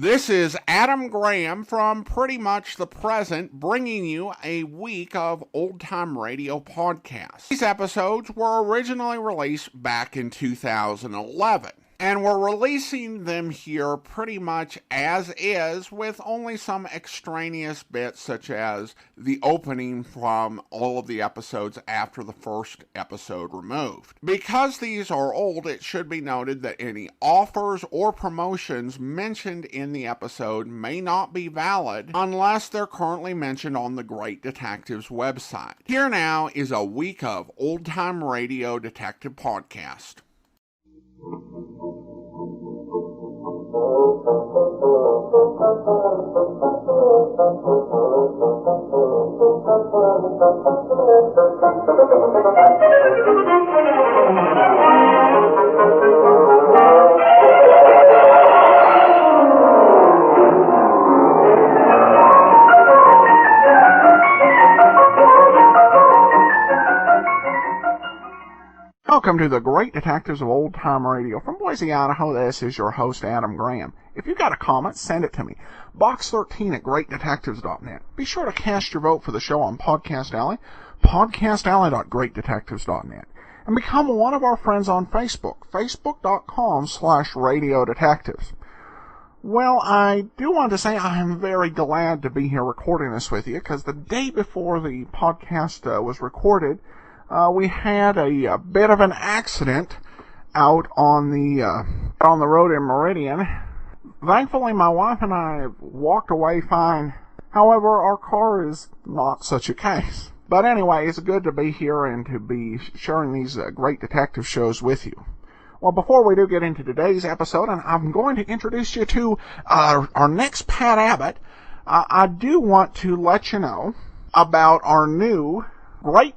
This is Adam Graham from Pretty Much the Present, bringing you a week of old-time radio podcasts. These episodes were originally released back in 2011, and we're releasing them here pretty much as is, with only some extraneous bits such as the opening from all of the episodes after the first episode removed. Because these are old, it should be noted that any offers or promotions mentioned in the episode may not be valid unless they're currently mentioned on the Great Detectives website. Here now is a week of old-time radio detective podcast. Welcome to the Great Detectives of Old Time Radio. From Boise, Idaho, this is your host, Adam Graham. If you've got a comment, send it to me. Box 13 at greatdetectives.net. Be sure to cast your vote for the show on Podcast Alley, podcastalley.greatdetectives.net. And become one of our friends on Facebook, facebook.com/radiodetectives. Well, I do want to say I am very glad to be here recording this with you, because the day before the podcast was recorded, we had a bit of an accident out on the road in Meridian. Thankfully, my wife and I walked away fine. However, our car is not such a case. But anyway, it's good to be here and to be sharing these great detective shows with you. Well, before we do get into today's episode, and I'm going to introduce you to our next Pat Abbott, I do want to let you know about our new Great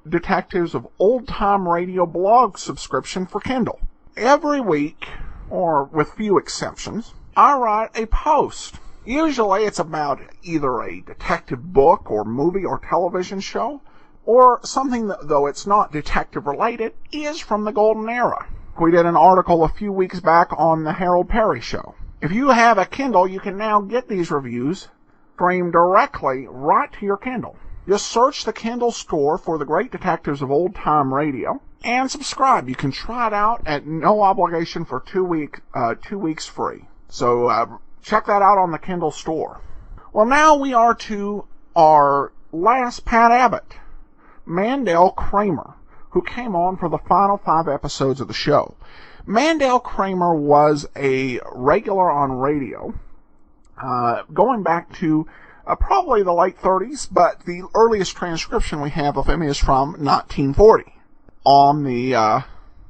Detectives of Old Time Radio blog subscription for Kindle. Every week, or with few exceptions, I write a post. Usually it's about either a detective book or movie or television show, or something that, though it's not detective related, is from the golden era. We did an article a few weeks back on the Harold Perry Show. If you have a Kindle, you can now get these reviews streamed directly right to your Kindle. Just search the Kindle store for the Great Detectives of Old Time Radio and subscribe. You can try it out at no obligation for 2 weeks free. So check that out on the Kindle store. Well, now we are to our last Pat Abbott, Mandel Kramer, who came on for the final 5 episodes of the show. Mandel Kramer was a regular on radio, going back to probably the late 30s, but the earliest transcription we have of him is from 1940 on the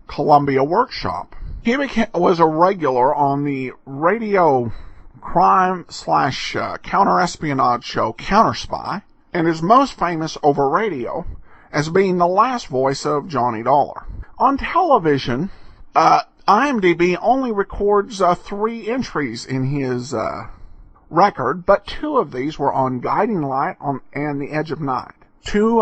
Columbia Workshop. He was a regular on the radio crime/counter-espionage show Counterspy, and is most famous over radio as being the last voice of Johnny Dollar. On television, IMDb only records 3 entries in his record, but 2 of these were on Guiding Light and The Edge of Night. 2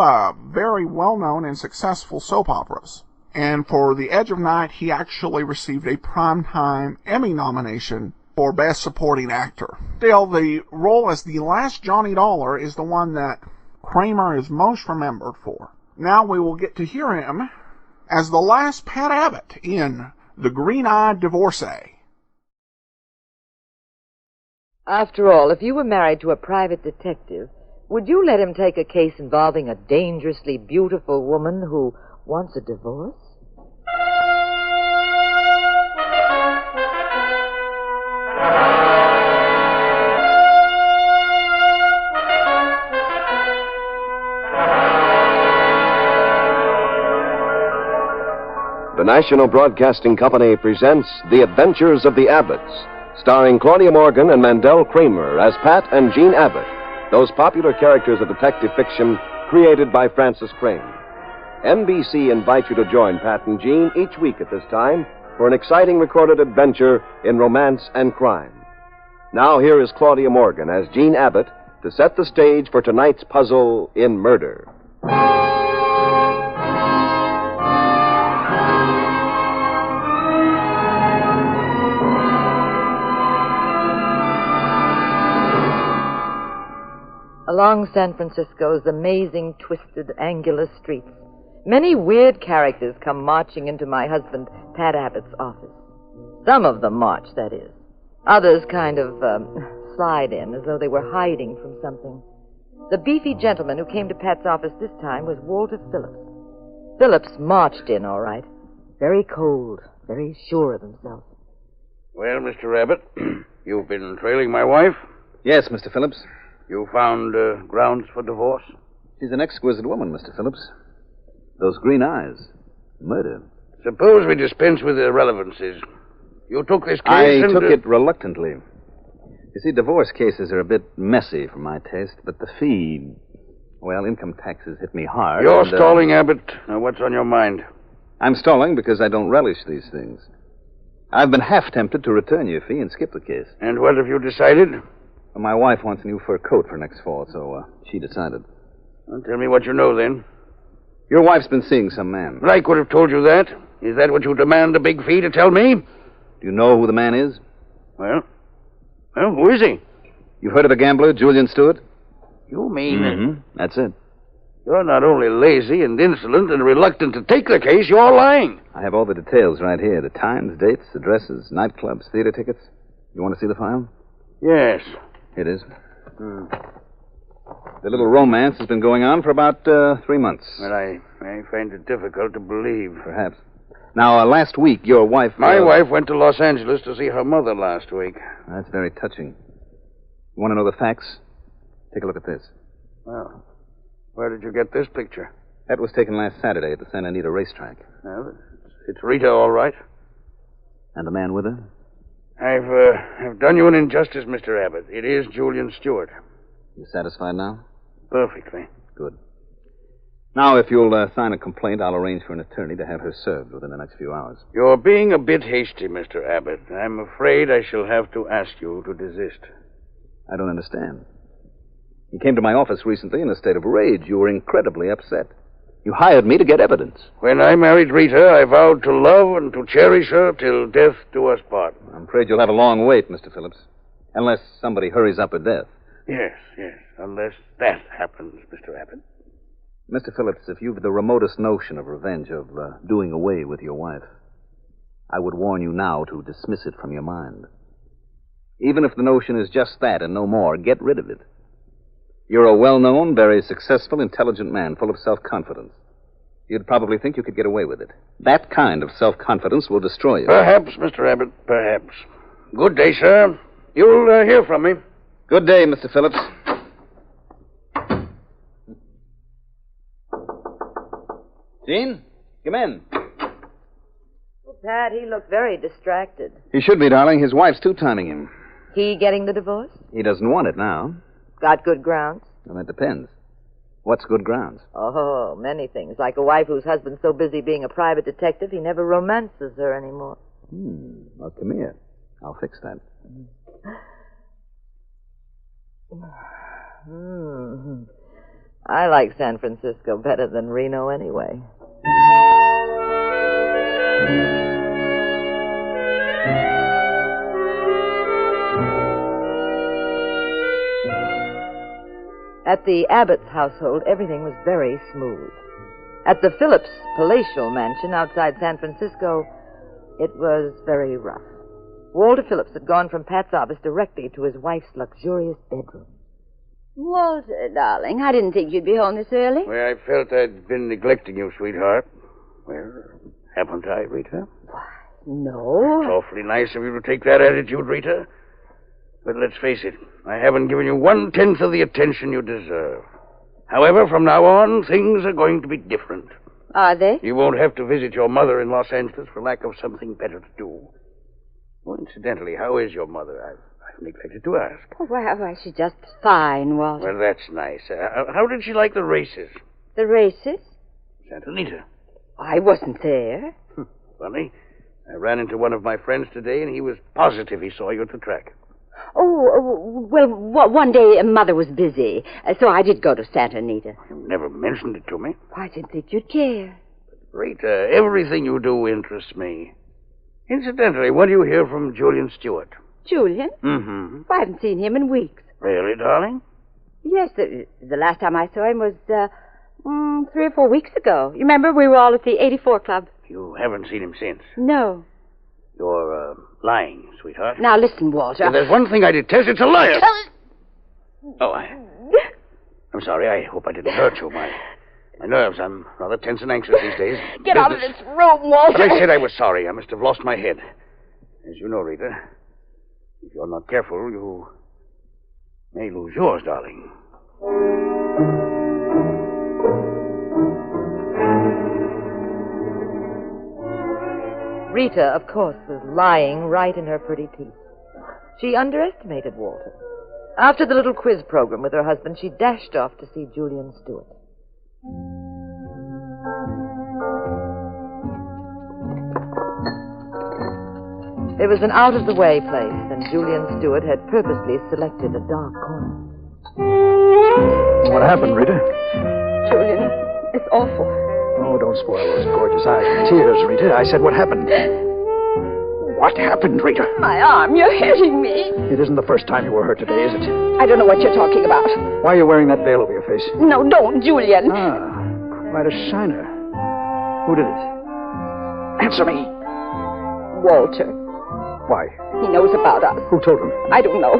very well-known and successful soap operas. And for The Edge of Night, he actually received a Primetime Emmy nomination for Best Supporting Actor. Still, the role as the last Johnny Dollar is the one that Kramer is most remembered for. Now we will get to hear him as the last Pat Abbott in The Green-Eyed Divorcee. After all, if you were married to a private detective, would you let him take a case involving a dangerously beautiful woman who wants a divorce? The National Broadcasting Company presents The Adventures of the Abbotts, starring Claudia Morgan and Mandel Kramer as Pat and Jean Abbott, those popular characters of detective fiction created by Francis Crane. NBC invites you to join Pat and Jean each week at this time for an exciting recorded adventure in romance and crime. Now here is Claudia Morgan as Jean Abbott to set the stage for tonight's puzzle in murder. Along San Francisco's amazing, twisted, angular streets, many weird characters come marching into my husband, Pat Abbott's office. Some of them march, that is. Others kind of slide in as though they were hiding from something. The beefy gentleman who came to Pat's office this time was Walter Phillips. Phillips marched in, all right. Very cold, very sure of himself. Well, Mr. Abbott, you've been trailing my wife? Yes, Mr. Phillips. You found grounds for divorce? She's an exquisite woman, Mr. Phillips. Those green eyes. Murder. Suppose we dispense with irrelevancies. You took this case I took it reluctantly. You see, divorce cases are a bit messy for my taste, but the fee... Well, income taxes hit me hard. You're stalling, Abbott. Now, what's on your mind? I'm stalling because I don't relish these things. I've been half tempted to return your fee and skip the case. And what have you decided? Well, my wife wants a new fur coat for next fall, so she decided. Well, tell me what you know, then. Your wife's been seeing some man. Well, I could have told you that. Is that what you demand a big fee to tell me? Do you know who the man is? Well, who is he? You've heard of a gambler, Julian Stewart? You mean... Mm-hmm. That's it. You're not only lazy and insolent and reluctant to take the case, you're lying. I have all the details right here. The times, dates, addresses, nightclubs, theater tickets. You want to see the file? Yes. It is. The little romance has been going on for about 3 months. Well, I find it difficult to believe. Perhaps. Now, last week, your wife... My wife went to Los Angeles to see her mother last week. That's very touching. You want to know the facts? Take a look at this. Well, where did you get this picture? That was taken last Saturday at the Santa Anita racetrack. Well, it's Rita, all right. And the man with her? I've done you an injustice, Mr. Abbott. It is Julian Stewart. You satisfied now? Perfectly. Good. Now, if you'll sign a complaint, I'll arrange for an attorney to have her served within the next few hours. You're being a bit hasty, Mr. Abbott. I'm afraid I shall have to ask you to desist. I don't understand. You came to my office recently in a state of rage. You were incredibly upset. You hired me to get evidence. When I married Rita, I vowed to love and to cherish her till death do us part. I'm afraid you'll have a long wait, Mr. Phillips. Unless somebody hurries up her death. Yes. Unless that happens, Mr. Abbott. Mr. Phillips, if you've the remotest notion of revenge, of doing away with your wife, I would warn you now to dismiss it from your mind. Even if the notion is just that and no more, get rid of it. You're a well-known, very successful, intelligent man, full of self-confidence. You'd probably think you could get away with it. That kind of self-confidence will destroy you. Perhaps, Mr. Abbott, perhaps. Good day, sir. You'll hear from me. Good day, Mr. Phillips. Jean, come in. Well, Pat, he looked very distracted. He should be, darling. His wife's two-timing him. He getting the divorce? He doesn't want it now. Got good grounds? Well, that depends. What's good grounds? Oh, many things. Like a wife whose husband's so busy being a private detective, he never romances her anymore. Well, come here. I'll fix that. I like San Francisco better than Reno anyway. At the Abbott's household, everything was very smooth. At the Phillips palatial mansion outside San Francisco, it was very rough. Walter Phillips had gone from Pat's office directly to his wife's luxurious bedroom. Walter, darling, I didn't think you'd be home this early. Well, I felt I'd been neglecting you, sweetheart. Well, haven't I, Rita? No. It's awfully nice of you to take that attitude, Rita. But let's face it, I haven't given you 1/10 of the attention you deserve. However, from now on, things are going to be different. Are they? You won't have to visit your mother in Los Angeles for lack of something better to do. Oh, incidentally, how is your mother? I've neglected to ask. Oh, why, she's just fine, Walter. Well, that's nice. How did she like the races? The races? Santa Anita. I wasn't there. Funny. I ran into one of my friends today, and he was positive he saw you at the track. Oh, well, one day Mother was busy, so I did go to Santa Anita. You never mentioned it to me. I didn't think you'd care. Rita, everything you do interests me. Incidentally, when do you hear from Julian Stewart? Julian? Mm-hmm. I haven't seen him in weeks. Really, darling? Yes, the last time I saw him was 3 or 4 weeks ago. You remember we were all at the 84 Club? You haven't seen him since. No. You're lying, sweetheart. Now listen, Walter. If there's one thing I detest, it's a liar. Oh, I'm sorry. I hope I didn't hurt you. My nerves. I'm rather tense and anxious these days. Get out of this room, Walter. But I said I was sorry. I must have lost my head. As you know, Rita, if you're not careful, you may lose yours, darling. Rita, of course, was lying right in her pretty teeth. She underestimated Walter. After the little quiz program with her husband, she dashed off to see Julian Stewart. It was an out-of-the-way place, and Julian Stewart had purposely selected a dark corner. What happened, Rita? Julian, it's awful. Oh, don't spoil those gorgeous eyes with tears, Rita. I said what happened. What happened, Rita? My arm, you're hitting me. It isn't the first time you were hurt today, is it? I don't know what you're talking about. Why are you wearing that veil over your face? No, don't, Julian. Ah, quite a shiner. Who did it? Answer me. Walter. Why? He knows about us. Who told him? I don't know.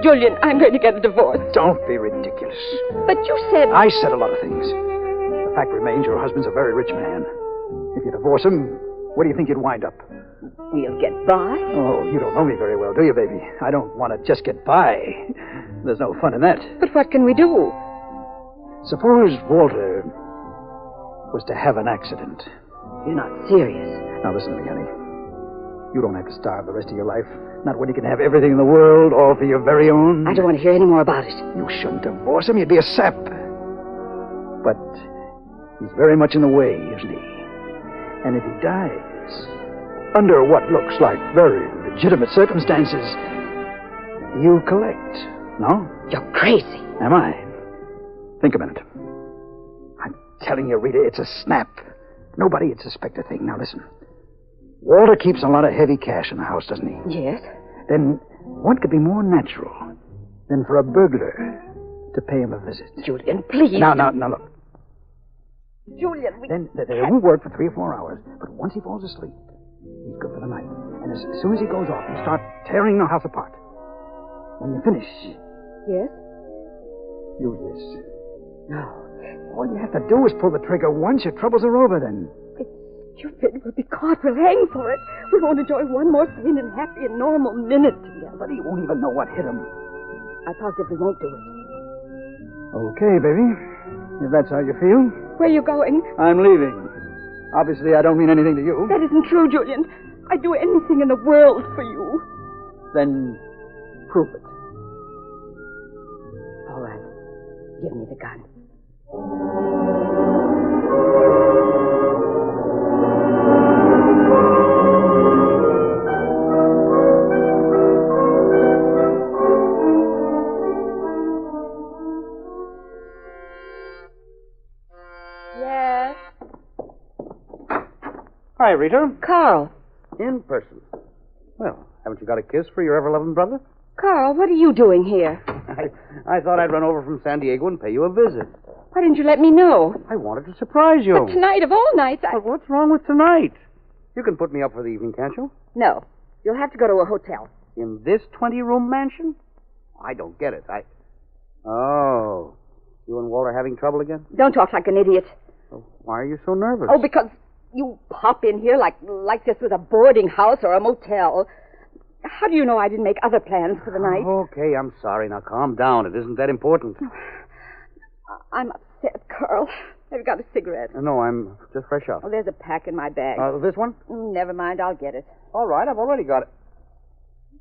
Julian, I'm going to get a divorce. Don't be ridiculous. But you said... I said a lot of things. The fact remains your husband's a very rich man. If you divorce him, where do you think you'd wind up? We'll get by. Oh, you don't know me very well, do you, baby? I don't want to just get by. There's no fun in that. But what can we do? Suppose Walter was to have an accident. You're not serious. Now listen to me, honey. You don't have to starve the rest of your life. Not when you can have everything in the world, all for your very own. I don't want to hear any more about it. You shouldn't divorce him. You'd be a sap. But he's very much in the way, isn't he? And if he dies, under what looks like very legitimate circumstances, you collect, no? You're crazy. Am I? Think a minute. I'm telling you, Rita, it's a snap. Nobody'd suspect a thing. Now listen. Walter keeps a lot of heavy cash in the house, doesn't he? Yes. Then what could be more natural than for a burglar to pay him a visit? Julian, please. Now, look. Julian, Then they won't work for 3 or 4 hours, but once he falls asleep, he's good for the night. And as soon as he goes off, you start tearing the house apart. When you finish... Yes? Use this. No. All you have to do is pull the trigger once, your troubles are over then. It's stupid. We'll be caught. We'll hang for it. We won't enjoy one more sane and happy and normal minute together. But he won't even know what hit him. I positively won't do it. Okay, baby. If that's how you feel. Where are you going? I'm leaving. Obviously, I don't mean anything to you. That isn't true, Julian. I'd do anything in the world for you. Then prove it. All right. Give me the gun. Yes? Hi, Rita. Carl. In person. Well, haven't you got a kiss for your ever-loving brother? Carl, what are you doing here? I thought I'd run over from San Diego and pay you a visit. Why didn't you let me know? I wanted to surprise you. But tonight of all nights, But what's wrong with tonight? You can put me up for the evening, can't you? No. You'll have to go to a hotel. In this 20-room mansion? I don't get it. Oh. You and Walter having trouble again? Don't talk like an idiot. Well, why are you so nervous? Oh, because you pop in here like this was a boarding house or a motel. How do you know I didn't make other plans for the night? Okay, I'm sorry. Now, calm down. It isn't that important. I'm upset, Carl. Have you got a cigarette? No, I'm just fresh out. Oh, there's a pack in my bag. This one? Never mind, I'll get it. All right, I've already got it.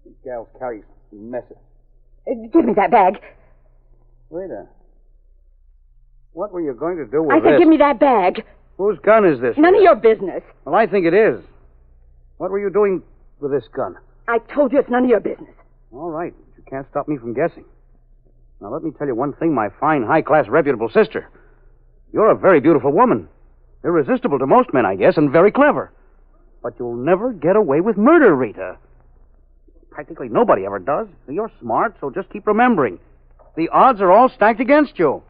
These gals carry messes. Give me that bag. Wait a... What were you going to do with I said this? give me that bag. Whose gun is this? None of your business. Well, I think it is. What were you doing with this gun? I told you it's none of your business. All right, but you can't stop me from guessing. Now, let me tell you one thing, my fine, high-class, reputable sister. You're a very beautiful woman. Irresistible to most men, I guess, and very clever. But you'll never get away with murder, Rita. Practically nobody ever does. You're smart, so just keep remembering. The odds are all stacked against you.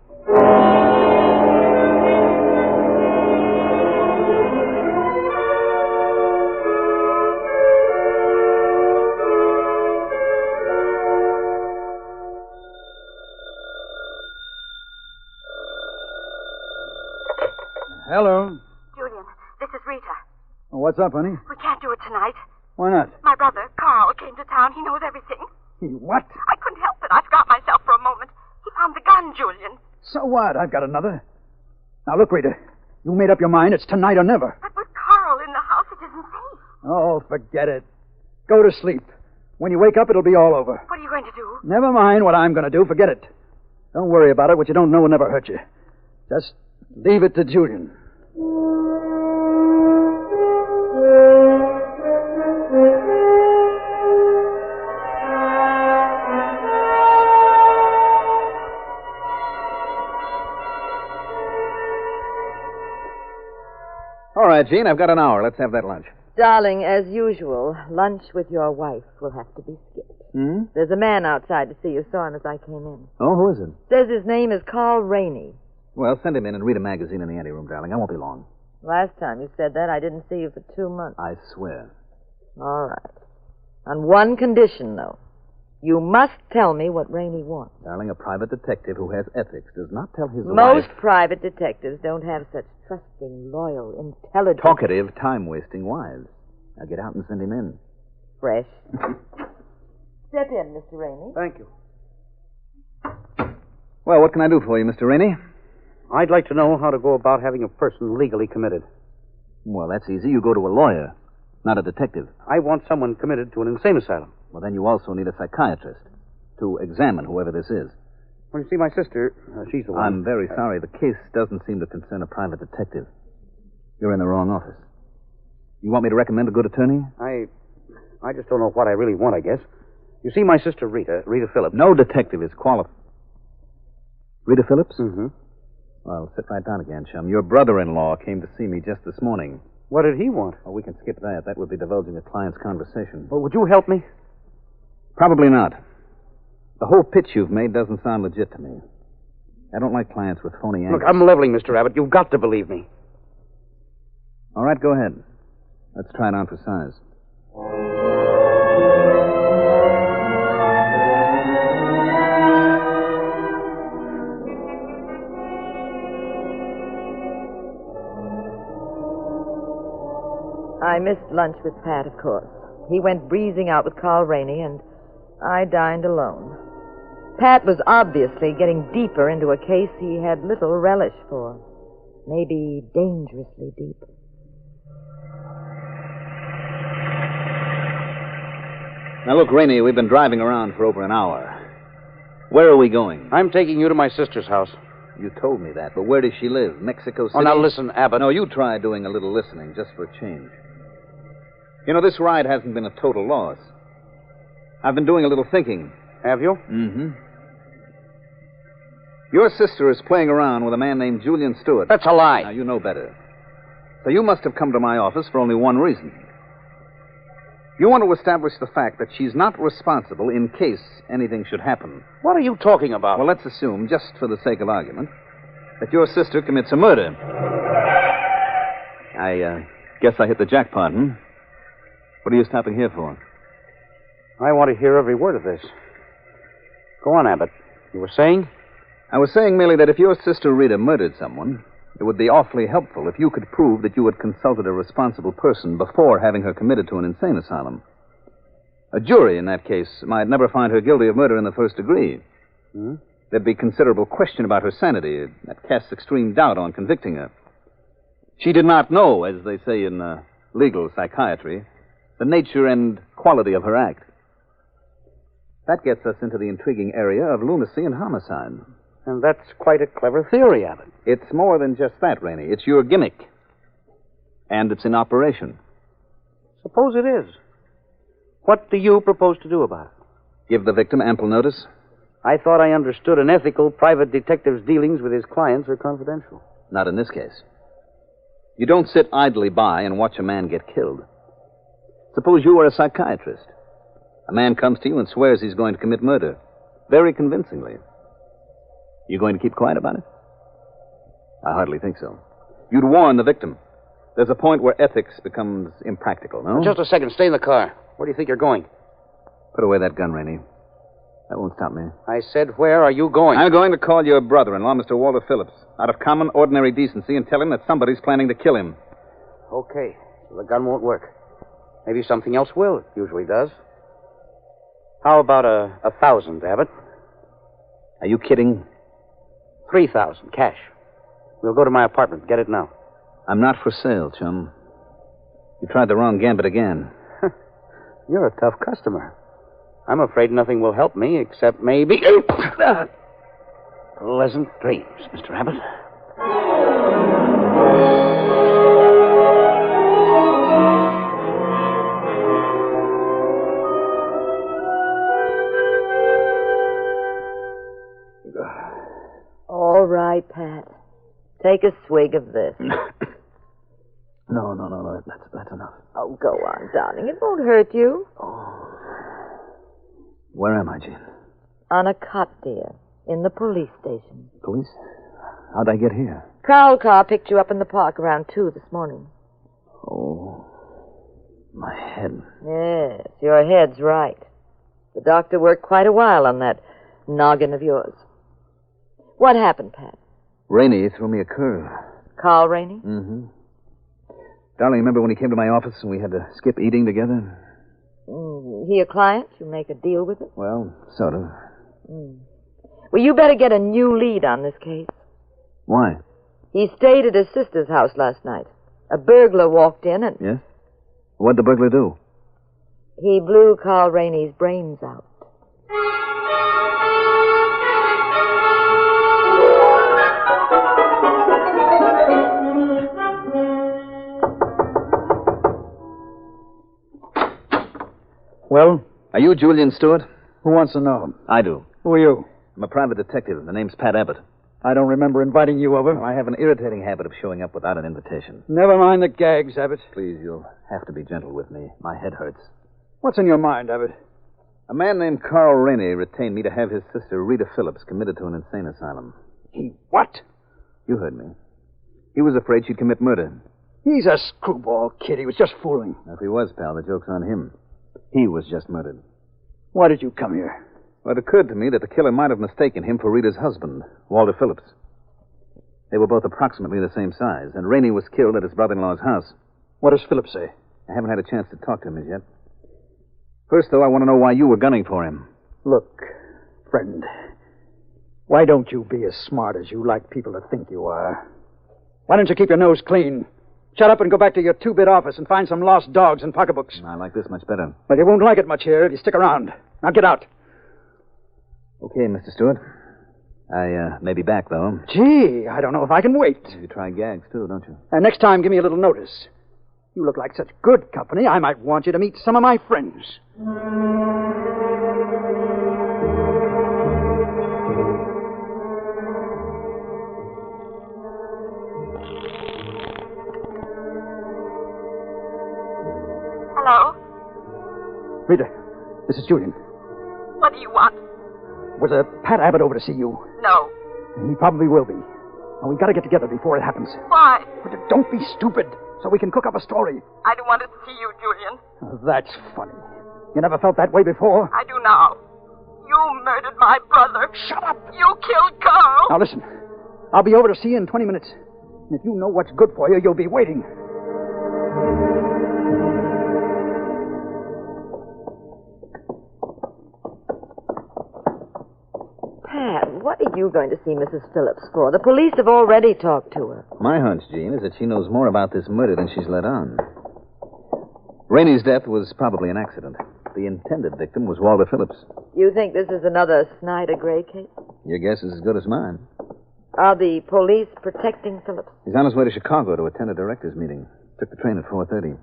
Hello. Julian, this is Rita. Oh, what's up, honey? We can't do it tonight. Why not? My brother, Carl, came to town. He knows everything. What? I couldn't help it. I forgot myself for a moment. He found the gun, Julian. So what? I've got another. Now, look, Rita. You made up your mind. It's tonight or never. But with Carl in the house, it isn't safe. Oh, forget it. Go to sleep. When you wake up, it'll be all over. What are you going to do? Never mind what I'm going to do. Forget it. Don't worry about it. What you don't know will never hurt you. Just leave it to Julian. All right, Gene, I've got an hour. Let's have that lunch. Darling, as usual, lunch with your wife will have to be skipped. Hmm? There's a man outside to see you. Saw him as I came in. Oh, who is it? Says his name is Carl Rainey. Well, send him in and read a magazine in the anteroom, darling. I won't be long. Last time you said that, I didn't see you for 2 months. I swear. All right. On one condition, though. You must tell me what Rainey wants. Darling, a private detective who has ethics does not tell his Most wife... private detectives don't have such trusting, loyal, intelligent... talkative, time-wasting wives. Now get out and send him in. Fresh. Step in, Mr. Rainey. Thank you. Well, what can I do for you, Mr. Rainey? I'd like to know how to go about having a person legally committed. Well, that's easy. You go to a lawyer, not a detective. I want someone committed to an insane asylum. Well, then you also need a psychiatrist to examine whoever this is. Well, you see, my sister, she's the one. I'm very sorry. The case doesn't seem to concern a private detective. You're in the wrong office. You want me to recommend a good attorney? I just don't know what I really want, I guess. You see, my sister, Rita Phillips. No detective is qualified. Rita Phillips? Mm-hmm. Well, sit right down again, chum. Your brother-in-law came to see me just this morning. What did he want? Well, we can skip that. That would be divulging a client's conversation. Well, would you help me? Probably not. The whole pitch you've made doesn't sound legit to me. I don't like clients with phony angles. Look, I'm leveling, Mr. Abbott. You've got to believe me. All right, go ahead. Let's try it on for size. I missed lunch with Pat, of course. He went breezing out with Carl Rainey, and I dined alone. Pat was obviously getting deeper into a case he had little relish for. Maybe dangerously deep. Now, look, Rainey, we've been driving around for over an hour. Where are we going? I'm taking you to my sister's house. You told me that, but where does she live? Mexico City? Oh, now listen, Abbott. No, you try doing a little listening, just for a change. You know, this ride hasn't been a total loss. I've been doing a little thinking. Have you? Mm-hmm. Your sister is playing around with a man named Julian Stewart. That's a lie. Now, you know better. So you must have come to my office for only one reason. You want to establish the fact that she's not responsible in case anything should happen. What are you talking about? Well, let's assume, just for the sake of argument, that your sister commits a murder. I guess I hit the jackpot, hmm? What are you stopping here for? I want to hear every word of this. Go on, Abbott. You were saying? I was saying merely that if your sister Rita murdered someone, it would be awfully helpful if you could prove that you had consulted a responsible person before having her committed to an insane asylum. A jury, in that case, might never find her guilty of murder in the first degree. Hmm? There'd be considerable question about her sanity. That casts extreme doubt on convicting her. She did not know, as they say in legal psychiatry, the nature and quality of her act. That gets us into the intriguing area of lunacy and homicide. And that's quite a clever theory, Abbott. It's more than just that, Rainey. It's your gimmick. And it's in operation. Suppose it is. What do you propose to do about it? Give the victim ample notice. I thought I understood an ethical private detective's dealings with his clients are confidential. Not in this case. You don't sit idly by and watch a man get killed. Suppose you were a psychiatrist. A man comes to you and swears he's going to commit murder. Very convincingly. You going to keep quiet about it? I hardly think so. You'd warn the victim. There's a point where ethics becomes impractical, no? Just a second. Stay in the car. Where do you think you're going? Put away that gun, Rainey. That won't stop me. I said, where are you going? I'm going to call your brother-in-law, Mr. Walter Phillips, out of common, ordinary decency and tell him that somebody's planning to kill him. Okay. So the gun won't work. Maybe something else will. It usually does. How about 1,000, Abbott? Are you kidding? 3,000, cash. We'll go to my apartment. Get it now. I'm not for sale, chum. You tried the wrong gambit again. You're a tough customer. I'm afraid nothing will help me except maybe... pleasant dreams, Mr. Abbott. All right, Pat. Take a swig of this. No. That's enough. Oh, go on, darling. It won't hurt you. Where am I, Jean? On a cot, dear. In the police station. Police? How'd I get here? Prowl car picked you up in the park around 2 this morning. Oh, my head. Yes, your head's right. The doctor worked quite a while on that noggin of yours. What happened, Pat? Rainey threw me a curve. Carl Rainey? Mm-hmm. Darling, remember when he came to my office and we had to skip eating together? He a client? You make a deal with it? Well, sort of. Well, you better get a new lead on this case. Why? He stayed at his sister's house last night. A burglar walked in and... Yes? What'd the burglar do? He blew Carl Rainey's brains out. Well, Are you Julian Stewart? who wants to know? I do. Who are you? I'm a private detective. The name's Pat Abbott. I don't remember inviting you over. I have an irritating habit of showing up without an invitation. Never mind the gags, Abbott. Please, you'll have to be gentle with me. My head hurts. What's in your mind, Abbott? A man named Carl Rainey retained me to have his sister Rita Phillips committed to an insane asylum. He what? You heard me. He was afraid she'd commit murder. He's a screwball kid. He was just fooling. Now, if he was, pal, the joke's on him. He was just murdered. Why did you come here? Well, it occurred to me that the killer might have mistaken him for Rita's husband, Walter Phillips. They were both approximately the same size, and Rainey was killed at his brother-in-law's house. What does Phillips say? I haven't had a chance to talk to him as yet. First, though, I want to know why you were gunning for him. Look, friend, why don't you be as smart as you like people to think you are? Why don't you keep your nose clean? Shut up and go back to your two-bit office and find some lost dogs and pocketbooks. I like this much better. But you won't like it much here if you stick around. Now get out. Okay, Mr. Stewart. I may be back, though. Gee, I don't know if I can wait. You try gags, too, don't you? And next time, give me a little notice. You look like such good company, I might want you to meet some of my friends. Hello? Rita, this is Julian. What do you want? Was Pat Abbott over to see you? No. He probably will be. And we gotta get together before it happens. Why? Don't be stupid, so we can cook up a story. I don't want to see you, Julian. Oh, that's funny. You never felt that way before? I do now. You murdered my brother. Shut up! You killed Carl. Now listen, I'll be over to see you in 20 minutes. And if you know what's good for you, you'll be waiting. Pat, what are you going to see Mrs. Phillips for? The police have already talked to her. My hunch, Jean, is that she knows more about this murder than she's let on. Rainey's death was probably an accident. The intended victim was Walter Phillips. You think this is another Snyder Gray case? Your guess is as good as mine. Are the police protecting Phillips? He's on his way to Chicago to attend a director's meeting. Took the train at 4:30.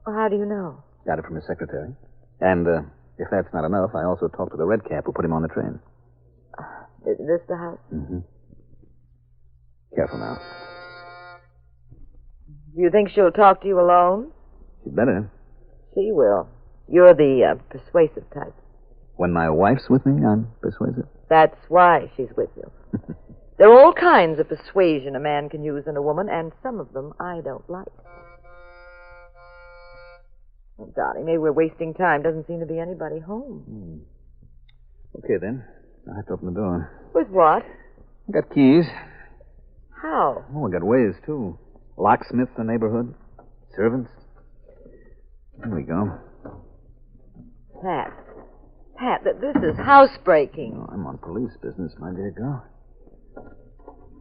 Well, how do you know? Got it from his secretary. And if that's not enough, I also talked to the red cap who put him on the train. Is this the house? Mm-hmm. Careful now. Do you think she'll talk to you alone? She'd better. She will. You're the persuasive type. When my wife's with me, I'm persuasive. That's why she's with you. There are all kinds of persuasion a man can use in a woman, and some of them I don't like. Oh, darling, maybe we're wasting time. Doesn't seem to be anybody home. Okay, then. I'll have to open the door. With what? I got keys. How? Oh, I got ways, too. Locksmiths in the neighborhood. Servants. There we go. Pat, this is housebreaking. Oh, I'm on police business, my dear girl.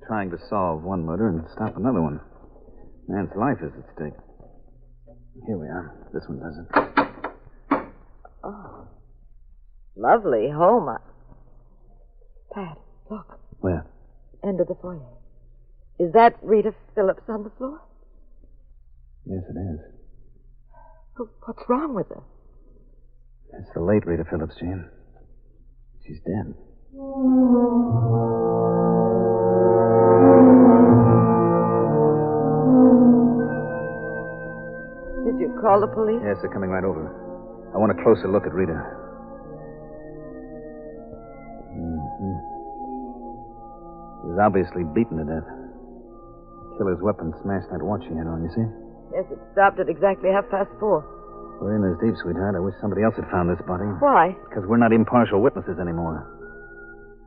Trying to solve one murder and stop another one. Man's life is at stake. Here we are. This one does it. Oh. Lovely home. Pat, look. Where? End of the foyer. Is that Rita Phillips on the floor? Yes, it is. Oh, what's wrong with her? It's the late Rita Phillips, Jane. She's dead. Did you call the police? Yes, they're coming right over. I want a closer look at Rita. She was obviously beaten to death. The killer's weapon smashed that watch she had on, you see? Yes, it stopped at exactly 4:30. We're in this deep, sweetheart. I wish somebody else had found this body. Why? Because we're not impartial witnesses anymore.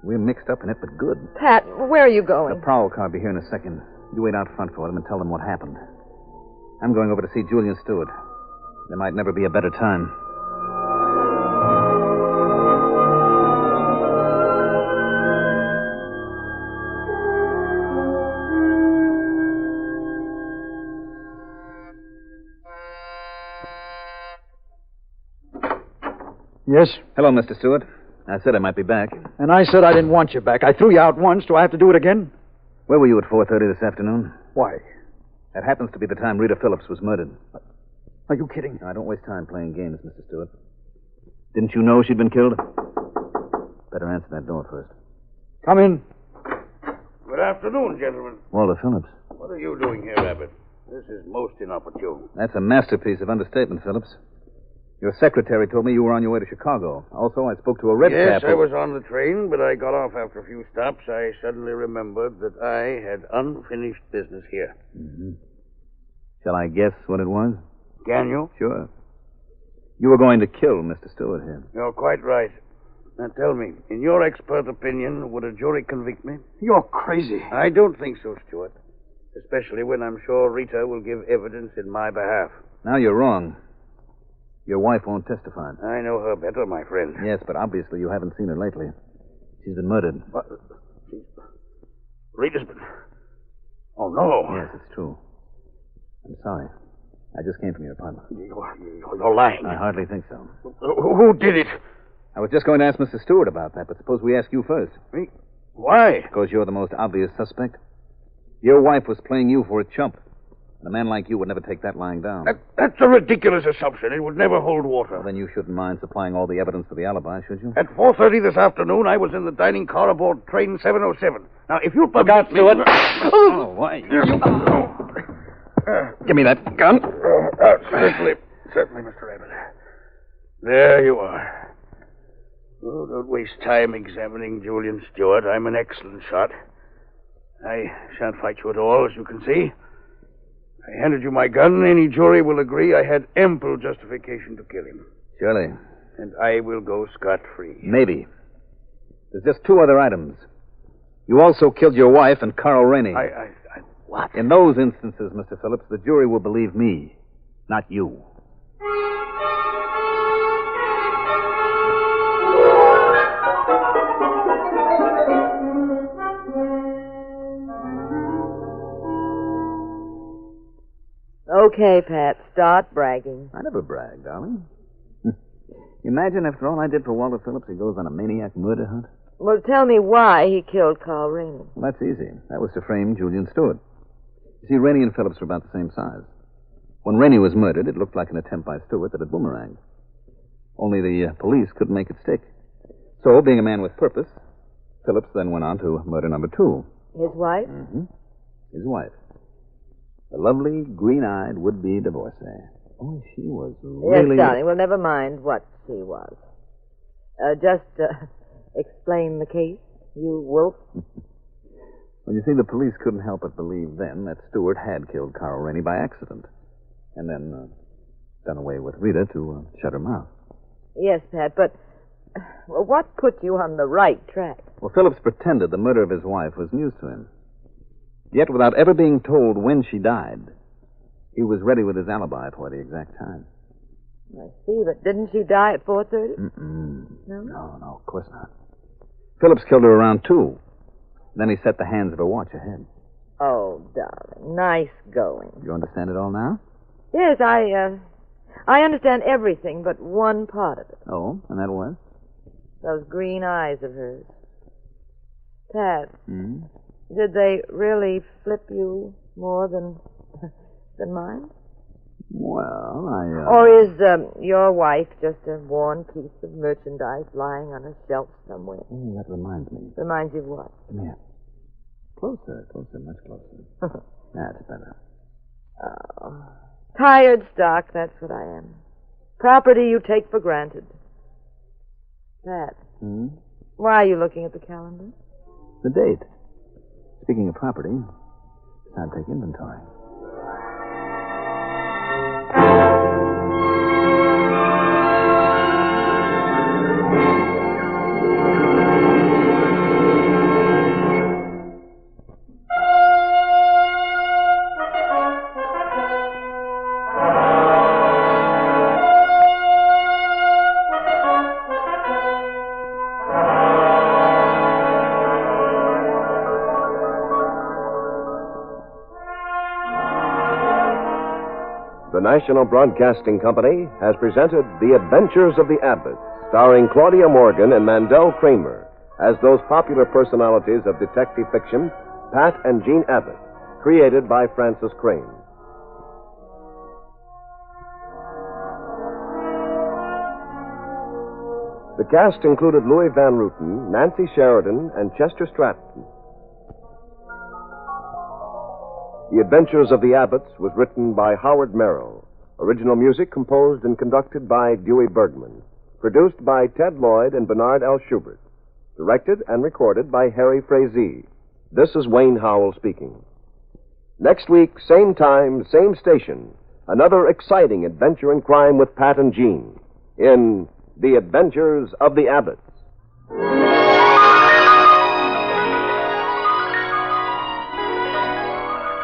We're mixed up in it, but good. Pat, where are you going? The prowl car will be here in a second. You wait out front for them and tell them what happened. I'm going over to see Julian Stewart. There might never be a better time. Yes? Hello, Mr. Stewart. I said I might be back. And I said I didn't want you back. I threw you out once. Do I have to do it again? Where were you at 4:30 this afternoon? Why? That happens to be the time Rita Phillips was murdered. Are you kidding? Now, don't waste time playing games, Mr. Stewart. Didn't you know she'd been killed? Better answer that door first. Come in. Good afternoon, gentlemen. Walter Phillips. What are you doing here, Abbott? This is most inopportune. That's a masterpiece of understatement, Phillips. Your secretary told me you were on your way to Chicago. Also, I spoke to a red cap. Yes, I was on the train, but I got off after a few stops. I suddenly remembered that I had unfinished business here. Mm-hmm. Shall I guess what it was? Can you? Sure. You were going to kill Mr. Stewart here. You're quite right. Now tell me, in your expert opinion, would a jury convict me? You're crazy. I don't think so, Stewart. Especially when I'm sure Rita will give evidence in my behalf. Now you're wrong. Your wife won't testify. I know her better, my friend. Yes, but obviously you haven't seen her lately. She's been murdered. What? Rita's been... Oh, no. Yes, it's true. I'm sorry. I just came from your apartment. You're lying. I hardly think so. Who did it? I was just going to ask Mr. Stewart about that, but suppose we ask you first. Me? Why? Because you're the most obvious suspect. Your wife was playing you for a chump. And a man like you would never take that lying down. That's a ridiculous assumption. It would never hold water. Well, then you shouldn't mind supplying all the evidence for the alibi, should you? At 4:30 this afternoon, I was in the dining car aboard train 707. Now, if you'll permit me... Oh, why? Give me that gun. Certainly, Mr. Abbott. There you are. Oh, don't waste time examining Julian Stewart. I'm an excellent shot. I shan't fight you at all, as you can see. I handed you my gun. Any jury will agree I had ample justification to kill him. Surely. And I will go scot-free. Maybe. There's just two other items. You also killed your wife and Carl Rainey. What? In those instances, Mr. Phillips, the jury will believe me, not you. Okay, Pat, start bragging. I never brag, darling. Imagine after all I did for Walter Phillips, he goes on a maniac murder hunt. Well, tell me why he killed Carl Rainey. Well, that's easy. That was to frame Julian Stewart. You see, Rainey and Phillips were about the same size. When Rainey was murdered, it looked like an attempt by Stewart that had boomeranged. Only the police couldn't make it stick. So, being a man with purpose, Phillips then went on to murder number two. His wife? Mm-hmm. His wife. The lovely, green-eyed would-be divorcee. Oh, she was really... Yes, darling. Well, never mind what she was. Just explain the case, you wolf. Well, you see, the police couldn't help but believe then that Stewart had killed Carl Rainey by accident. And then done away with Rita to shut her mouth. Yes, Pat, but well, what put you on the right track? Well, Phillips pretended the murder of his wife was news to him. Yet, without ever being told when she died, he was ready with his alibi for the exact time. I see, but didn't she die at 4:30? No? No, of course not. Phillips killed her around 2. Then he set the hands of her watch ahead. Oh, darling, nice going. You understand it all now? Yes, I understand everything but one part of it. Oh, and that was? Those green eyes of hers. Pat, did they really flip you more than mine? Well, Or is your wife just a worn piece of merchandise lying on a shelf somewhere? Oh, that reminds me. Reminds you of what? Yeah. Closer, much closer. That's better. Oh, tired stock, that's what I am. Property you take for granted. Pat, why are you looking at the calendar? The date. Speaking of property, it's time to take inventory. The National Broadcasting Company has presented The Adventures of the Abbotts, starring Claudia Morgan and Mandel Kramer as those popular personalities of detective fiction, Pat and Jean Abbott, created by Francis Crane. The cast included Louis Van Ruten, Nancy Sheridan, and Chester Stratton. The Adventures of the Abbotts was written by Howard Merrill. Original music composed and conducted by Dewey Bergman. Produced by Ted Lloyd and Bernard L. Schubert. Directed and recorded by Harry Frazee. This is Wayne Howell speaking. Next week, same time, same station. Another exciting adventure in crime with Pat and Jean in The Adventures of the Abbotts.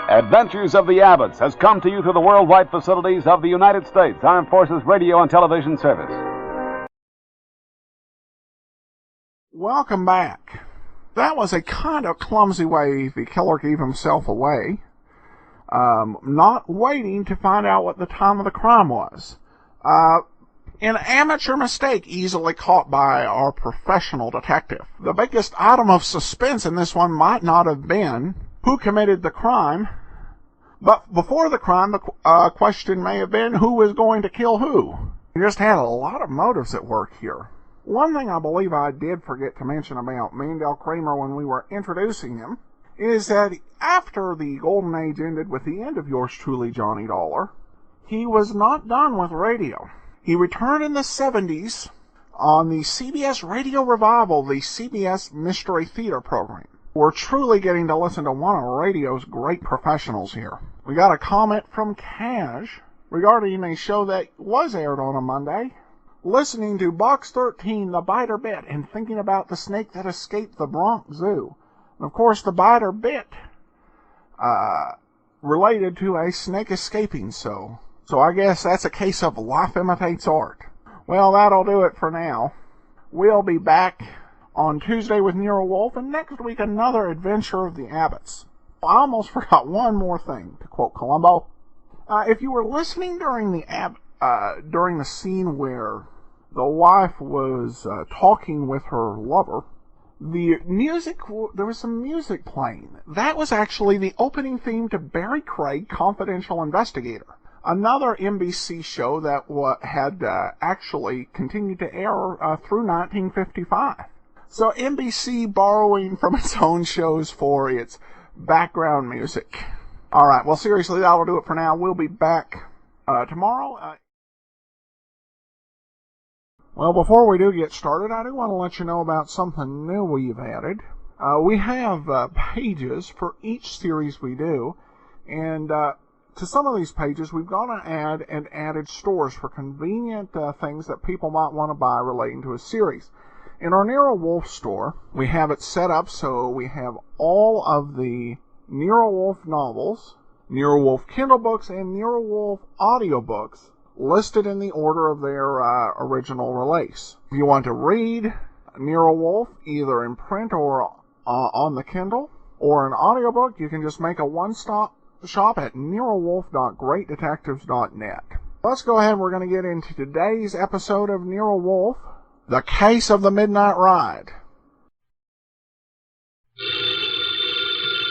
Adventures of the Abbotts has come to you through the worldwide facilities of the United States Armed Forces Radio and Television Service. Welcome back. That was a kind of clumsy way the killer gave himself away. Not waiting to find out what the time of the crime was. An amateur mistake easily caught by our professional detective. The biggest item of suspense in this one might not have been who committed the crime, but before the crime, the question may have been who was going to kill who. We just had a lot of motives at work here. One thing I believe I did forget to mention about Mandel Kramer when we were introducing him is that after the golden age ended with the end of yours truly, Johnny Dollar, he was not done with radio. He returned in the 70s on the CBS Radio Revival, the CBS Mystery Theater program. We're truly getting to listen to one of radio's great professionals here. We got a comment from Cash regarding a show that was aired on a Monday, listening to Box 13, The Biter Bit, and thinking about the snake that escaped the Bronx Zoo. And of course, the Biter Bit related to a snake escaping, so I guess that's a case of life imitates art. Well, that'll do it for now. We'll be back on Tuesday with Nero Wolfe, and next week another adventure of the Abbotts. I almost forgot one more thing, to quote Columbo. If you were listening during the scene where the wife was talking with her lover, there was some music playing. That was actually the opening theme to Barry Craig, Confidential Investigator, another NBC show that had actually continued to air through 1955. So NBC borrowing from its own shows for its background music. All right, well, seriously, that'll do it for now. We'll be back tomorrow. Well, before we do get started, I do want to let you know about something new we've added. We have pages for each series we do, and to some of these pages, we've gone to add and added stores for convenient things that people might want to buy relating to a series. In our Nero Wolfe store, we have it set up so we have all of the Nero Wolfe novels, Nero Wolfe Kindle books, and Nero Wolfe audiobooks listed in the order of their original release. If you want to read Nero Wolfe, either in print or on the Kindle, or an audiobook, you can just make a one-stop shop at nerowolfe.greatdetectives.net. Let's go ahead. We're going to get into today's episode of Nero Wolfe, The Case of the Midnight Ride.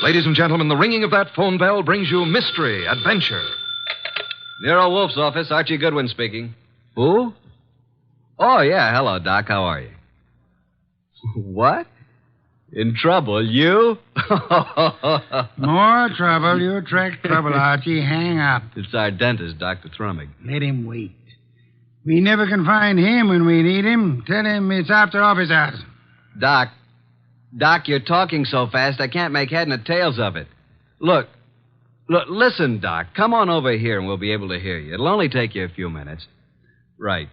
Ladies and gentlemen, the ringing of that phone bell brings you mystery, adventure. Nero Wolfe's office, Archie Goodwin speaking. Who? Oh, yeah. Hello, Doc. How are you? What? In trouble, you? More trouble. You attract trouble, Archie. Hang up. It's our dentist, Dr. Thrumming. Let him wait. We never can find him when we need him. Tell him it's after office hours. Doc, you're talking so fast I can't make head nor tails of it. Look, listen, Doc. Come on over here and we'll be able to hear you. It'll only take you a few minutes. Right.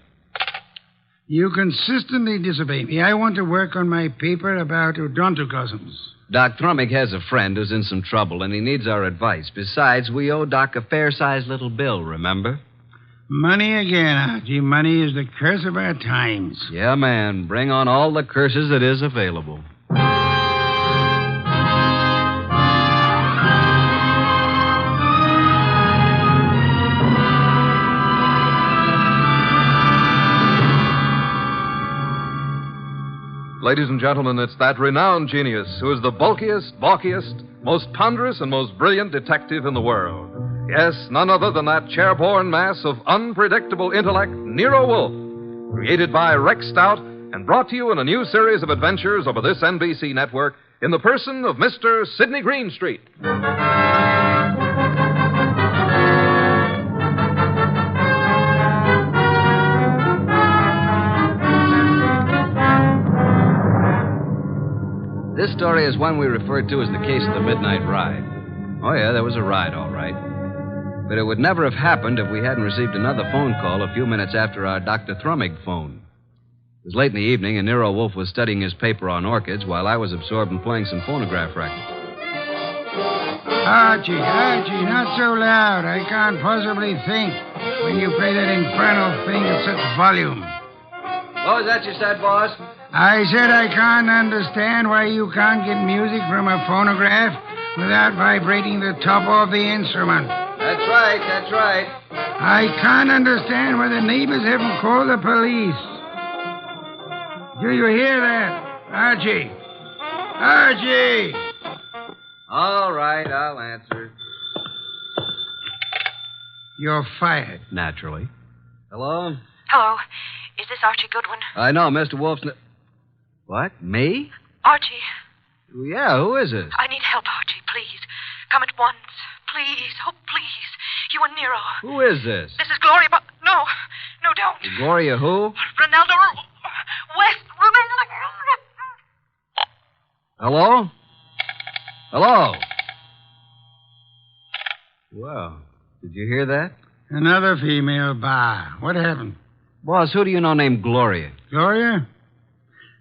You consistently disobey me. I want to work on my paper about odontocosms. Doc Thrumming has a friend who's in some trouble, and he needs our advice. Besides, we owe Doc a fair-sized little bill, remember? Money again, Archie. Money is the curse of our times. Yeah, man. Bring on all the curses that is available. Ladies and gentlemen, it's that renowned genius who is the bulkiest, balkiest, most ponderous, and most brilliant detective in the world. Yes, none other than that chair-borne mass of unpredictable intellect, Nero Wolfe, created by Rex Stout and brought to you in a new series of adventures over this NBC network in the person of Mr. Sidney Greenstreet. This story is one we referred to as the case of the Midnight Ride. Oh, yeah, there was a ride, all right. But it would never have happened if we hadn't received another phone call a few minutes after our Dr. Thrumming phone. It was late in the evening, and Nero Wolfe was studying his paper on orchids while I was absorbed in playing some phonograph records. Archie, not so loud. I can't possibly think when you play that infernal thing at such volume. What was that you said, boss? I said I can't understand why you can't get music from a phonograph without vibrating the top of the instrument. That's right. I can't understand why the neighbors haven't called the police. Do you hear that? Archie! All right, I'll answer. You're fired. Naturally. Hello? Hello. Is this Archie Goodwin? I know, Mr. Wolfe's... What? Me? Archie. Yeah, who is this? I need help, Archie, please. Come at once. Please. Oh, please. You and Nero. Who is this? This is Gloria, but... No, don't. Gloria who? Ronaldo West. Hello? Well, did you hear that? Another female bar. What happened? Boss, who do you know named Gloria? Gloria?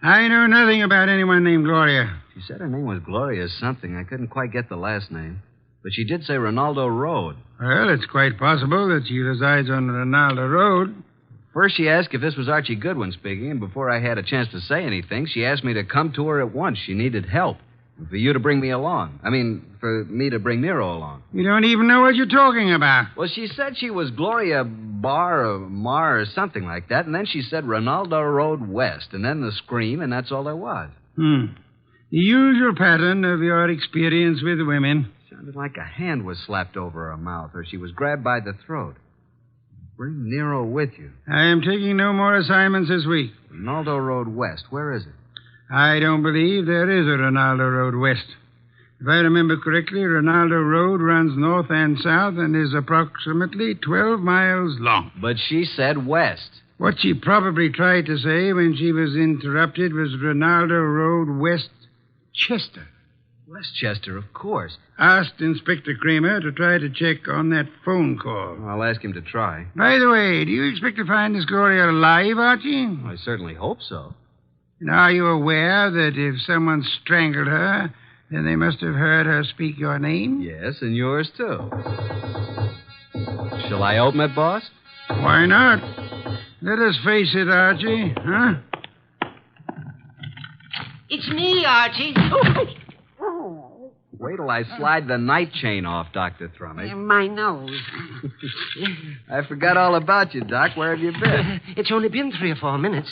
I know nothing about anyone named Gloria. She said her name was Gloria something. I couldn't quite get the last name. But she did say Ronaldo Road. Well, it's quite possible that she resides on Ronaldo Road. First, she asked if this was Archie Goodwin speaking, and before I had a chance to say anything, she asked me to come to her at once. She needed help. And for you to bring me along. For me to bring Nero along. You don't even know what you're talking about. Well, she said she was Gloria Bar or Mar or something like that, and then she said Ronaldo Road West, and then the scream, and that's all there was. The usual pattern of your experience with women. Sounded like a hand was slapped over her mouth, or she was grabbed by the throat. Bring Nero with you. I am taking no more assignments this week. Ronaldo Road West, where is it? I don't believe there is a Ronaldo Road West. If I remember correctly, Ronaldo Road runs north and south and is approximately 12 miles long. But she said west. What she probably tried to say when she was interrupted was Ronaldo Road West Chester. Westchester, of course. Asked Inspector Kramer to try to check on that phone call. I'll ask him to try. By the way, do you expect to find this Gloria alive, Archie? I certainly hope so. And are you aware that if someone strangled her, then they must have heard her speak your name? Yes, and yours, too. Shall I open it, boss? Why not? Let us face it, Archie, huh? It's me, Archie. Wait till I slide the night chain off, Dr. Thrumming. My nose. I forgot all about you, Doc. Where have you been? It's only been 3 or 4 minutes.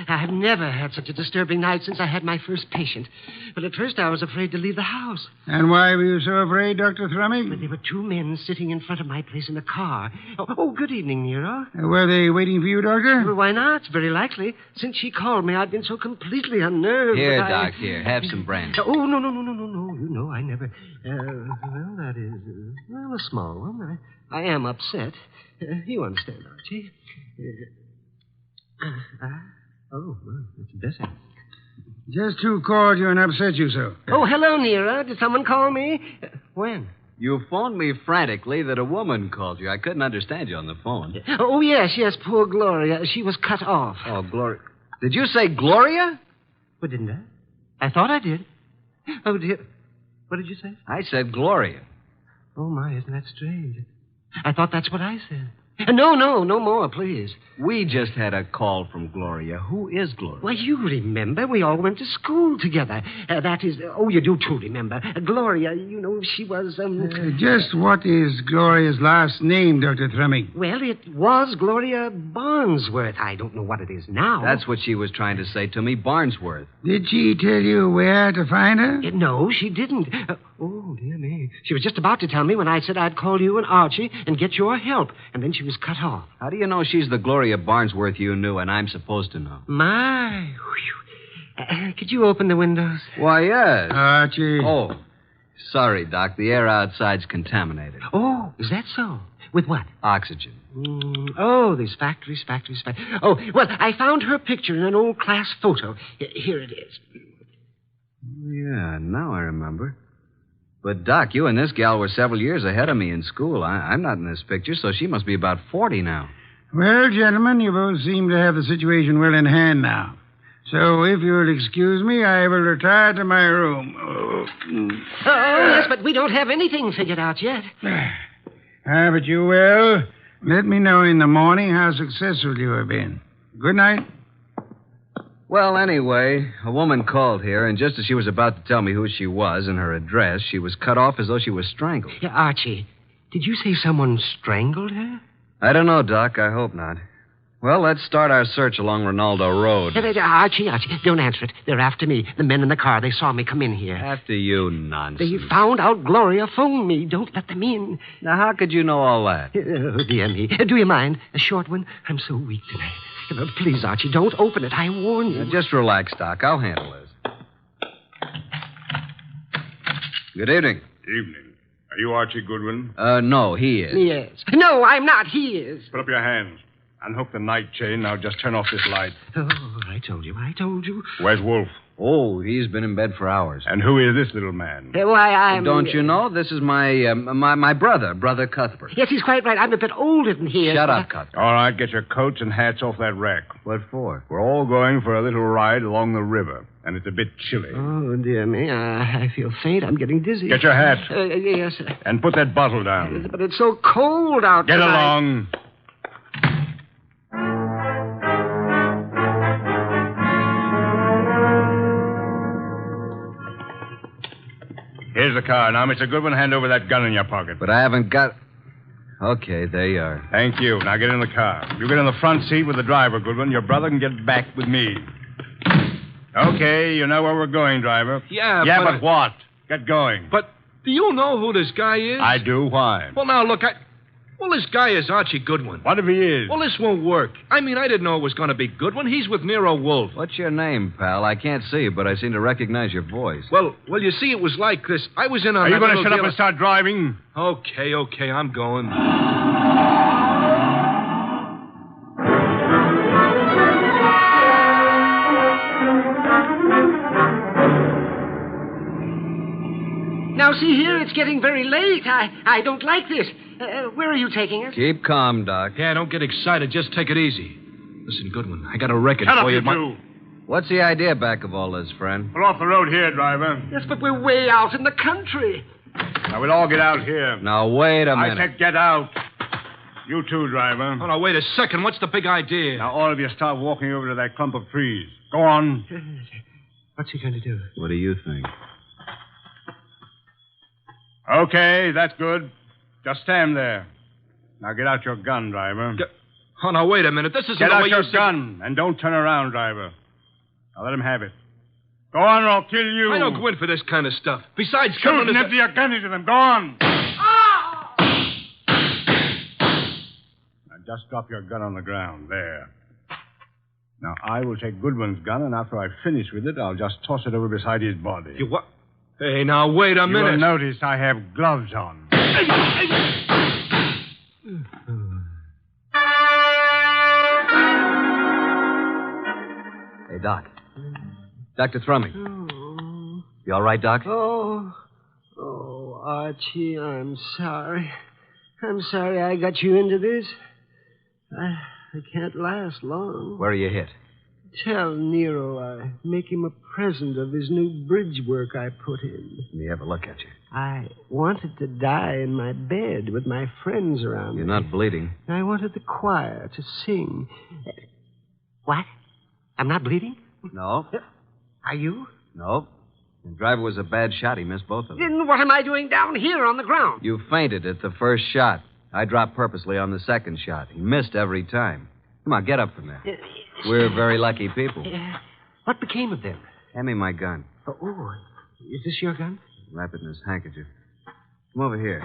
I have never had such a disturbing night since I had my first patient. But at first I was afraid to leave the house. And why were you so afraid, Dr. Thrumming? But there were 2 men sitting in front of my place in a car. Oh, good evening, Nero. Were they waiting for you, Doctor? Well, why not? Very likely. Since she called me, I've been so completely unnerved. Here, that Doc, here. Have some brandy. Oh, no. You know, I never... well, that is... well, a small one. I am upset. You understand, Archie. Well, that's better. Just who called you and upset you so? Oh, hello, Nero. Did someone call me? When? You phoned me frantically that a woman called you. I couldn't understand you on the phone. Oh, yes, poor Gloria. She was cut off. Oh, Gloria. Did you say Gloria? Well, didn't I? I thought I did. Oh, dear. What did you say? I said Gloria. Oh, my, isn't that strange? I thought that's what I said. No more, please. We just had a call from Gloria. Who is Gloria? Well, you remember. We all went to school together. That is... oh, you do too remember. Gloria, you know, she was... just what is Gloria's last name, Dr. Thrumming? Well, it was Gloria Barnsworth. I don't know what it is now. That's what she was trying to say to me, Barnsworth. Did she tell you where to find her? No, she didn't. Oh, dear me. She was just about to tell me when I said I'd call you and Archie and get your help. And then she was cut off. How do you know she's the Gloria Barnsworth you knew and I'm supposed to know? My. Could you open the windows? Why, yes. Archie. Oh, sorry, Doc. The air outside's contaminated. Oh, is that so? With what? Oxygen. Oh, these factories. Oh, well, I found her picture in an old class photo. Here it is. Yeah, now I remember. But, Doc, you and this gal were several years ahead of me in school. I'm not in this picture, so she must be about 40 now. Well, gentlemen, you both seem to have the situation well in hand now. So, if you'll excuse me, I will retire to my room. Oh, yes, but we don't have anything figured out yet. But you will. Let me know in the morning how successful you have been. Good night. Well, anyway, a woman called here, and just as she was about to tell me who she was and her address, she was cut off as though she was strangled. Yeah, Archie, did you say someone strangled her? I don't know, Doc. I hope not. Well, let's start our search along Ronaldo Road. Archie, don't answer it. They're after me. The men in the car, they saw me come in here. After you, nonsense. They found out Gloria phoned me. Don't let them in. Now, how could you know all that? Oh, dear me. Do you mind? A short one? I'm so weak tonight. Please, Archie, don't open it. I warn you. Now, just relax, Doc. I'll handle this. Good evening. Evening. Are you Archie Goodwin? No, he is. Yes. No, I'm not. He is. Put up your hands. Unhook the night chain. Now just turn off this light. Oh, I told you. Where's Wolfe? Oh, he's been in bed for hours. And who is this little man? Why, I'm... Don't you know? This is my brother Cuthbert. Yes, he's quite right. I'm a bit older than he is. Shut up, Cuthbert. All right, get your coats and hats off that rack. What for? We're all going for a little ride along the river, and it's a bit chilly. Oh, dear me. I feel faint. I'm getting dizzy. Get your hat. Yes. And put that bottle down. But it's so cold out Get tonight. along. Here's the car. Now, Mr. Goodwin, hand over that gun in your pocket. But I haven't got... Okay, there you are. Thank you. Now get in the car. You get in the front seat with the driver, Goodwin. Your brother can get back with me. Okay, you know where we're going, driver. Yeah, but what? Get going. But do you know who this guy is? I do. Why? Well, now, look, Well, this guy is Archie Goodwin. What if he is? Well, this won't work. I mean, I didn't know it was going to be Goodwin. He's with Nero Wolfe. What's your name, pal? I can't see you, but I seem to recognize your voice. Well, you see, it was like this. I was in a... Are you going to shut up and start driving? Okay, I'm going. Now, see here, it's getting very late. I don't like this. Where are you taking us? Keep calm, Doc. Yeah, don't get excited. Just take it easy. Listen, Goodwin, I got a record Shut for up, you. you two. What's the idea back of all this, friend? Pull off the road here, driver. Yes, but we're way out in the country. Now, we'll all get out here. Now, wait a minute. I said get out. You too, driver. Oh, now, wait a second. What's the big idea? Now, all of you start walking over to that clump of trees. Go on. What's he going to do? What do you think? Okay, that's good. Just stand there. Now, get out your gun, driver. Oh, now, wait a minute. This isn't Get the out way your you gun, and don't turn around, driver. Now, let him have it. Go on, or I'll kill you. I don't go in for this kind of stuff. Besides, shoot and empty your gun into them. Go on. Now, just drop your gun on the ground. There. Now, I will take Goodwin's gun, and after I finish with it, I'll just toss it over beside his body. You what? Hey, now, wait a minute. You'll notice I have gloves on. Hey, Doc. Dr. Thrumming. You all right, Doc? Oh, Archie, I'm sorry. I'm sorry I got you into this. I can't last long. Where are you hit? Tell Nero I make him a present of his new bridge work I put in. Let me have a look at you. I wanted to die in my bed with my friends around You're me. not bleeding. I wanted the choir to sing. What? I'm not bleeding? No. Are you? No. The driver was a bad shot. He missed both of them. Then what am I doing down here on the ground? You fainted at the first shot. I dropped purposely on the second shot. He missed every time. Come on, get up from there. We're very lucky people. What became of them? Hand me my gun. Oh, is this your gun? Wrap it in his handkerchief. Come over here.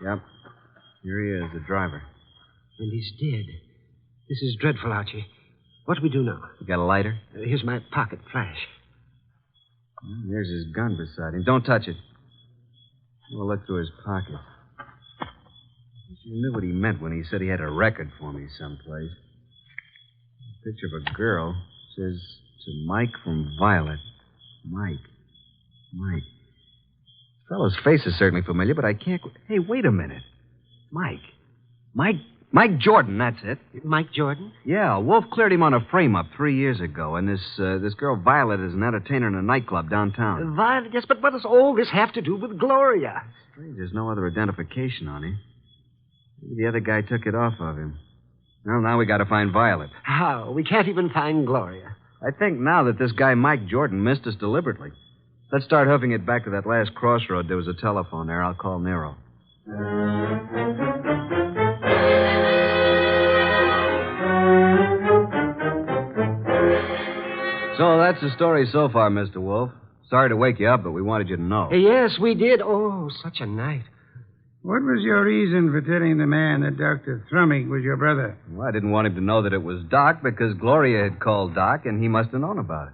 Yep. Here he is, the driver. And he's dead. This is dreadful, Archie. What do we do now? You got a lighter? Here's my pocket flash. Well, there's his gun beside him. Don't touch it. We'll look through his pocket. You knew what he meant when he said he had a record for me someplace. A picture of a girl. Says, to Mike from Violet. Mike. The fellow's face is certainly familiar, but I can't... Hey, wait a minute. Mike Jordan, that's it. Mike Jordan? Yeah, Wolfe cleared him on a frame-up 3 years ago, and this girl Violet is an entertainer in a nightclub downtown. Violet, yes, but what does all this have to do with Gloria? Strange, there's no other identification on him. Maybe the other guy took it off of him. Well, now we got to find Violet. How? We can't even find Gloria. I think now that this guy Mike Jordan missed us deliberately. Let's start hoofing it back to that last crossroad. There was a telephone there. I'll call Nero. So that's the story so far, Mr. Wolfe. Sorry to wake you up, but we wanted you to know. Yes, we did. Oh, such a night. What was your reason for telling the man that Dr. Thrumming was your brother? Well, I didn't want him to know that it was Doc because Gloria had called Doc, and he must have known about it.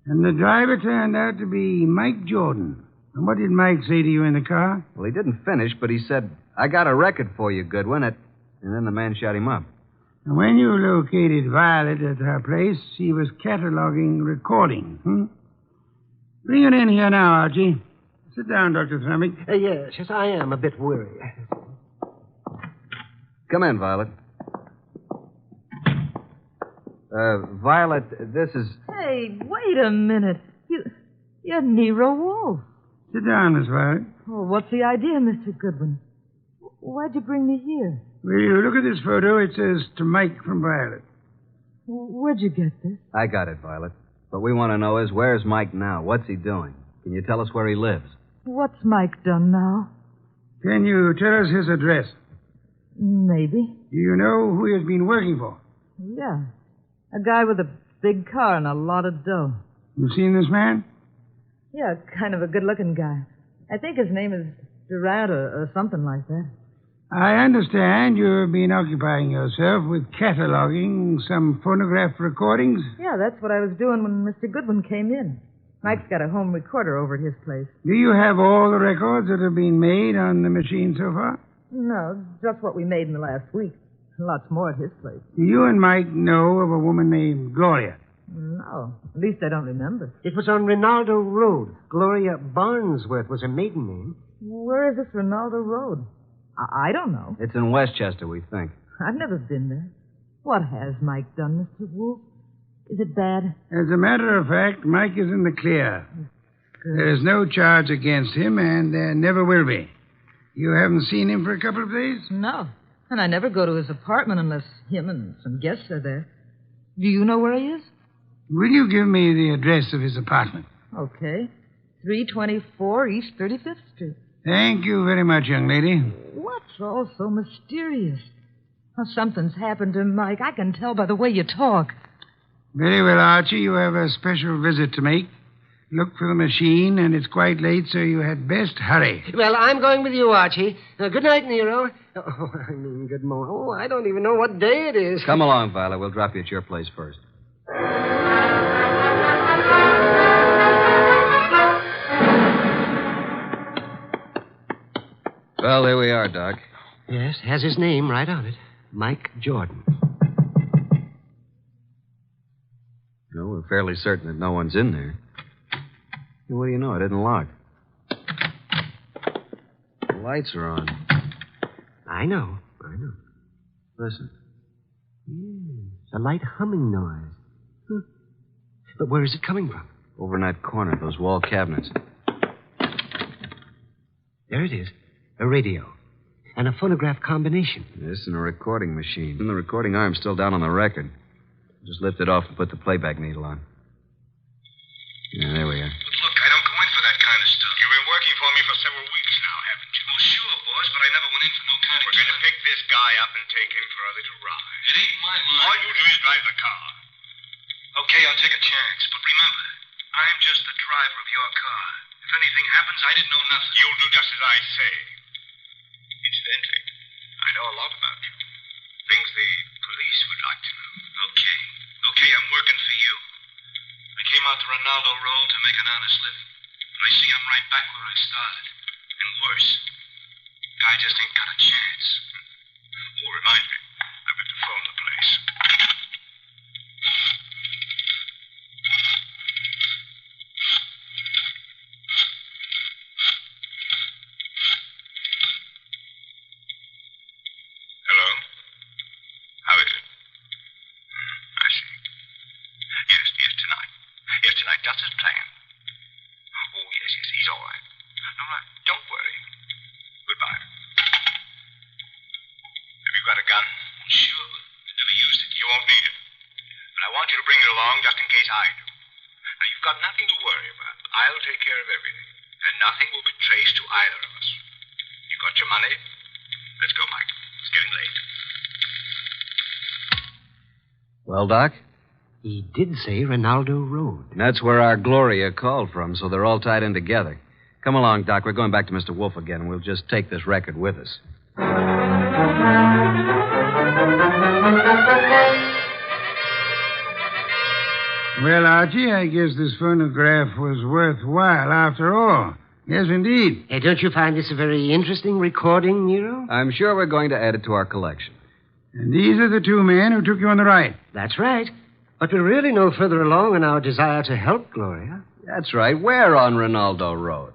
And the driver turned out to be Mike Jordan. And what did Mike say to you in the car? Well, he didn't finish, but he said, I got a record for you, Goodwin. And then the man shot him up. And when you located Violet at her place, she was cataloging recordings, Bring her in here now, Archie. Sit down, Dr. Thrumming. Yes, I am a bit worried. Come in, Violet. Violet, this is... Hey, wait a minute. You're Nero Wolfe. Sit down, Miss Violet. Oh, what's the idea, Mr. Goodwin? Why'd you bring me here? Will you look at this photo? It says to Mike from Violet. Where'd you get this? I got it, Violet. What we want to know is, where's Mike now? What's he doing? Can you tell us where he lives? What's Mike done now? Can you tell us his address? Maybe. Do you know who he has been working for? Yeah. A guy with a big car and a lot of dough. You seen this man? Yeah, kind of a good-looking guy. I think his name is Durant or something like that. I understand you've been occupying yourself with cataloging some phonograph recordings. Yeah, that's what I was doing when Mr. Goodwin came in. Mike's got a home recorder over at his place. Do you have all the records that have been made on the machine so far? No, just what we made in the last week. Lots more at his place. Do you and Mike know of a woman named Gloria? No. At least I don't remember. It was on Rinaldo Road. Gloria Barnsworth was her maiden name. Where is this Rinaldo Road? I don't know. It's in Westchester, we think. I've never been there. What has Mike done, Mr. Wolfe? Is it bad? As a matter of fact, Mike is in the clear. There is no charge against him, and there never will be. You haven't seen him for a couple of days? No. And I never go to his apartment unless him and some guests are there. Do you know where he is? Will you give me the address of his apartment? Okay. 324 East 35th Street. Thank you very much, young lady. What's all so mysterious? Oh, something's happened to Mike. I can tell by the way you talk. Very well, Archie. You have a special visit to make. Look for the machine, and it's quite late, so you had best hurry. Well, I'm going with you, Archie. Good night, Nero. Good morning. Oh, I don't even know what day it is. Come along, Violet. We'll drop you at your place first. Well, there we are, Doc. Yes, has his name right on it. Mike Jordan. No, we're fairly certain that no one's in there. What do you know? It isn't locked. The lights are on. I know. Listen. It's a light humming noise. But where is it coming from? Over in that corner, those wall cabinets. There it is. A radio. And a phonograph combination. This and a recording machine. And the recording arm's still down on the record. Just lift it off and put the playback needle on. Yeah, there we are. But look, I don't go in for that kind of stuff. You've been working for me for several weeks now, haven't you? Well, sure, boss, but I never went in for no kind of... We're going to pick this guy up and take him for a little ride. It ain't my line. All you do is drive the car. Okay, I'll take a chance. But remember, I'm just the driver of your car. If anything happens, I didn't know nothing. You'll do just as I say. Incidentally, I know a lot about you. Things the police would like to know. Okay, I'm working for you. I came out to Rinaldo Road to make an honest living. But I see I'm right back where I started. And worse. I just ain't got a chance. Oh, remind me. I've got to phone the place. Hello? How is it? I see. Yes, tonight. Yes, tonight, just as planned. Oh, yes, he's all right. All right, don't worry. Goodbye. Have you got a gun? Sure, but I never used it. You won't need it. But I want you to bring it along just in case I do. Now, you've got nothing to worry about. I'll take care of everything. And nothing will be traced to either of us. You got your money? Let's go, Mike. It's getting late. Well, Doc? He did say Rinaldo Road. That's where our Gloria called from, so they're all tied in together. Come along, Doc. We're going back to Mr. Wolfe again, and we'll just take this record with us. Well, Archie, I guess this phonograph was worthwhile after all. Yes, indeed. Hey, don't you find this a very interesting recording, Nero? I'm sure we're going to add it to our collection. And these are the two men who took you on the right. That's right. But we're really no further along in our desire to help Gloria. That's right. We're on Rinaldo Road.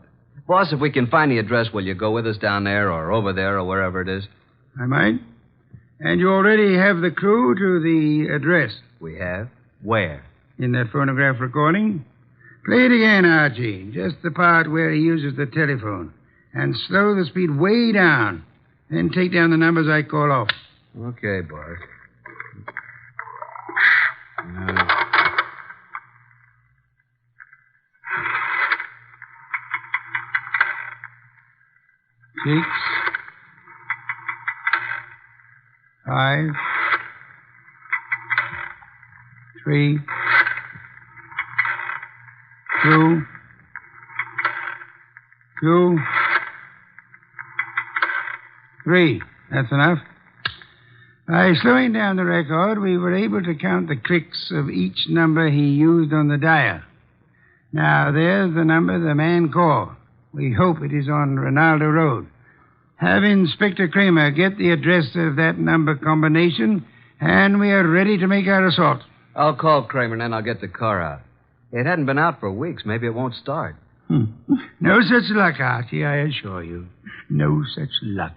Boss, if we can find the address, will you go with us down there or over there or wherever it is? I might. And you already have the clue to the address. We have? Where? In that phonograph recording. Play it again, Archie. Just the part where he uses the telephone. And slow the speed way down. Then take down the numbers I call off. Okay, boss. 6, 5, 3, 2, 3. That's enough. By slowing down the record, we were able to count the clicks of each number he used on the dial. Now, there's the number the man called. We hope it is on Rinaldo Road. Have Inspector Kramer get the address of that number combination, and we are ready to make our assault. I'll call Kramer, and then I'll get the car out. It hadn't been out for weeks. Maybe it won't start. No such luck, Archie, I assure you. No such luck.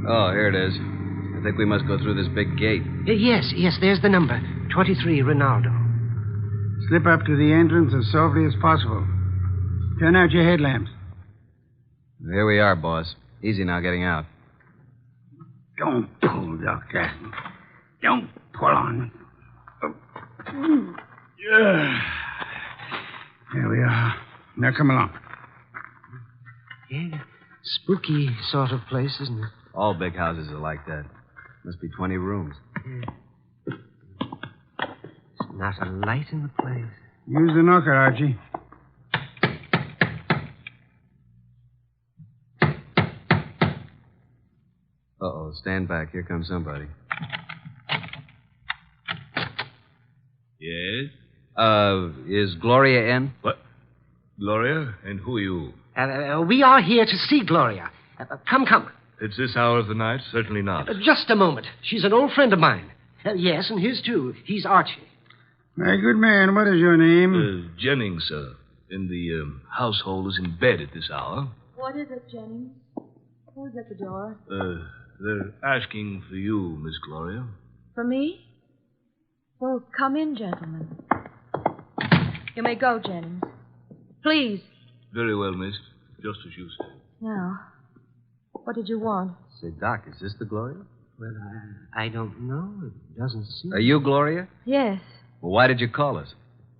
Oh, here it is. I think we must go through this big gate. Yes, there's the number. 23 Ronaldo. Slip up to the entrance as softly as possible. Turn out your headlamps. Here we are, boss. Easy now getting out. Don't pull, Doctor. Don't pull on. Yeah. There we are. Now come along. Yeah, spooky sort of place, isn't it? All big houses are like that. Must be 20 rooms. There's not a light in the place. Use the knocker, Archie. Uh-oh, stand back. Here comes somebody. Yes? Is Gloria in? What? Gloria? And who are you? We are here to see Gloria. Come. It's this hour of the night? Certainly not. Just a moment. She's an old friend of mine. Yes, and his too. He's Archie. My good man, what is your name? Jennings, sir. And the household is in bed at this hour. What is it, Jennings? Who's at the door? They're asking for you, Miss Gloria. For me? Well, come in, gentlemen. You may go, Jennings. Please. Very well, miss. Just as you say. Now, what did you want? Say, Doc, is this the Gloria? Well, I don't know. It doesn't seem... Are you Gloria? Yes. Well, why did you call us?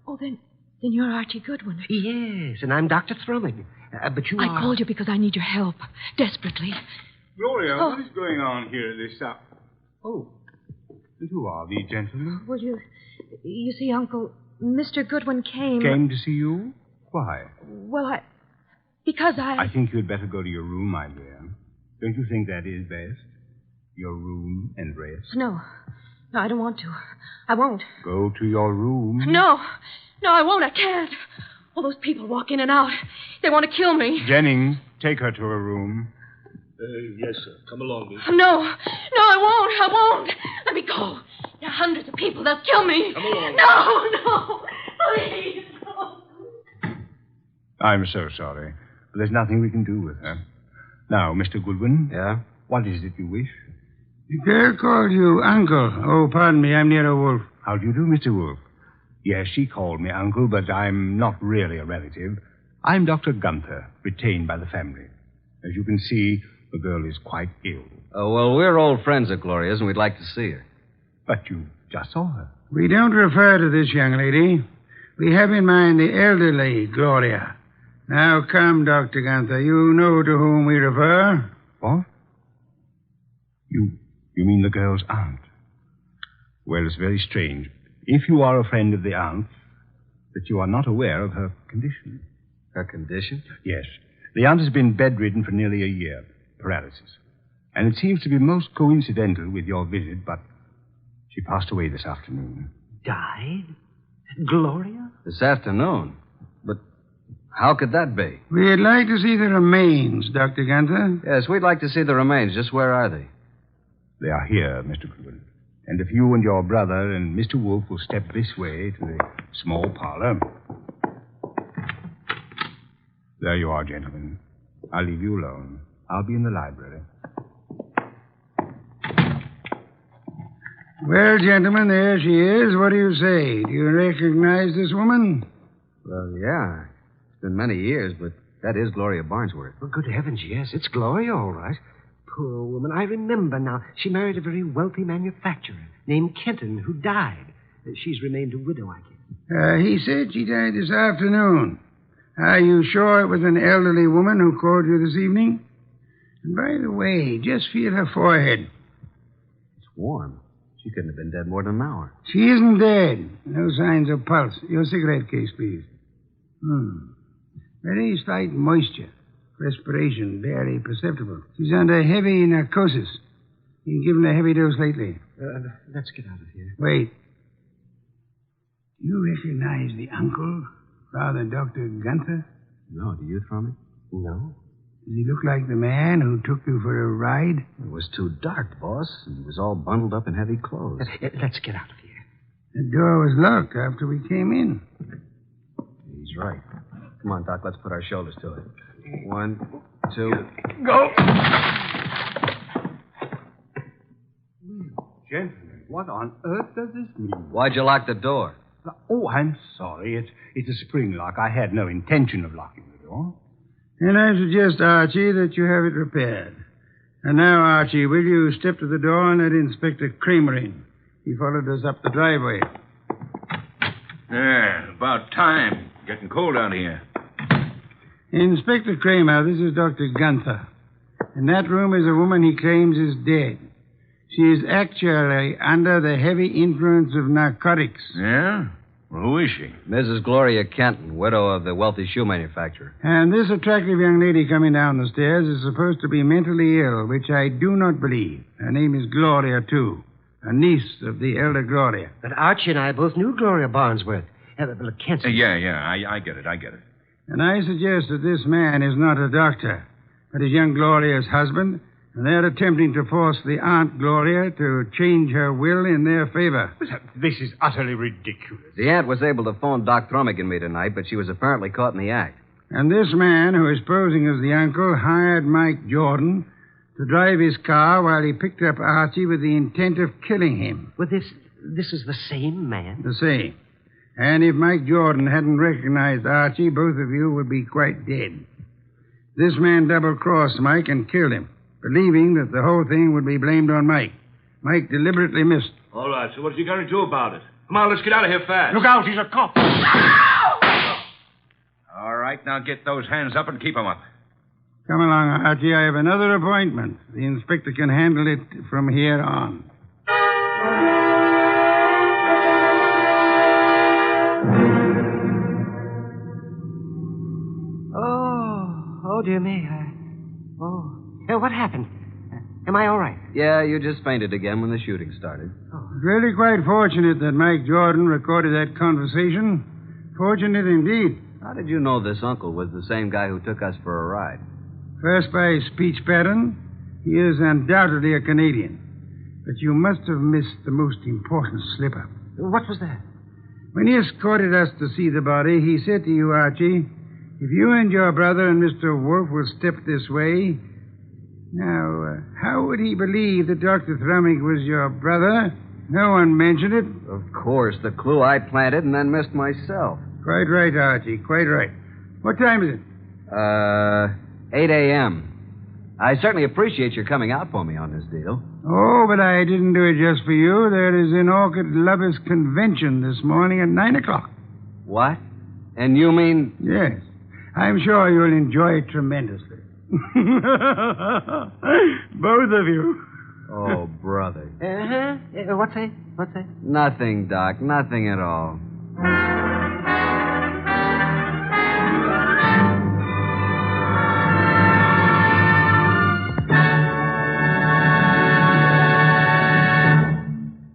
Oh, then you're Archie Goodwin. Yes, and I'm Dr. Thrumming. But you I called you because I need your help. Desperately. Gloria, what is going on here at this hour? Oh, and who are these gentlemen? Well, you see, Uncle, Mr. Goodwin came... Came to see you? Why? Well, because I think you'd better go to your room, my dear. Don't you think that is best? Your room and rest? No, I don't want to. I won't. Go to your room. No, I won't. I can't. All those people walk in and out. They want to kill me. Jennings, take her to her room. Yes, sir. Come along, miss. No, I won't. Let me go. There are hundreds of people. They'll kill me. Come along. No, please. No. I'm so sorry. But there's nothing we can do with her. Now, Mr. Goodwin. Yeah? What is it you wish? The girl called you Uncle. Oh, pardon me. I'm Nero Wolfe. How do you do, Mr. Wolfe? Yes, she called me Uncle, but I'm not really a relative. I'm Dr. Gunther, retained by the family. As you can see, the girl is quite ill. Oh, well, we're old friends of Gloria's, and we'd like to see her. But you just saw her. We don't refer to this young lady. We have in mind the elderly Gloria. Now, come, Dr. Gunther. You know to whom we refer. What? You mean the girl's aunt? Well, it's very strange. If you are a friend of the aunt's, that you are not aware of her condition. Her condition? Yes. The aunt has been bedridden for nearly a year. Paralysis. And it seems to be most coincidental with your visit, but she passed away this afternoon. Died? Gloria? This afternoon? But how could that be? We'd like to see the remains, Dr. Gunther. Yes, we'd like to see the remains. Just where are they? They are here, Mr. Goodwin. And if you and your brother and Mr. Wolfe will step this way to the small parlor. There you are, gentlemen. I'll leave you alone. I'll be in the library. Well, gentlemen, there she is. What do you say? Do you recognize this woman? Well, yeah. It's been many years, but that is Gloria Barnsworth. Well, good heavens, yes. It's Gloria, all right. Poor woman. I remember now. She married a very wealthy manufacturer named Kenton who died. She's remained a widow, I guess. He said she died this afternoon. Are you sure it was an elderly woman who called you this evening? And by the way, just feel her forehead. It's warm. She couldn't have been dead more than an hour. She isn't dead. No signs of pulse. Your cigarette case, please. Very slight moisture. Respiration barely perceptible. She's under heavy narcosis. Been given a heavy dose lately. Let's get out of here. Wait. Do you recognize the uncle, Father Dr. Gunther? No, do you, Thrumming? No. Does he look like the man who took you for a ride? It was too dark, boss. He was all bundled up in heavy clothes. Let's get out of here. The door was locked after we came in. He's right. Come on, Doc, let's put our shoulders to it. 1, 2... Go! Gentlemen, what on earth does this mean? Why'd you lock the door? Oh, I'm sorry. It's a spring lock. I had no intention of locking the door. And I suggest, Archie, that you have it repaired. And now, Archie, will you step to the door and let Inspector Kramer in? He followed us up the driveway. Yeah, about time. Getting cold out here. Inspector Kramer, this is Dr. Gunther. In that room is a woman he claims is dead. She is actually under the heavy influence of narcotics. Yeah? Well, who is she? Mrs. Gloria Kenton, widow of the wealthy shoe manufacturer. And this attractive young lady coming down the stairs is supposed to be mentally ill, which I do not believe. Her name is Gloria, too. A niece of the elder Gloria. But Archie and I both knew Gloria Barnesworth. Kenton. Yeah, I get it. And I suggest that this man is not a doctor, but is young Gloria's husband, and they're attempting to force the Aunt Gloria to change her will in their favor. This is utterly ridiculous. The aunt was able to phone Doc Thrummig and me tonight, but she was apparently caught in the act. And this man, who is posing as the uncle, hired Mike Jordan to drive his car while he picked up Archie with the intent of killing him. Well, this is the same man? The same. And if Mike Jordan hadn't recognized Archie, both of you would be quite dead. This man double-crossed Mike and killed him, believing that the whole thing would be blamed on Mike. Mike deliberately missed. All right, so what's he going to do about it? Come on, let's get out of here fast. Look out, he's a cop. All right, now get those hands up and keep them up. Come along, Archie. I have another appointment. The inspector can handle it from here on. Oh, dear me. What happened? Am I all right? Yeah, you just fainted again when the shooting started. It's really quite fortunate that Mike Jordan recorded that conversation. Fortunate indeed. How did you know this uncle was the same guy who took us for a ride? First, by his speech pattern, he is undoubtedly a Canadian. But you must have missed the most important slip-up. What was that? When he escorted us to see the body, he said to you, Archie, if you and your brother and Mr. Wolfe will step this way... Now, how would he believe that Dr. Thrummig was your brother? No one mentioned it. Of course, the clue I planted and then missed myself. Quite right, Archie, quite right. What time is it? 8 a.m. I certainly appreciate your coming out for me on this deal. Oh, but I didn't do it just for you. There is an Orchid Lovers Convention this morning at 9 o'clock. What? And you mean... Yes. I'm sure you'll enjoy it tremendously. Both of you. Oh, brother. What's that? Nothing, Doc. Nothing at all.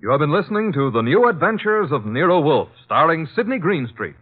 You have been listening to The New Adventures of Nero Wolfe, starring Sidney Greenstreet.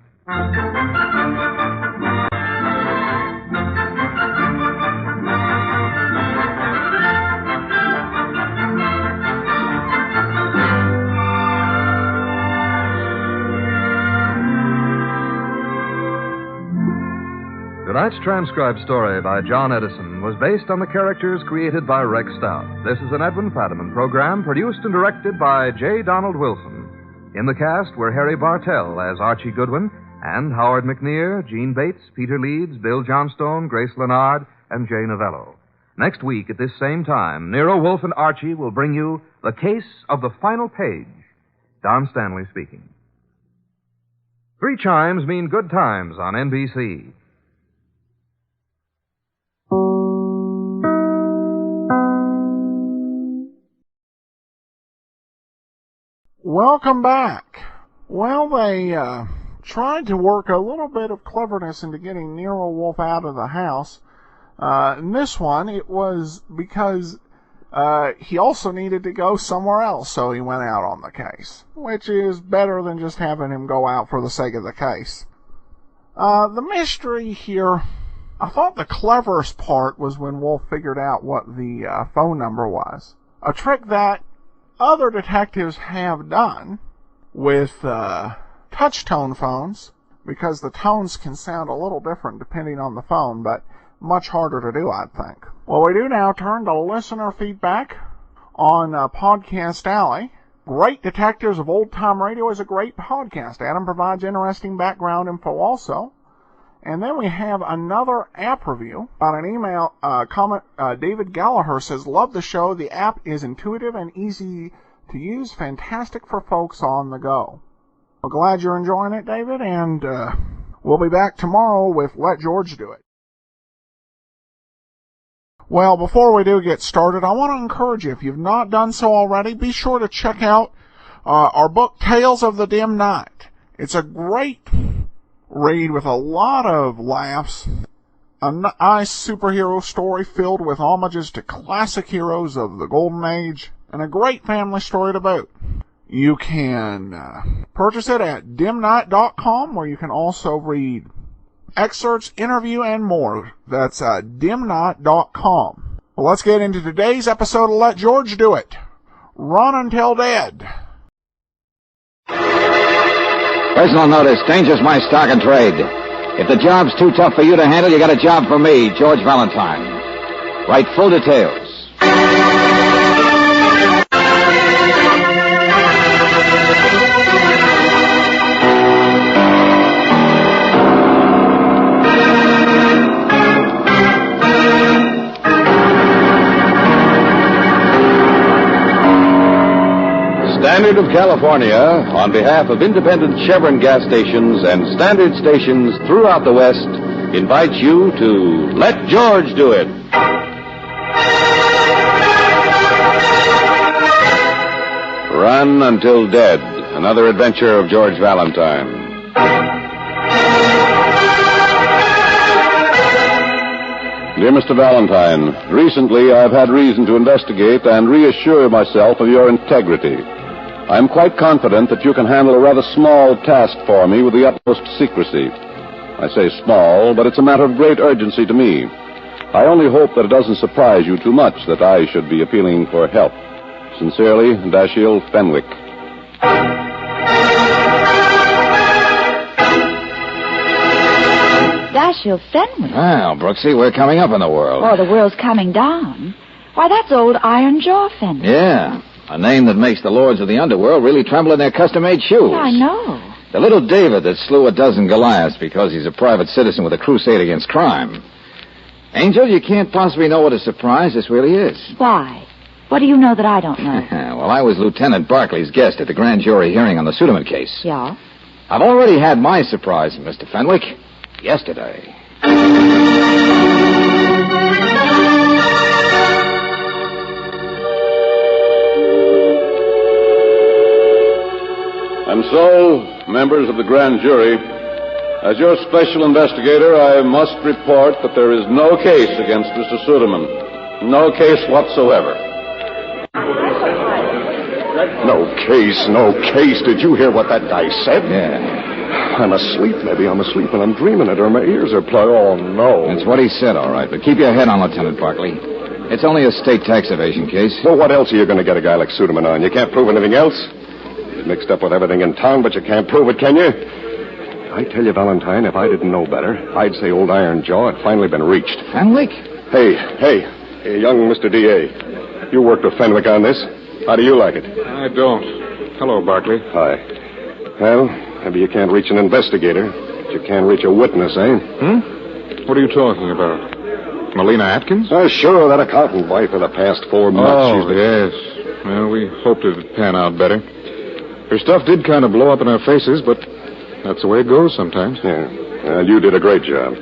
Tonight's transcribed story by John Edison was based on the characters created by Rex Stout. This is an Edwin Fadiman program produced and directed by J. Donald Wilson. In the cast were Harry Bartell as Archie Goodwin and Howard McNear, Gene Bates, Peter Leeds, Bill Johnstone, Grace Leonard, and Jay Novello. Next week at this same time, Nero Wolfe and Archie will bring you The Case of the Final Page. Don Stanley speaking. 3 chimes mean good times on NBC. Welcome back. Well, they tried to work a little bit of cleverness into getting Nero Wolfe out of the house. In this one, it was because he also needed to go somewhere else, so he went out on the case, which is better than just having him go out for the sake of the case. The mystery here, I thought the cleverest part was when Wolfe figured out what the phone number was. A trick that other detectives have done with touch-tone phones, because the tones can sound a little different depending on the phone, but much harder to do, I think. Well, we do now turn to listener feedback on Podcast Alley. Great Detectives of Old Time Radio is a great podcast. Adam provides interesting background info also. And then we have another app review on an email comment. David Gallagher says, love the show. The app is intuitive and easy to use. Fantastic for folks on the go. Well, glad you're enjoying it, David, and we'll be back tomorrow with Let George Do It. Well, before we do get started, I want to encourage you, if you've not done so already, be sure to check out our book, Tales of the Dim Night. It's a great read with a lot of laughs, a nice superhero story filled with homages to classic heroes of the Golden Age, and a great family story to boot. You can purchase it at dimnight.com, where you can also read excerpts, interview, and more. That's dimnight.com. Well, let's get into today's episode of Let George Do It. Run until dead. Personal notice, danger's my stock and trade. If the job's too tough for you to handle, you got a job for me, George Valentine. Write full details. Standard of California, on behalf of independent Chevron gas stations and standard stations throughout the West, invites you to Let George Do It. Run Until Dead, another adventure of George Valentine. Dear Mr. Valentine, recently I've had reason to investigate and reassure myself of your integrity. I'm quite confident that you can handle a rather small task for me with the utmost secrecy. I say small, but it's a matter of great urgency to me. I only hope that it doesn't surprise you too much that I should be appealing for help. Sincerely, Dashiell Fenwick. Dashiell Fenwick? Well, Brooksy, we're coming up in the world. Oh, the world's coming down. Why, that's old Iron Jaw Fenwick. Yeah, a name that makes the lords of the underworld really tremble in their custom-made shoes. I know. The little David that slew a dozen Goliaths because he's a private citizen with a crusade against crime. Angel, you can't possibly know what a surprise this really is. Why? What do you know that I don't know? Well, I was Lieutenant Barclay's guest at the grand jury hearing on the Suderman case. Yeah? I've already had my surprise, Mr. Fenwick, yesterday. And so, members of the grand jury, as your special investigator, I must report that there is no case against Mr. Suderman. No case whatsoever. No case. Did you hear what that dice said? Yeah. I'm asleep, maybe I'm asleep and I'm dreaming it, or my ears are plugged. Oh, no. That's what he said, all right. But keep your head on, Lieutenant Barclay. It's only a state tax evasion case. Well, what else are you going to get a guy like Suderman on? You can't prove anything else? You're mixed up with everything in town, but you can't prove it, can you? I tell you, Valentine, if I didn't know better, I'd say old Iron Jaw had finally been reached. Fenwick? Hey, young Mr. D.A., you worked with Fenwick on this. How do you like it? I don't. Hello, Barclay. Hi. Well, maybe you can't reach an investigator, but you can reach a witness, eh? What are you talking about? Melina Atkins? Sure, that accountant wife of the past 4 months. Oh, yes. Well, we hoped it'd pan out better. Her stuff did kind of blow up in our faces, but that's the way it goes sometimes. Yeah. Well, you did a great job.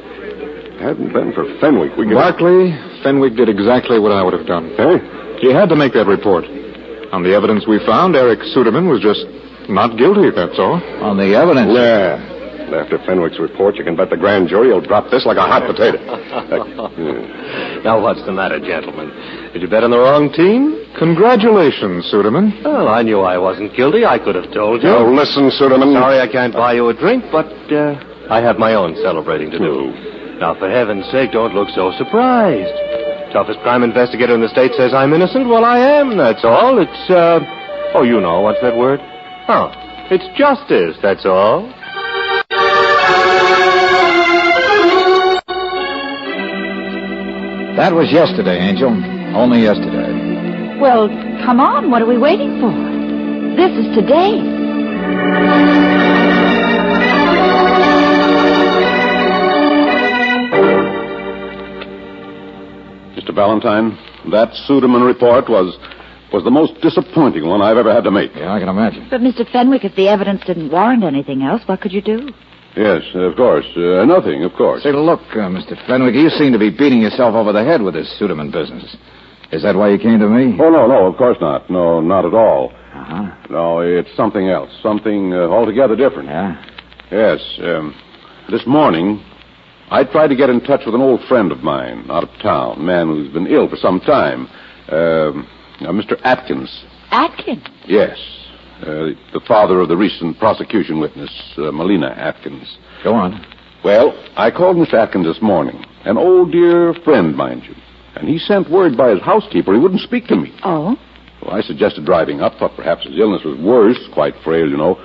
Hadn't been for Fenwick, we could... Barclay, Fenwick did exactly what I would have done. Hey? He had to make that report. On the evidence we found, Eric Suderman was just not guilty, that's all. On the evidence? Yeah. After Fenwick's report, you can bet the grand jury will drop this like a hot potato. Now, what's the matter, gentlemen? Did you bet on the wrong team? Congratulations, Suderman. Well, I knew I wasn't guilty. I could have told you. Oh, listen, Suderman. Sorry I can't buy you a drink, but I have my own celebrating to do. Now, for heaven's sake, don't look so surprised. Toughest crime investigator in the state says I'm innocent. Well, I am, that's all. It's, oh, you know, what's that word? Oh, it's justice, that's all. That was yesterday, Angel. Only yesterday. Well, come on. What are we waiting for? This is today. Mr. Valentine, that Suderman report was the most disappointing one I've ever had to make. Yeah, I can imagine. But, Mr. Fenwick, if the evidence didn't warrant anything else, what could you do? Yes, of course. Nothing, of course. Say, look, Mr. Fenwick, you seem to be beating yourself over the head with this Suderman business. Is that why you came to me? Oh, no, of course not. No, not at all. Uh-huh. No, it's something else. Something altogether different. Yeah? Yes. This morning, I tried to get in touch with an old friend of mine out of town, a man who's been ill for some time. Mr. Atkins. Atkins? Yes. The father of the recent prosecution witness, Melina Atkins. Go on. Well, I called Mr. Atkins this morning. An old dear friend, mind you. And he sent word by his housekeeper he wouldn't speak to me. Oh? Well, I suggested driving up. Thought perhaps his illness was worse. Quite frail, you know.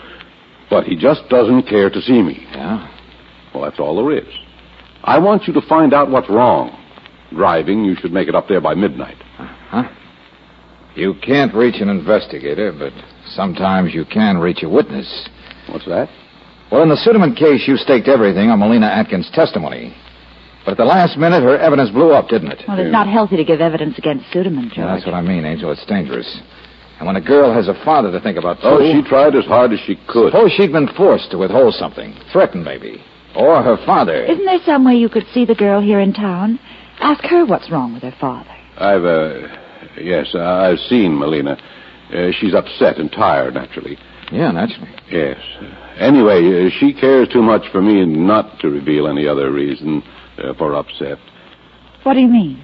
But he just doesn't care to see me. Yeah? Well, that's all there is. I want you to find out what's wrong. Driving, you should make it up there by midnight. Huh? You can't reach an investigator, but sometimes you can reach a witness. What's that? Well, in the Suderman case, you staked everything on Melina Atkins' testimony. But at the last minute, her evidence blew up, didn't it? Well, it's not healthy to give evidence against Suderman, George. Yeah, that's what I mean, Angel. It's dangerous. And when a girl has a father to think about, too... Oh, she tried as hard as she could. Suppose she'd been forced to withhold something. Threatened, maybe. Or her father. Isn't there some way you could see the girl here in town? Ask her what's wrong with her father. Yes, I've seen Melina. She's upset and tired, naturally. Yeah, naturally. Yes. Anyway, she cares too much for me not to reveal any other reason for upset. What do you mean?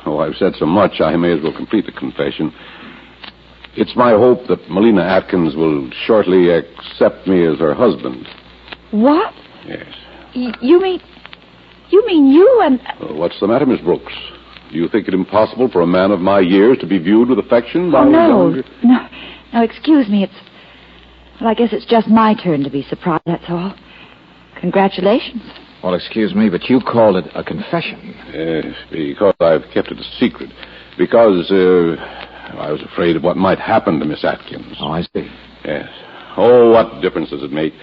I've said so much, I may as well complete the confession. It's my hope that Melina Atkins will shortly accept me as her husband. What? Yes. You mean you and... What's the matter, Miss Brooks? Do you think it impossible for a man of my years to be viewed with affection by No, excuse me. Well, I guess it's just my turn to be surprised, that's all. Congratulations. Well, excuse me, but you called it a confession. Yes, because I've kept it a secret. Because I was afraid of what might happen to Miss Atkins. Oh, I see. Yes. Oh, what difference does it make?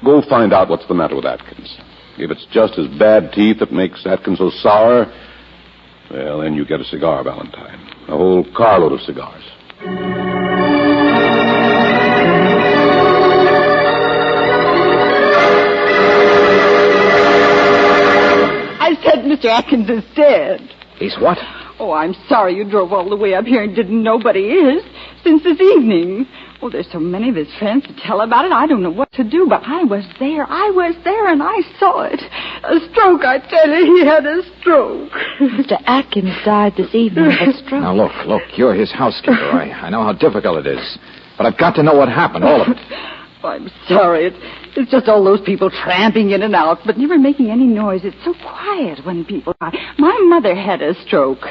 Go find out what's the matter with Atkins. If it's just his bad teeth that makes Atkins so sour, well, then you get a cigar, Valentine. A whole carload of cigars. I said Mr. Atkins is dead. He's what? Oh, I'm sorry you drove all the way up here and didn't know but he is since this evening. Oh, there's so many of his friends to tell about it, I don't know what to do, but I was there, and I saw it. A stroke, I tell you, he had a stroke. Mr. Atkins died this evening of a stroke. Now, look, you're his housekeeper. I know how difficult it is. But I've got to know what happened, all of it. Oh, I'm sorry. It's just all those people tramping in and out, but never making any noise. It's so quiet when people die. My mother had a stroke.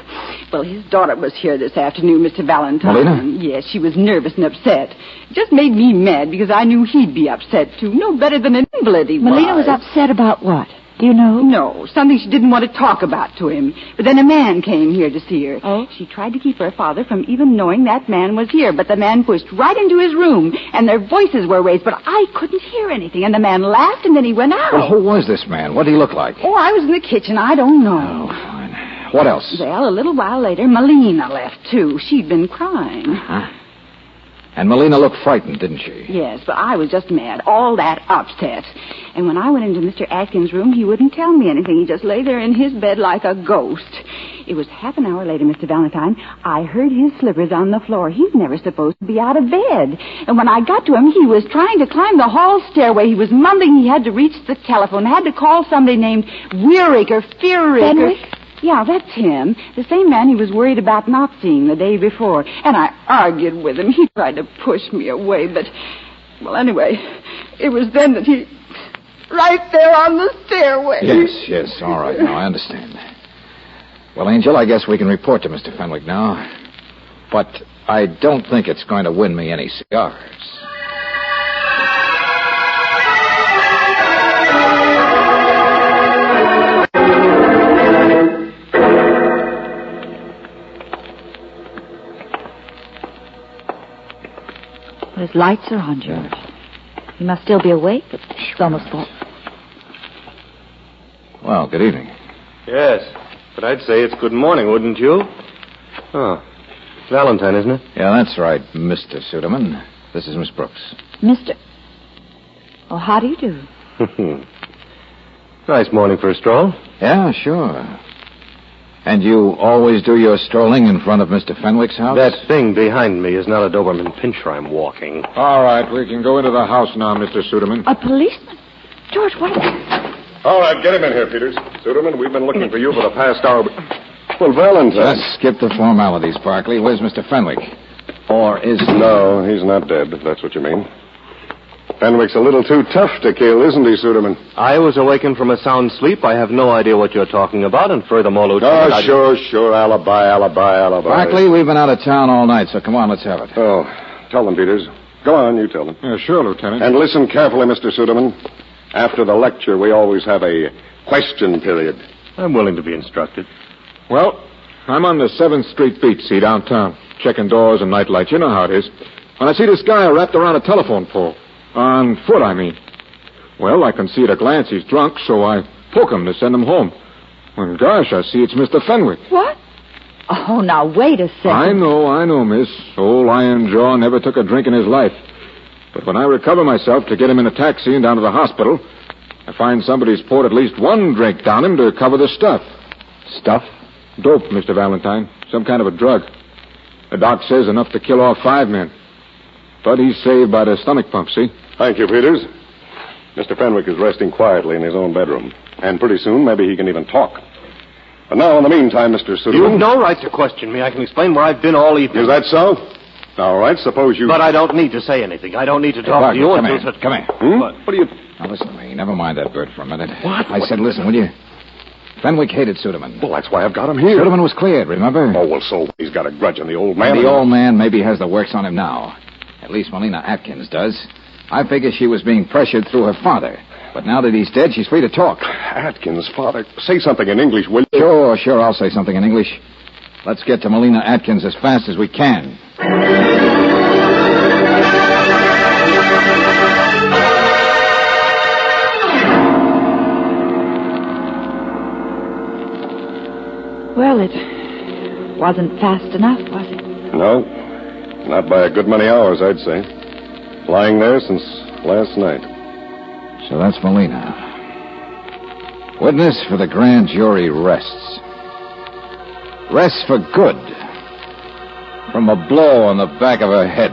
Well, his daughter was here this afternoon, Mr. Valentine. Melina? Yes, she was nervous and upset. It just made me mad because I knew he'd be upset, too. No better than an invalid he was. Melina was upset about what? Do you know? No, something she didn't want to talk about to him. But then a man came here to see her. Oh? She tried to keep her father from even knowing that man was here, but the man pushed right into his room, and their voices were raised, but I couldn't hear anything, and the man laughed, and then he went out. Well, who was this man? What did he look like? Oh, I was in the kitchen. I don't know. Oh, fine. What else? Well, a little while later, Melina left, too. She'd been crying. Huh? And Melina looked frightened, didn't she? Yes, but I was just mad. All that upset. And when I went into Mr. Atkins' room, he wouldn't tell me anything. He just lay there in his bed like a ghost. It was half an hour later, Mr. Valentine. I heard his slippers on the floor. He's never supposed to be out of bed. And when I got to him, he was trying to climb the hall stairway. He was mumbling he had to reach the telephone, had to call somebody named Weirick or Fearick. Fenwick? Yeah, that's him. The same man he was worried about not seeing the day before. And I argued with him. He tried to push me away, but... Well, anyway, it was then that he... Right there on the stairway. Yes, all right. Now, I understand. Well, Angel, I guess we can report to Mr. Fenwick now. But I don't think it's going to win me any cigars. Well, his lights are on, George. He must still be awake. It's almost 4. Well, good evening. Yes, but I'd say it's good morning, wouldn't you? Oh, Valentine, isn't it? Yeah, that's right, Mr. Suderman. This is Miss Brooks. Mr. Oh, how do you do? Nice morning for a stroll. Yeah, sure. And you always do your strolling in front of Mr. Fenwick's house? That thing behind me is not a Doberman Pinscher I'm walking. All right, we can go into the house now, Mr. Suderman. A policeman? George, what? All right, get him in here, Peters. Suderman, we've been looking for you for the past hour. Well, Valentine. Just skip the formalities, Barkley. Where's Mr. Fenwick? Or is he... No, he's not dead, if that's what you mean. Fenwick's a little too tough to kill, isn't he, Suderman? I was awakened from a sound sleep. I have no idea what you're talking about, and furthermore, Lieutenant... Oh, sure. Alibi. Barkley, we've been out of town all night, so come on, let's have it. Oh, tell them, Peters. Go on, you tell them. Yeah, sure, Lieutenant. And listen carefully, Mr. Suderman. After the lecture, we always have a question period. I'm willing to be instructed. Well, I'm on the 7th Street beat, see, downtown. Checking doors and night lights. You know how it is. When I see this guy wrapped around a telephone pole. On foot, I mean. Well, I can see at a glance he's drunk, so I poke him to send him home. When, gosh, I see it's Mr. Fenwick. What? Oh, now, wait a second. I know, miss. Old Iron Jaw never took a drink in his life. But when I recover myself to get him in a taxi and down to the hospital, I find somebody's poured at least one drink down him to cover the stuff. Stuff? Dope, Mr. Valentine. Some kind of a drug. The doc says enough to kill off 5 men. But he's saved by the stomach pump, see? Thank you, Peters. Mr. Fenwick is resting quietly in his own bedroom. And pretty soon, maybe he can even talk. But now, in the meantime, Mr. Suderman... You've no right to question me. I can explain where I've been all evening. Is that so? All right, suppose you... But I don't need to say anything. I don't need to talk to you come until... here. Come here. What are you... Now, listen to me. Never mind that bird for a minute. What? I said, listen, will you? Fenwick hated Suderman. Well, that's why I've got him here. Suderman was cleared, remember? Oh, well, so he's got a grudge on the old man. And the old man maybe has the works on him now. At least Melina Atkins does. I figure she was being pressured through her father. But now that he's dead, she's free to talk. Atkins' father. Say something in English, will you? Sure, I'll say something in English. Let's get to Melina Atkins as fast as we can. Well, it wasn't fast enough, was it? No. Not by a good many hours, I'd say. Lying there since last night. So that's Melina. Witness for the grand jury rests. Rests for good. From a blow on the back of her head.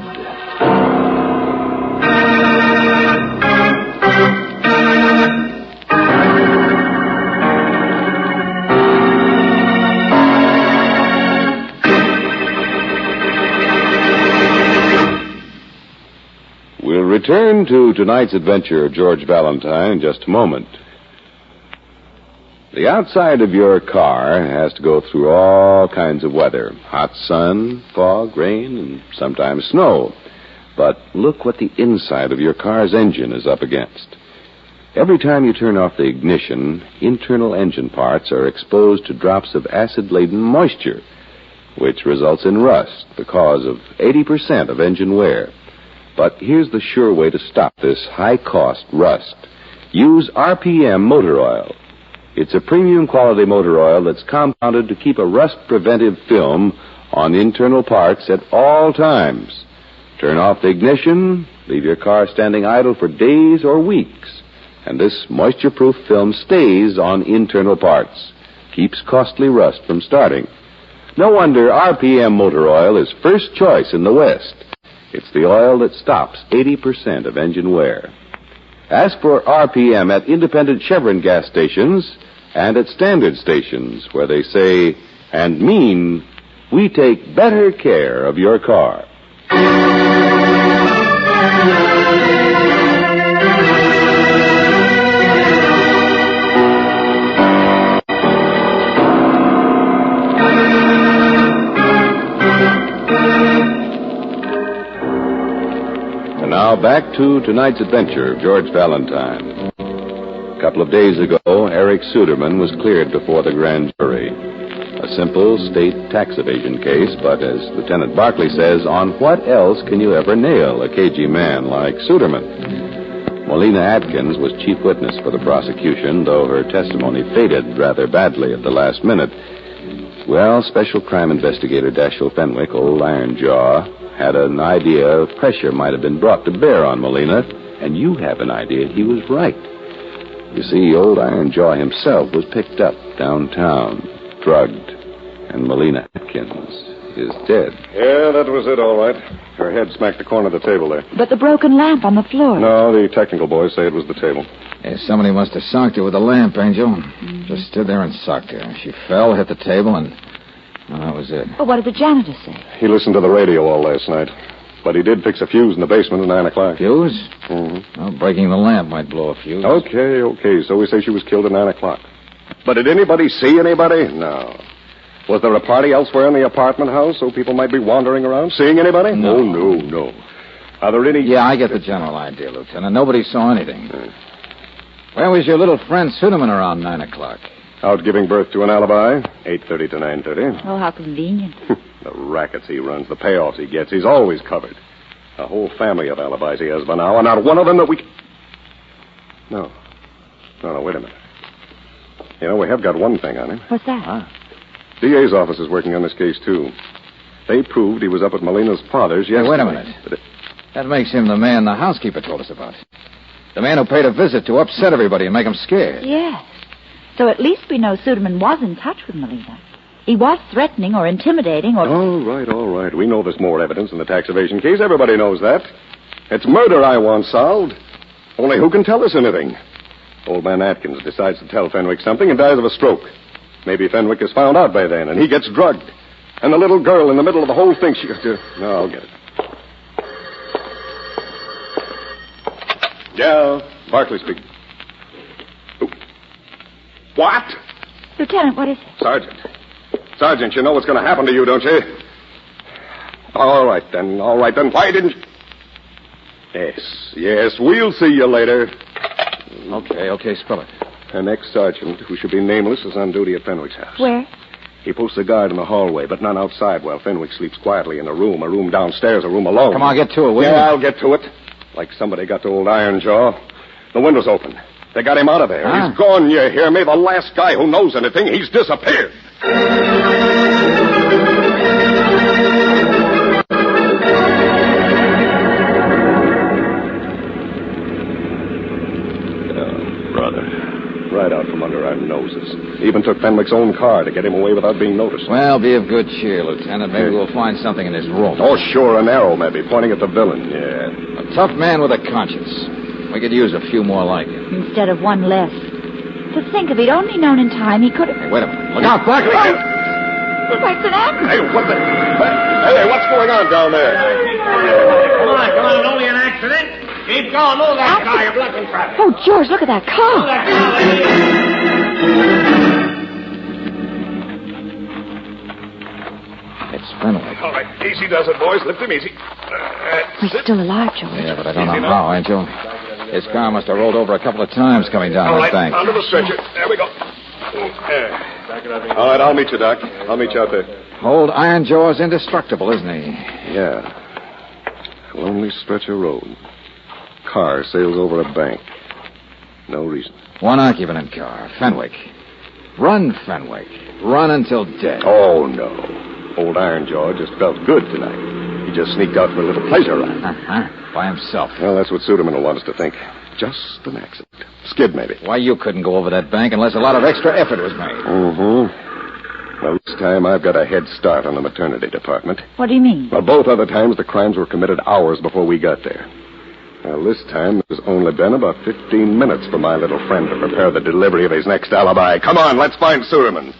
We'll return to tonight's adventure of George Valentine in just a moment. The outside of your car has to go through all kinds of weather. Hot sun, fog, rain, and sometimes snow. But look what the inside of your car's engine is up against. Every time you turn off the ignition, internal engine parts are exposed to drops of acid-laden moisture, which results in rust, the cause of 80% of engine wear. But here's the sure way to stop this high-cost rust. Use RPM motor oil. It's a premium quality motor oil that's compounded to keep a rust-preventive film on internal parts at all times. Turn off the ignition, leave your car standing idle for days or weeks, and this moisture-proof film stays on internal parts, keeps costly rust from starting. No wonder RPM motor oil is first choice in the West. It's the oil that stops 80% of engine wear. Ask for RPM at independent Chevron gas stations and at standard stations where they say and mean, we take better care of your car. Now back to tonight's adventure of George Valentine. A couple of days ago, Eric Suderman was cleared before the grand jury. A simple state tax evasion case, but as Lieutenant Barclay says, on what else can you ever nail a cagey man like Suderman? Molina Atkins was chief witness for the prosecution, though her testimony faded rather badly at the last minute. Well, Special Crime Investigator Dashiell Fenwick, old Iron Jaw, had an idea pressure might have been brought to bear on Molina, and you have an idea he was right. You see, old Iron Jaw himself was picked up downtown, drugged, and Molina Atkins is dead. Yeah, that was it, all right. Her head smacked the corner of the table there. But the broken lamp on the floor. No, the technical boys say it was the table. Yeah, somebody must have socked her with a lamp, Angel. Just stood there and socked her. She fell, hit the table, and well, that was it. But what did the janitor say? He listened to the radio all last night. But he did fix a fuse in the basement at 9 o'clock. Fuse? Mm-hmm. Well, breaking the lamp might blow a fuse. Okay. So we say she was killed at 9 o'clock. But did anybody see anybody? No. Was there a party elsewhere in the apartment house so people might be wandering around? Seeing anybody? No. Oh, no. Are there any... Yeah, I get the general idea, Lieutenant. Nobody saw anything. Where was your little friend Suderman around 9 o'clock? Out giving birth to an alibi, 8:30 to 9:30. Oh, how convenient. The rackets he runs, the payoffs he gets, he's always covered. A whole family of alibis he has by now, and not one of them that we... No, wait a minute. You know, we have got one thing on him. What's that? DA's office is working on this case, too. They proved he was up at Molina's father's yesterday. Hey, wait a minute. That makes him the man the housekeeper told us about. The man who paid a visit to upset everybody and make them scared. Yes. So at least we know Suderman was in touch with Molina. He was threatening or intimidating or... All right. We know there's more evidence in the tax evasion case. Everybody knows that. It's murder I want solved. Only who can tell us anything? Old man Atkins decides to tell Fenwick something and dies of a stroke. Maybe Fenwick is found out by then, and he gets drugged. And the little girl in the middle of the whole thing, she... No, I'll get it. Yeah, Barclay speaking. What? Lieutenant, what is it? Sergeant, you know what's going to happen to you, don't you? All right, then. Why didn't you... Yes, we'll see you later. Okay, spell it. An ex-sergeant, who should be nameless, is on duty at Fenwick's house. Where? He posts a guard in the hallway, but none outside while Fenwick sleeps quietly in a room downstairs, a room alone. Come on, get to it, will you? Yeah, I'll get to it. Like somebody got to old Iron Jaw. The window's open. They got him out of there. Huh? He's gone, you hear me? The last guy who knows anything, he's disappeared. Right out from under our noses. Even took Fenwick's own car to get him away without being noticed. Well, be of good cheer, Lieutenant. Maybe we'll find something in his room. Oh, sure, an arrow maybe, pointing at the villain. Yeah. A tough man with a conscience. We could use a few more like him. Instead of one less. To think if he'd only known in time, he could have... Hey, wait a minute. Look out, Barclay! What's an accident? Hey, what's going on down there? Come on, only an accident. Keep going, move that car, you're blocking traffic. Oh, George, look at that car. It's Fenwick. All right, easy does it, boys. Lift him easy. He's still alive, George. Yeah, but I don't know how, Angel. His car must have rolled over a couple of times coming down All that right, bank. onto the stretcher. There we go. All right, I'll meet you, Doc. I'll meet you out there. Old Iron Jaw's indestructible, isn't he? Yeah. Lonely stretch of road. Car sails over a bank. No reason. One occupant in car, Fenwick. Run, Fenwick. Run until dead. Oh, no. Old Iron Jaw just felt good tonight. He just sneaked out for a little pleasure run. By himself. Well, that's what Suderman will want us to think. Just an accident. Skid, maybe. Why, you couldn't go over that bank unless a lot of extra effort was made. Mm-hmm. Well, this time I've got a head start on the maternity department. What do you mean? Well, both other times the crimes were committed hours before we got there. Well, this time there's only been about 15 minutes for my little friend to prepare the delivery of his next alibi. Come on, let's find Suderman.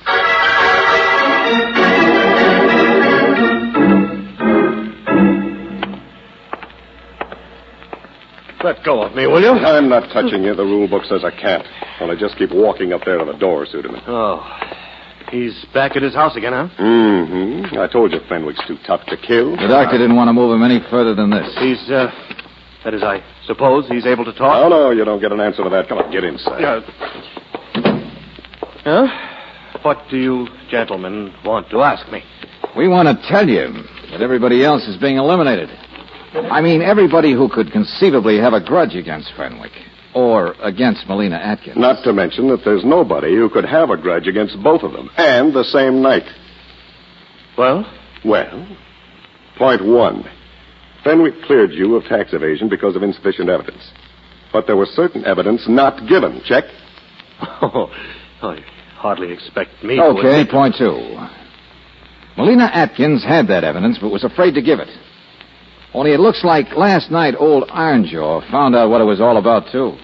Let go of me, will you? I'm not touching you. The rule book says I can't. Only just keep walking up there to the door, Suderman. Oh. He's back at his house again, huh? Mm-hmm. I told you Fenwick's too tough to kill. The doctor didn't want to move him any further than this. That is, I suppose he's able to talk? Oh, no, you don't get an answer to that. Come on, get inside. Huh? What do you gentlemen want to ask me? We want to tell you that everybody else is being eliminated. I mean, everybody who could conceivably have a grudge against Fenwick or against Melina Atkins. Not to mention that there's nobody who could have a grudge against both of them, and the same night. Well? Well, point one. Fenwick cleared you of tax evasion because of insufficient evidence. But there was certain evidence not given. Check? Oh, I hardly expect me Okay, to... point two. Melina Atkins had that evidence, but was afraid to give it. Only it looks like last night old Ironjaw found out what it was all about, too.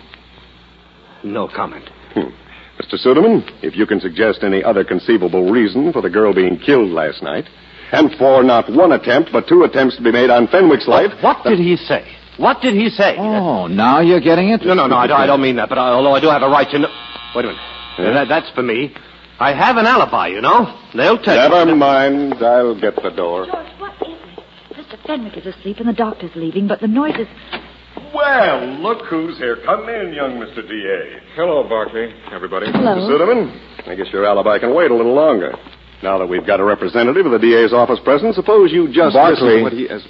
No comment. Mr. Suderman, if you can suggest any other conceivable reason for the girl being killed last night, and for not one attempt, but two attempts to be made on Fenwick's life... What did he say? What did he say? Oh, now you're getting it? No, I don't mean that, but although I do have a right to know... Wait a minute. Yeah? That's for me. I have an alibi, you know. They'll tell you. Never mind. I'll get the door. George, what is it? Mr. Fenwick is asleep and the doctor's leaving, but the noise is... Well, look who's here. Come in, young Mr. D.A. Hello, Barkley, everybody. Hello. Mr. Suderman, I guess your alibi can wait a little longer. Now that we've got a representative of the DA's office present, suppose you just listen to what he has...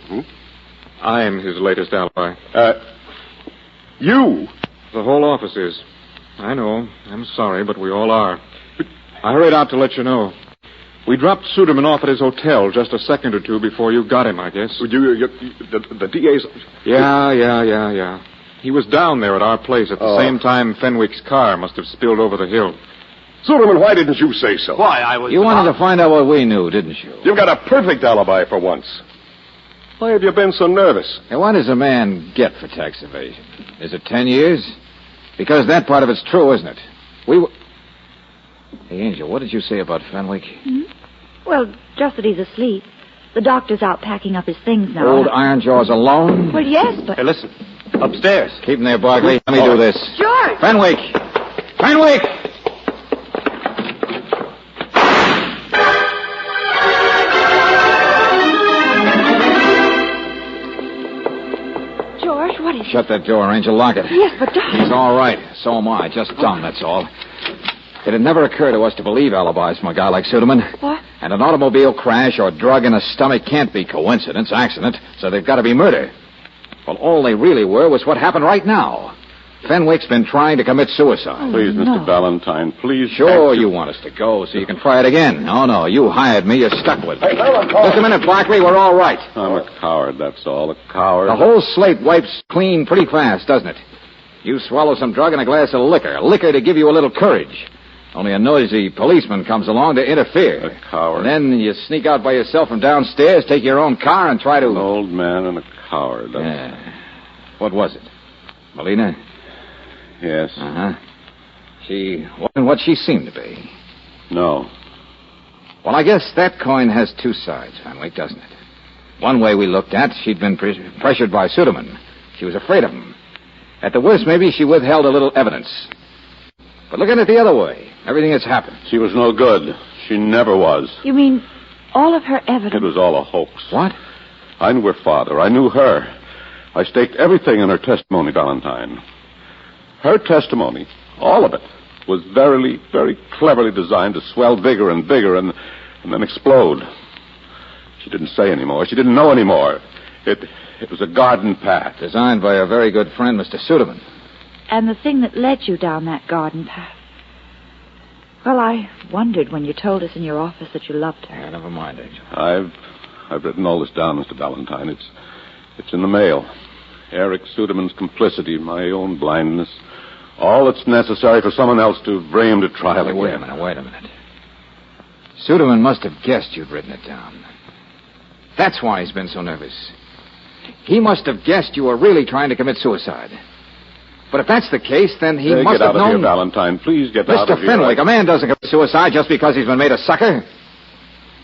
I am his latest alibi. You? The whole office is. I know. I'm sorry, but we all are. I hurried out to let you know. We dropped Suderman off at his hotel just a second or two before you got him, I guess. The DA's... Yeah. He was down there at our place at the same time Fenwick's car must have spilled over the hill. Suderman, why didn't you say so? Why, I was... You wanted to find out what we knew, didn't you? You've got a perfect alibi for once. Why have you been so nervous? Now, what does a man get for tax evasion? Is it 10 years? Because that part of it's true, isn't it? Hey, Angel, what did you say about Fenwick? Well, just that he's asleep. The doctor's out packing up his things now. Old Ironjaw's alone? Well, yes, but... Hey, listen. Upstairs. Keep him there, Barkley. Let me do this. George! Fenwick! Fenwick! George, what is... Shut that door, Angel. Lock it. Yes, but Doctor... He's all right. So am I. Just dumb, that's all. It had never occurred to us to believe alibis from a guy like Suderman. What? And an automobile crash or drug in a stomach can't be coincidence, accident, so they've got to be murder. Well, all they really were was what happened right now. Fenwick's been trying to commit suicide. Please, Mr. Valentine, please... Sure, you want us to go so you can try it again. No, you hired me. You're stuck with me. Just a minute, Barkley. We're all right. I'm a coward, that's all. A coward. The whole slate wipes clean pretty fast, doesn't it? You swallow some drug and a glass of liquor. Liquor to give you a little courage. Only a noisy policeman comes along to interfere. A coward. And then you sneak out by yourself from downstairs, take your own car, and try to... An old man and a coward. Yeah. What was it? Melina? Yes. Uh-huh. She wasn't what she seemed to be. No. Well, I guess that coin has two sides, Fenwick, doesn't it? One way we looked at, she'd been pressured by Suderman. She was afraid of him. At the worst, maybe she withheld a little evidence. But look at it the other way. Everything that's happened. She was no good. She never was. You mean all of her evidence? It was all a hoax. What? I knew her father. I knew her. I staked everything on her testimony, Valentine. Her testimony, all of it, was very cleverly designed to swell bigger and bigger and then explode. She didn't say anymore. She didn't know anymore. It was a garden path. Designed by a very good friend, Mr. Suderman. And the thing that led you down that garden path. Well, I wondered when you told us in your office that you loved her. Yeah, never mind, Angel. I've written all this down, Mr. Valentine. It's in the mail. Eric Suderman's complicity, my own blindness. All that's necessary for someone else to bring him to trial again. Wait a minute. Suderman must have guessed you'd written it down. That's why he's been so nervous. He must have guessed you were really trying to commit suicide. But if that's the case, then he must have known... Get out of here, Valentine. Please get out of here. Mr. Fenwick, a man doesn't commit suicide just because he's been made a sucker.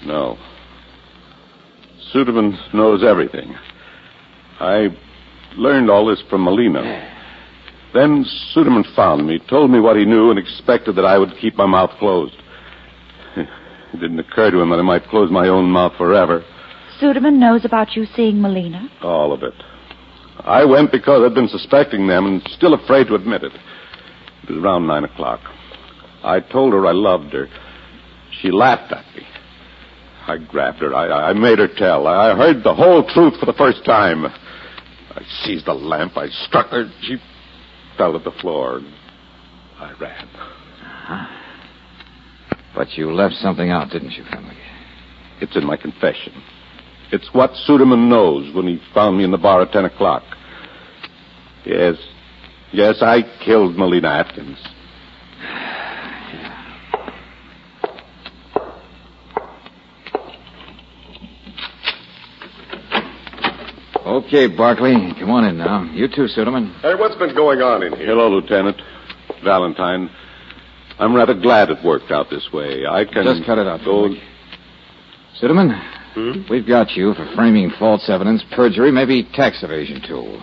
No. Suderman knows everything. I learned all this from Melina. Then Suderman found me, told me what he knew, and expected that I would keep my mouth closed. It didn't occur to him that I might close my own mouth forever. Suderman knows about you seeing Melina? All of it. I went because I'd been suspecting them and still afraid to admit it. It was around 9 o'clock. I told her I loved her. She laughed at me. I grabbed her. I made her tell. I heard the whole truth for the first time. I seized the lamp. I struck her. She fell to the floor. I ran. But you left something out, didn't you, Fenwick? It's in my confession. It's what Suderman knows when he found me in the bar at 10 o'clock. Yes, I killed Melina Atkins. Okay, Barkley, come on in now. You too, Suderman. Hey, what's been going on in here? Hello, Lieutenant. Valentine. I'm rather glad it worked out this way. I can... Just cut it out, Fenwick. Suderman, we've got you for framing false evidence, perjury, maybe tax evasion, too.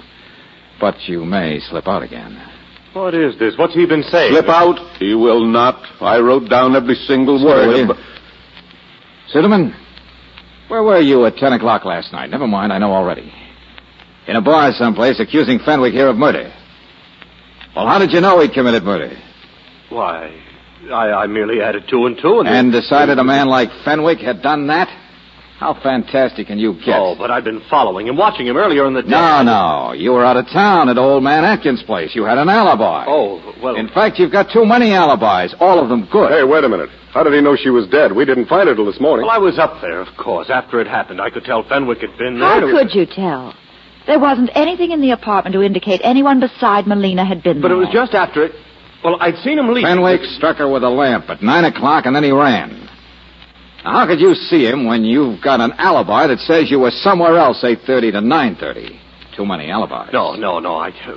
But you may slip out again. What is this? What's he been saying? Slip out? He will not. I wrote down every single word. Suderman, where were you at 10 o'clock last night? Never mind, I know already. In a bar someplace accusing Fenwick here of murder. Well, how did you know he committed murder? Why, I merely added 2 and 2 and decided a man like Fenwick had done that? How fantastic can you get? Oh, but I've been following him, watching him earlier in the day. No. You were out of town at old man Atkins' place. You had an alibi. Oh, well... In fact, you've got too many alibis, all of them good. Hey, wait a minute. How did he know she was dead? We didn't find her till this morning. Well, I was up there, of course. After it happened, I could tell Fenwick had been there. How could you tell? There wasn't anything in the apartment to indicate anyone beside Melina had been there. But it was just after it... Well, I'd seen him leave. Fenwick struck her with a lamp at 9 o'clock, and then he ran. Now, how could you see him when you've got an alibi that says you were somewhere else 8:30 to 9:30? Too many alibis. No.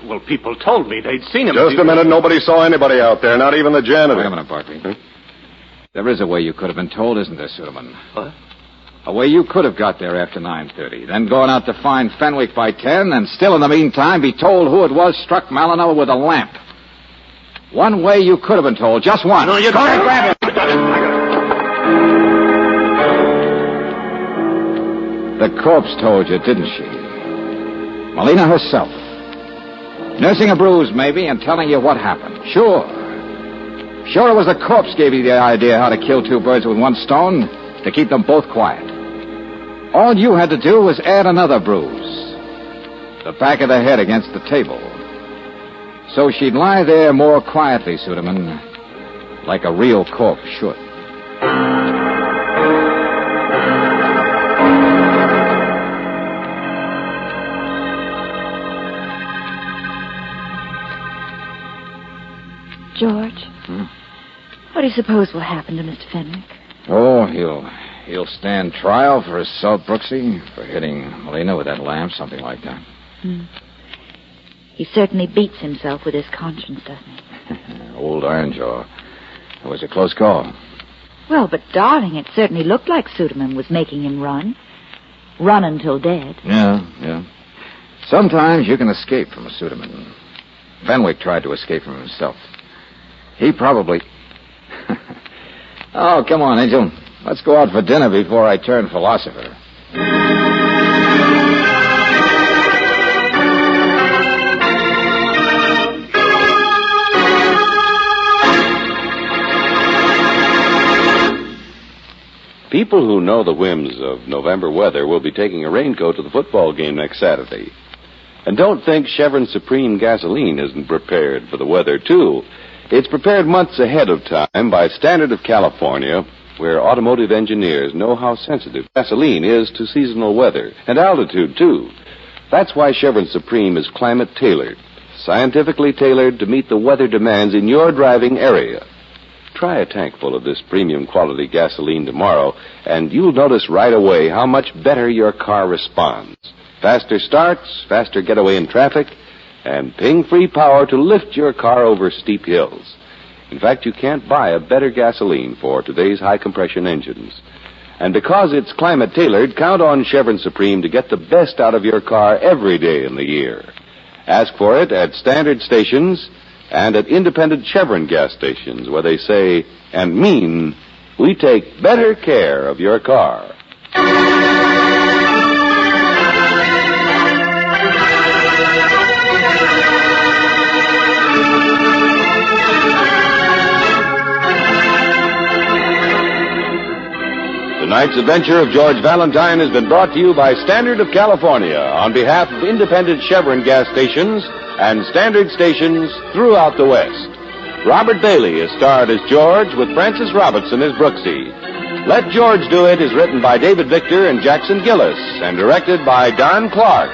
Well, people told me they'd seen him. Just a minute. Nobody saw anybody out there, not even the janitor. Wait a minute, Barkley. There is a way you could have been told, isn't there, Suderman? What? A way you could have got there after 9:30, then going out to find Fenwick by 10, and still in the meantime be told who it was struck Malinow with a lamp. One way you could have been told, just one. No, you go ahead, grab it. The corpse told you, didn't she? Melina herself. Nursing a bruise, maybe, and telling you what happened. Sure, it was the corpse gave you the idea how to kill 2 birds with 1 stone, to keep them both quiet. All you had to do was add another bruise. The back of the head against the table. So she'd lie there more quietly, Suderman, like a real corpse should. George, what do you suppose will happen to Mr. Fenwick? Oh, he'll stand trial for assault, Brooksy, for hitting Melina with that lamp, something like that. He certainly beats himself with his conscience, doesn't he? Old Ironjaw. It was a close call. Well, but, darling, it certainly looked like Suderman was making him run. Run until dead. Yeah. Sometimes you can escape from a Suderman. Fenwick tried to escape from himself. He probably... Oh, come on, Angel. Let's go out for dinner before I turn philosopher. People who know the whims of November weather will be taking a raincoat to the football game next Saturday. And don't think Chevron Supreme gasoline isn't prepared for the weather, too. It's prepared months ahead of time by Standard of California, where automotive engineers know how sensitive gasoline is to seasonal weather and altitude, too. That's why Chevron Supreme is climate-tailored, scientifically tailored to meet the weather demands in your driving area. Try a tank full of this premium quality gasoline tomorrow, and you'll notice right away how much better your car responds. Faster starts, faster getaway in traffic, and ping-free power to lift your car over steep hills. In fact, you can't buy a better gasoline for today's high-compression engines. And because it's climate-tailored, count on Chevron Supreme to get the best out of your car every day in the year. Ask for it at standard stations and at independent Chevron gas stations, where they say and mean, we take better care of your car. Tonight's adventure of George Valentine has been brought to you by Standard of California on behalf of independent Chevron gas stations and Standard stations throughout the West. Robert Bailey is starred as George with Francis Robertson as Brooksy. Let George Do It is written by David Victor and Jackson Gillis and directed by Don Clark.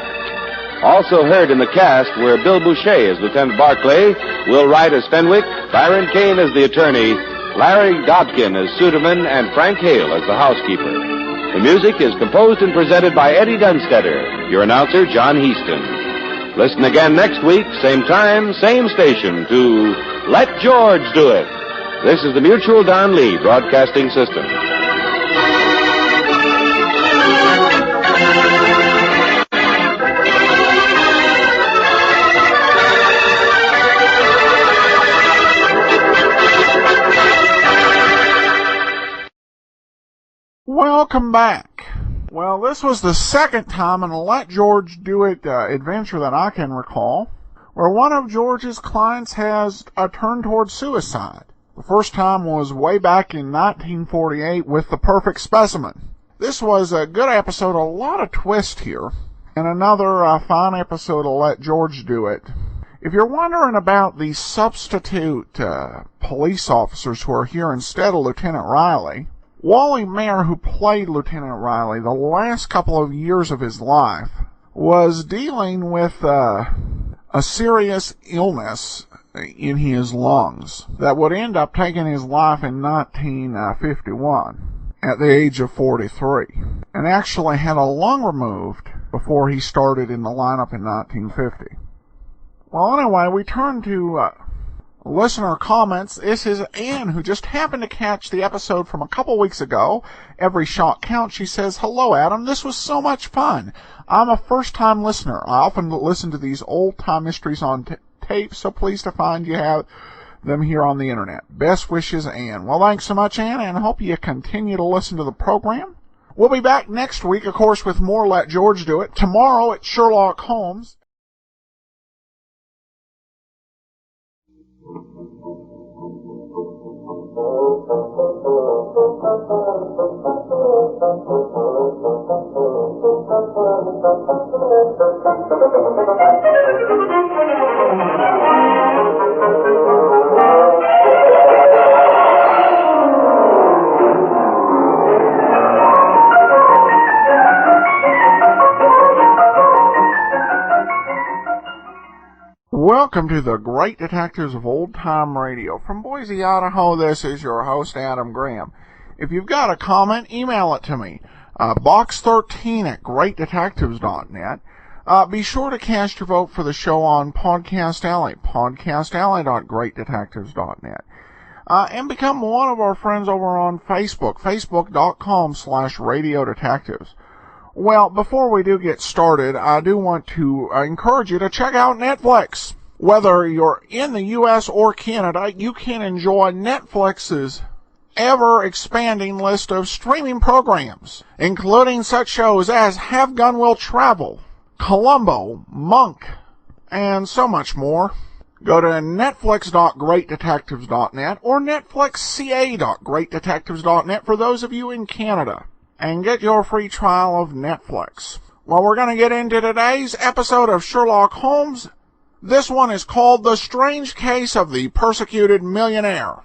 Also heard in the cast were Bill Boucher as Lieutenant Barclay, Will Wright as Fenwick, Byron Kane as the attorney, Larry Godkin as Suderman, and Frank Hale as the housekeeper. The music is composed and presented by Eddie Dunstetter. Your announcer, John Heaston. Listen again next week, same time, same station, to Let George Do It. This is the Mutual Don Lee Broadcasting System. Welcome back. Well, this was the second time in a Let George Do It adventure that I can recall, where one of George's clients has a turn towards suicide. The first time was way back in 1948 with The Perfect Specimen. This was a good episode, a lot of twist here, and another fine episode of Let George Do It. If you're wondering about the substitute police officers who are here instead of Lieutenant Riley, Wally Mayer, who played Lieutenant Riley the last couple of years of his life, was dealing with a serious illness in his lungs that would end up taking his life in 1951 at the age of 43, and actually had a lung removed before he started in the lineup in 1950. Well, anyway, we turn to listener comments. This is Anne, who just happened to catch the episode from a couple weeks ago. Every shot counts. She says, "Hello, Adam. This was so much fun. I'm a first-time listener. I often listen to these old-time mysteries on tape, so pleased to find you have them here on the Internet. Best wishes, Anne." Well, thanks so much, Anne, and I hope you continue to listen to the program. We'll be back next week, of course, with more Let George Do It. Tomorrow, it's Sherlock Holmes. Welcome to the Great Detectives of Old Time Radio. From Boise, Idaho, this is your host, Adam Graham. If you've got a comment, email it to me. box13@greatdetectives.net. Be sure to cast your vote for the show on Podcast Alley, podcastalley.greatdetectives.net. And become one of our friends over on Facebook, facebook.com/Radio Detectives. Well, before we do get started, I do want to encourage you to check out Netflix. Whether you're in the U.S. or Canada, you can enjoy Netflix's ever-expanding list of streaming programs, including such shows as Have Gun Will Travel, Columbo, Monk, and so much more. Go to netflix.greatdetectives.net or netflixca.greatdetectives.net for those of you in Canada, and get your free trial of Netflix. Well, we're going to get into today's episode of Sherlock Holmes. This one is called The Strange Case of the Persecuted Millionaire.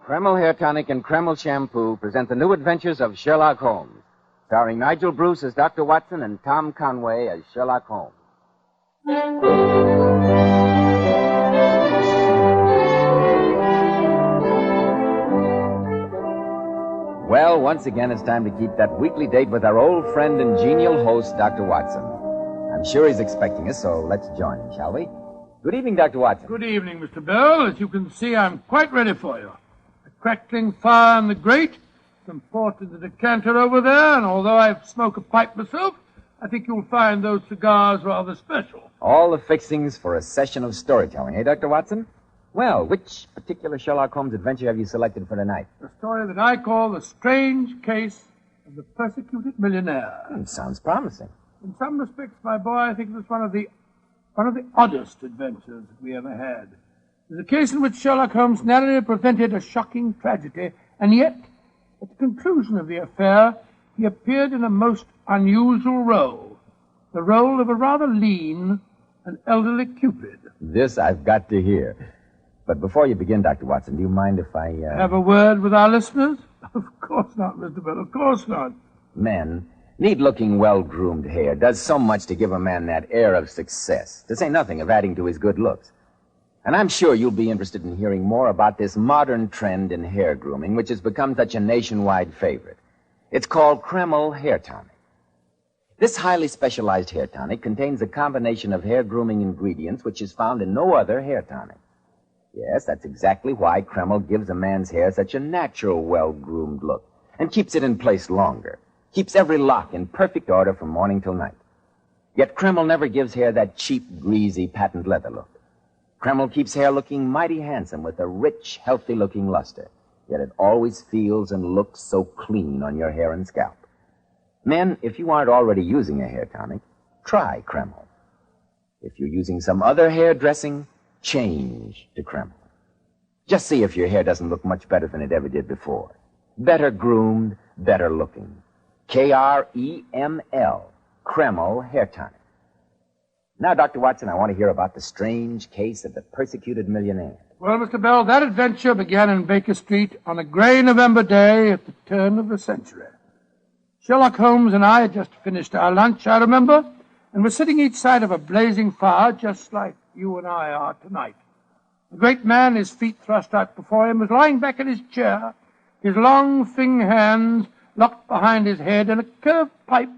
Kreml Hair Tonic and Kreml Shampoo present the new adventures of Sherlock Holmes, starring Nigel Bruce as Dr. Watson and Tom Conway as Sherlock Holmes. Well, once again, it's time to keep that weekly date with our old friend and genial host, Dr. Watson. I'm sure he's expecting us, so let's join him, shall we? Good evening, Dr. Watson. Good evening, Mr. Bell. As you can see, I'm quite ready for you. A crackling fire in the grate, some port in the decanter over there, and although I smoke a pipe myself, I think you'll find those cigars rather special. All the fixings for a session of storytelling, eh, Dr. Watson? Well, which particular Sherlock Holmes adventure have you selected for tonight? The story that I call The Strange Case of of the Persecuted Millionaire. Sounds promising. In some respects, my boy, I think it was one of the oddest adventures that we ever had. It was a case in which Sherlock Holmes narrowly prevented a shocking tragedy, and yet, at the conclusion of the affair, he appeared in a most unusual role. The role of a rather lean and elderly Cupid. This I've got to hear. But before you begin, Dr. Watson, do you mind if I, Have a word with our listeners? Of course not, Mr. Bell, of course not. Men, neat-looking, well-groomed hair does so much to give a man that air of success, to say nothing of adding to his good looks. And I'm sure you'll be interested in hearing more about this modern trend in hair grooming, which has become such a nationwide favorite. It's called Kramer Hair Tonic. This highly specialized hair tonic contains a combination of hair grooming ingredients which is found in no other hair tonic. Yes, that's exactly why Kramer gives a man's hair such a natural, well-groomed look and keeps it in place longer, keeps every lock in perfect order from morning till night. Yet Kramer never gives hair that cheap, greasy, patent leather look. Kramer keeps hair looking mighty handsome with a rich, healthy-looking luster, yet it always feels and looks so clean on your hair and scalp. Men, if you aren't already using a hair tonic, try Kramer. If you're using some other hair dressing, change to Kramer. Just see if your hair doesn't look much better than it ever did before. Better groomed, better looking. Kreml, Kramer Hair Tonic. Now, Dr. Watson, I want to hear about the strange case of the Persecuted Millionaire. Well, Mr. Bell, that adventure began in Baker Street on a gray November day at the turn of the century. Sherlock Holmes and I had just finished our lunch, I remember, and were sitting each side of a blazing fire, just like you and I are tonight. The great man, his feet thrust out before him, was lying back in his chair, his long, thin hands locked behind his head, and a curved pipe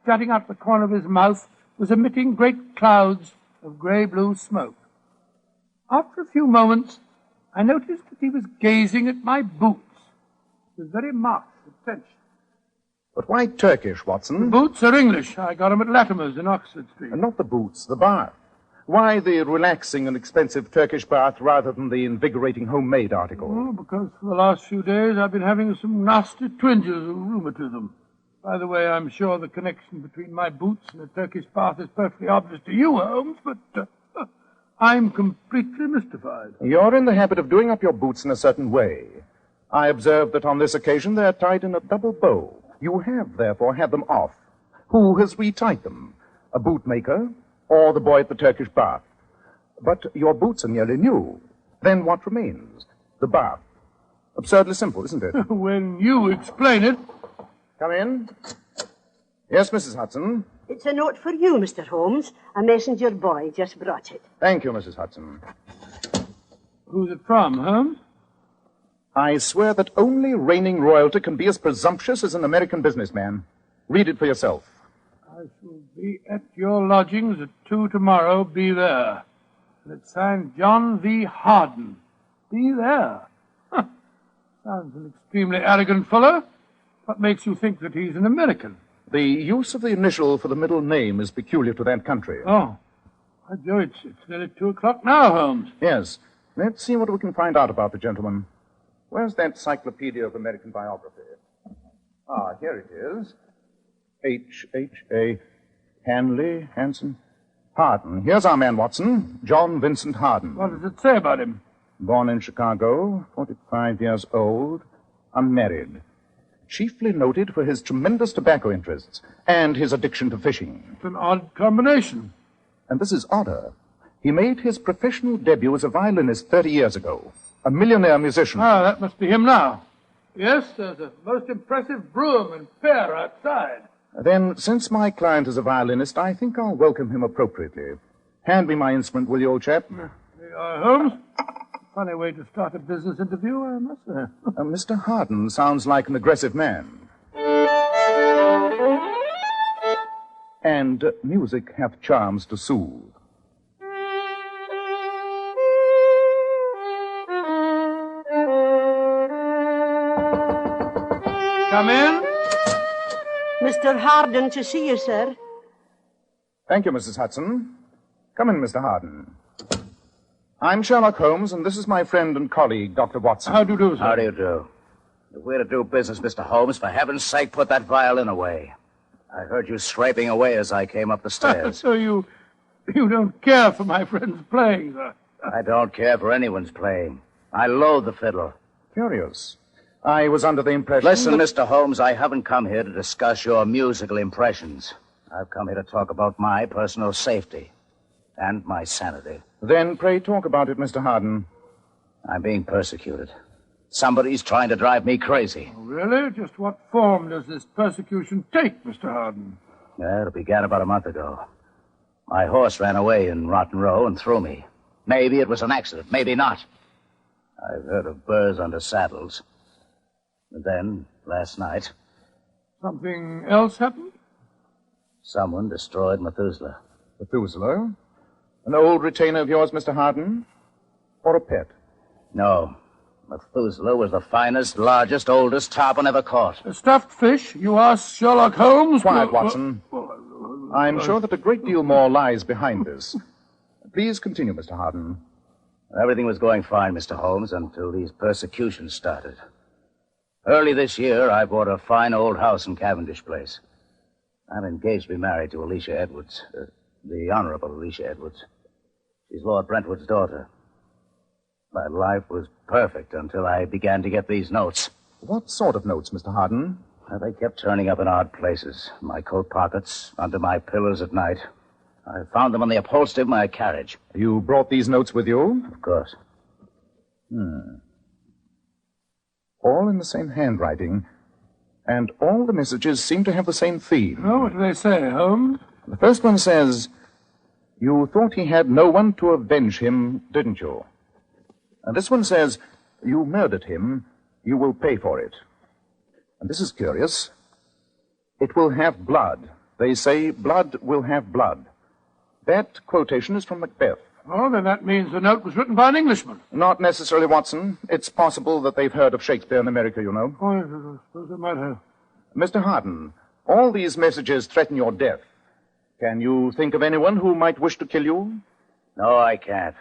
jutting out the corner of his mouth was emitting great clouds of gray-blue smoke. After a few moments, I noticed that he was gazing at my boots with very marked attention. But why Turkish, Watson? The boots are English. I got 'em at Latimer's in Oxford Street. And not the boots, the bath. Why the relaxing and expensive Turkish bath rather than the invigorating homemade article? Oh, because for the last few days I've been having some nasty twinges of rheumatism. By the way, I'm sure the connection between my boots and a Turkish bath is perfectly obvious to you, Holmes, but I'm completely mystified. You're in the habit of doing up your boots in a certain way. I observe that on this occasion they're tied in a double bow. You have, therefore, had them off. Who has retied them? A bootmaker or the boy at the Turkish bath? But your boots are nearly new. Then what remains? The bath. Absurdly simple, isn't it? When you explain it. Come in. Yes, Mrs. Hudson. It's a note for you, Mr. Holmes. A messenger boy just brought it. Thank you, Mrs. Hudson. Who's it from, Holmes? I swear that only reigning royalty can be as presumptuous as an American businessman. Read it for yourself. I shall be at your lodgings at 2 tomorrow. Be there. And it's signed John V. Harden. Be there. Huh. Sounds an extremely arrogant fellow. What makes you think that he's an American? The use of the initial for the middle name is peculiar to that country. Oh. By Joe, it's nearly 2 o'clock now, Holmes. Yes. Let's see what we can find out about the gentleman. Where's that Encyclopedia of American Biography? Ah, here it is. H.A. Hanley, Hanson, Harden. Here's our man, Watson. John Vincent Harden. What does it say about him? Born in Chicago, 45 years old, unmarried. Chiefly noted for his tremendous tobacco interests and his addiction to fishing. It's an odd combination. And this is odder. He made his professional debut as a violinist 30 years ago. A millionaire musician. Ah, that must be him now. Yes, there's a most impressive broom and pair outside. Then, since my client is a violinist, I think I'll welcome him appropriately. Hand me my instrument, will you, old chap? Holmes? Funny way to start a business interview, I must say. Mr. Harden sounds like an aggressive man. And music hath charms to soothe. Come in. Mr. Harden to see you, sir. Thank you, Mrs. Hudson. Come in, Mr. Harden. I'm Sherlock Holmes, and this is my friend and colleague, Dr. Watson. How do you do, sir? How do you do? If we're to do business, Mr. Holmes, for heaven's sake, put that violin away. I heard you scraping away as I came up the stairs. So you don't care for my friend's playing, sir? I don't care for anyone's playing. I loathe the fiddle. Curious. I was under the impression... Listen, Mr. Holmes, I haven't come here to discuss your musical impressions. I've come here to talk about my personal safety and my sanity. Then pray talk about it, Mr. Harden. I'm being persecuted. Somebody's trying to drive me crazy. Oh, really? Just what form does this persecution take, Mr. Harden? It began about a month ago. My horse ran away in Rotten Row and threw me. Maybe it was an accident, maybe not. I've heard of burrs under saddles. And then, last night... Something else happened? Someone destroyed Methuselah. Methuselah? An old retainer of yours, Mr. Harden? Or a pet? No. Methuselah was the finest, largest, oldest tarpon ever caught. A stuffed fish? You asked Sherlock Holmes? Quiet, Watson. I'm sure that a great deal more lies behind this. Please continue, Mr. Harden. Everything was going fine, Mr. Holmes, until these persecutions started. Early this year, I bought a fine old house in Cavendish Place. I'm engaged to be married to Alicia Edwards, the Honorable Alicia Edwards. She's Lord Brentwood's daughter. My life was perfect until I began to get these notes. What sort of notes, Mr. Harden? They kept turning up in odd places. My coat pockets, under my pillows at night. I found them on the upholstery of my carriage. You brought these notes with you? Of course. All in the same handwriting, and all the messages seem to have the same theme. Oh, what do they say, Holmes? The first one says, "You thought he had no one to avenge him, didn't you?" And this one says, "You murdered him. You will pay for it." And this is curious. "It will have blood. They say blood will have blood." That quotation is from Macbeth. Oh, then that means the note was written by an Englishman. Not necessarily, Watson. It's possible that they've heard of Shakespeare in America, you know. Oh, yes, I suppose they might have. Mr. Harden, all these messages threaten your death. Can you think of anyone who might wish to kill you? No, I can't.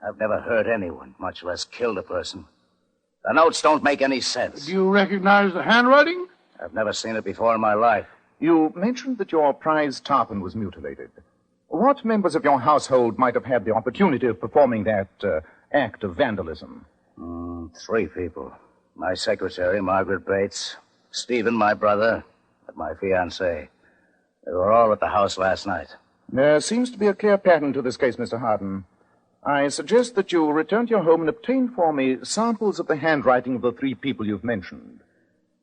I've never hurt anyone, much less killed a person. The notes don't make any sense. Do you recognize the handwriting? I've never seen it before in my life. You mentioned that your prize tarpon was mutilated. What members of your household might have had the opportunity of performing that act of vandalism? 3 people. My secretary, Margaret Bates, Stephen, my brother, and my fiancée. They were all at the house last night. There seems to be a clear pattern to this case, Mr. Harden. I suggest that you return to your home and obtain for me samples of the handwriting of the 3 people you've mentioned.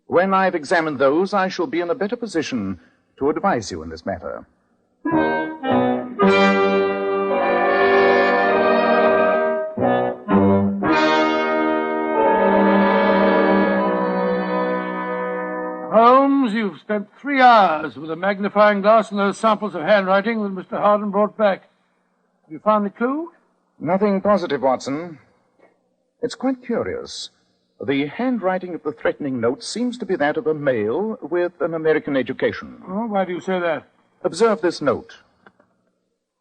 When I've examined those, I shall be in a better position to advise you in this matter. Holmes, you've spent 3 hours with a magnifying glass and those samples of handwriting that Mr. Harden brought back. Have you found the clue? Nothing positive, Watson. It's quite curious. The handwriting of the threatening note seems to be that of a male with an American education. Oh, why do you say that? Observe this note.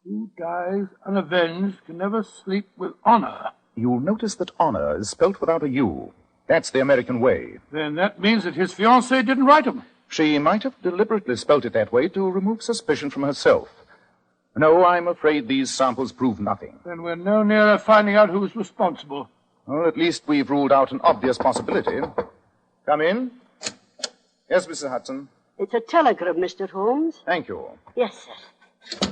"Who dies unavenged can never sleep with honor." You'll notice that honor is spelt without a U. That's the American way. Then that means that his fiancée didn't write him. She might have deliberately spelt it that way to remove suspicion from herself. No, I'm afraid these samples prove nothing. Then we're no nearer finding out who was responsible. Well, at least we've ruled out an obvious possibility. Come in. Yes, Mrs. Hudson. It's a telegram, Mr. Holmes. Thank you. Yes, sir.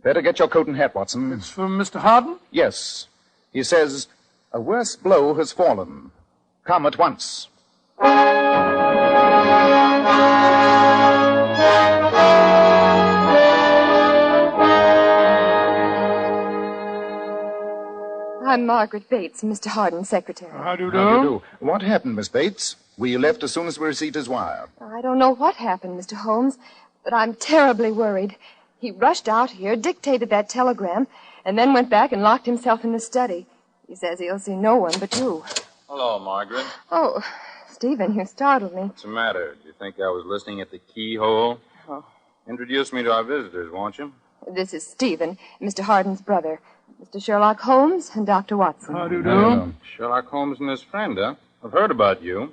Better get your coat and hat, Watson. It's from Mr. Harden? Yes. He says, "A worse blow has fallen. Come at once." I'm Margaret Bates, Mr. Harden's secretary. How do you do? How do you do? What happened, Miss Bates? We left as soon as we received his wire. I don't know what happened, Mr. Holmes, but I'm terribly worried. He rushed out here, dictated that telegram, and then went back and locked himself in the study. He says he'll see no one but you. Hello, Margaret. Oh, Stephen, you startled me. What's the matter? Do you think I was listening at the keyhole? Oh. Introduce me to our visitors, won't you? This is Stephen, Mr. Harden's brother. Mr. Sherlock Holmes and Dr. Watson. How do you do? Sherlock Holmes and his friend, huh? I've heard about you.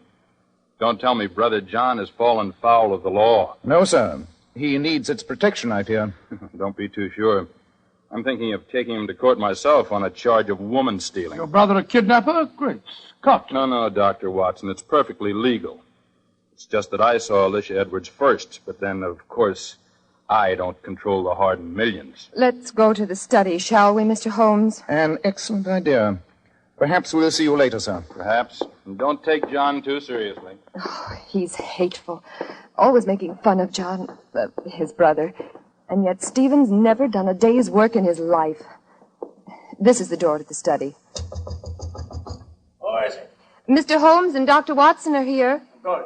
Don't tell me Brother John has fallen foul of the law. No, sir. He needs its protection, I fear. Don't be too sure. I'm thinking of taking him to court myself on a charge of woman stealing. Your brother a kidnapper? Great Scott. No, Dr. Watson. It's perfectly legal. It's just that I saw Alicia Edwards first, but then, of course, I don't control the hardened millions. Let's go to the study, shall we, Mr. Holmes? An excellent idea. Perhaps we'll see you later, sir. Perhaps. And don't take John too seriously. Oh, he's hateful. Always making fun of John, his brother. And yet Stephen's never done a day's work in his life. This is the door to the study. Who is it? Mr. Holmes and Dr. Watson are here. Good.